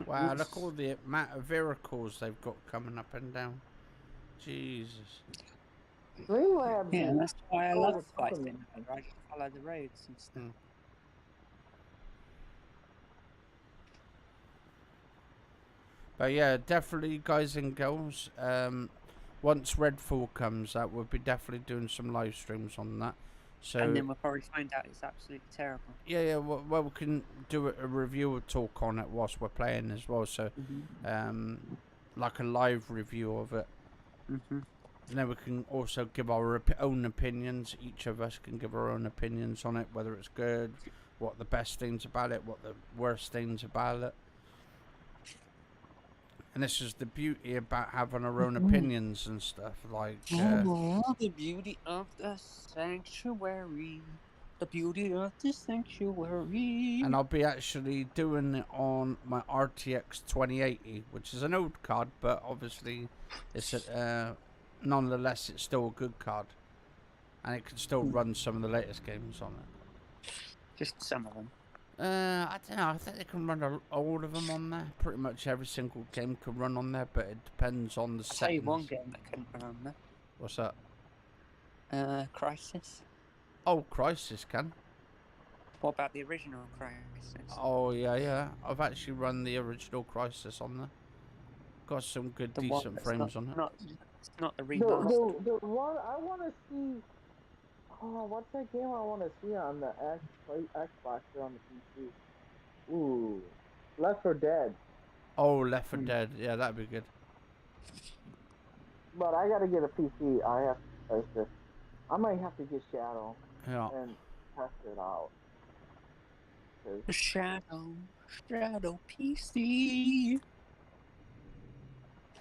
Wow, look all the amount of vehicles they've got coming up and down. Jesus. Streamlabs Yeah, is that's why I all love the company. fighting. I just follow the roads and stuff. Mm. But yeah, definitely, guys and girls. Once Redfall comes out, we'll be definitely doing some live streams on that. So And then we'll probably find out it's absolutely terrible. yeah. Well, we can do a review or talk on it whilst we're playing as well. So, like a live review of it. Mm-hmm. And then we can also give our own opinions. Each of us can give our own opinions on it, whether it's good, what the best things about it, what the worst things about it. And this is the beauty about having our own opinions and stuff. Like, the beauty of the sanctuary. The beauty of the sanctuary. and I'll be actually doing it on my RTX 2080, which is an old card, but obviously it's nonetheless it's still a good card, and it can still run some of the latest games on it. Just some of them. I don't know. I think they can run all of them on there. Pretty much every single game can run on there, but it depends on the I'll tell you settings. one game that couldn't run on there. What's that? Crisis. Oh, Crisis can. What about the original Crisis? Oh yeah. I've actually run the original Crisis on there. Got some good, The one decent that's frames on it. It's not the remaster. The one I want to see. Oh, what's that game I want to see on the Xbox or on the PC? Ooh, Left 4 Dead. Oh, Left 4 Dead. Yeah, that'd be good. But I gotta get a PC. I have to test it. I might have to get Shadow Yeah. and test it out. Shadow PC.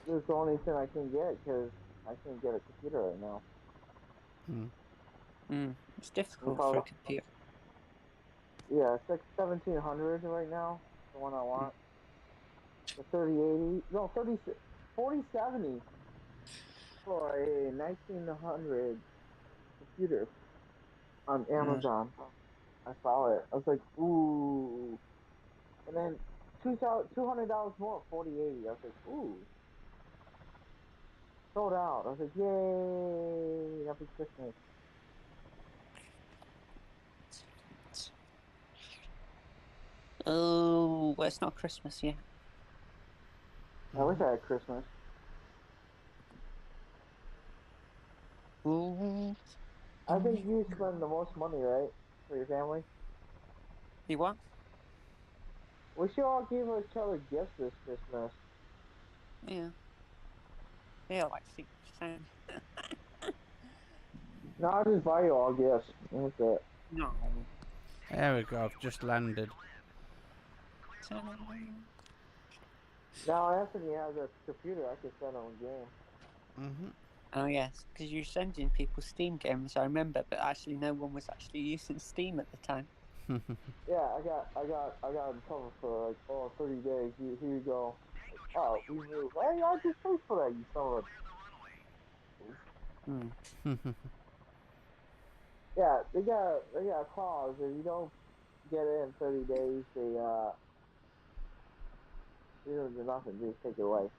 It's the only thing I can get because I can't get a computer right now. It's difficult for a computer. Yeah, it's like 1700 right now. The one I want. The 3080. No, 4070 for a 1900 computer on Amazon. I saw it. I was like, ooh. And then $200 more, 4080. I was like, ooh. Sold out. I was like, yay! Happy Christmas. Oh, well, it's not Christmas yet. I wish I had Christmas. Ooh. I think you spend the most money, right, for your family. You what? We should all give each other gifts this Christmas. Yeah. Yeah, like 6%. No, I'll just buy you all gifts. That's it. No. There we go. I've just landed. Now, Anthony has a computer. I can send him a game. Oh yes, because you're sending people Steam games. I remember, but actually, no one was actually using Steam at the time. Yeah, I got him covered for like 30 days. Here you go. Oh, we moved. Hey, I just paid for that. You saw it. Yeah, they got a clause. If you don't get it in 30 days, they don't do nothing. They just take it away.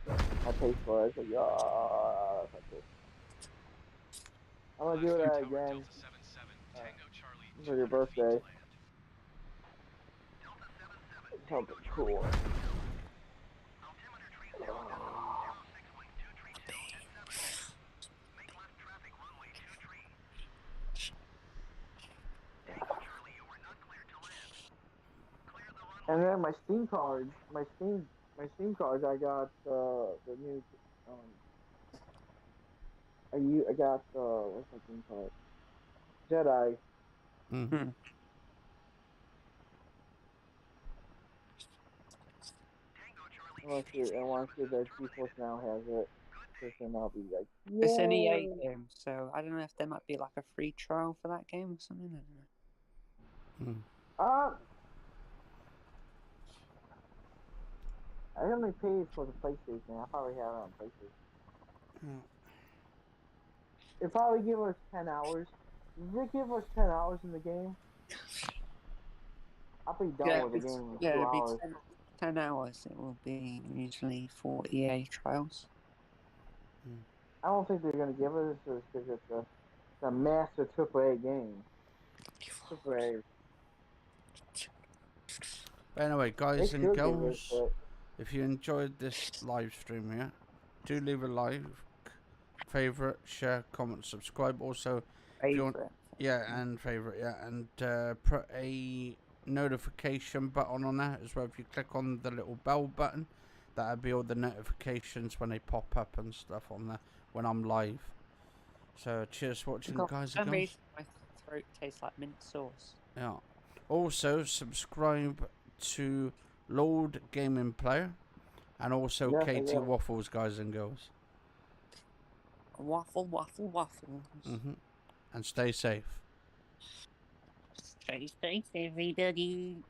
I paid for it. It's like, oh, that's cool. I'm gonna do Glasgow that Tower again Delta 77 Tango Charlie for your 200 feet birthday. to land. It's something cool. Altimeter tree 06.2 tree 2 at 7. Make left traffic runway 2 tree. Tango Charlie, you were not cleared to land. Clear the runway. And then my Steam cards, I got the new I got what's that thing called? Jedi. Hmm. Tango Charlie I want to see that GeForce Now has it. Because then I'll be like, It's an EA yay! game, so I don't know if there might be like a free trial for that game or something. I don't know. I only paid for the PlayStation. I probably have it on PlayStation. They probably give us 10 hours. If they give us 10 hours in the game, I'll be done with the game in 2 it'd be hours. 10 hours. It will be usually for EA trials. I don't think they're gonna give us this because it's a master AAA game. AAA. But anyway, They guys and should give us girls, it. if you enjoyed this live stream here, do leave a like, favorite, share, comment, subscribe. Also, if you want, Favorite. favorite, and put a notification button on that as well. If you click on the little bell button, that'll be all the notifications when they pop up and stuff on there when I'm live. So cheers for watching, God, guys for and some girls. reason, my throat tastes like mint sauce. Yeah. Also subscribe to Lord Gaming Player and also Yes, I Katiewoofles, guys and girls. Waffle, waffle, waffles. And stay safe. Stay safe, everybody.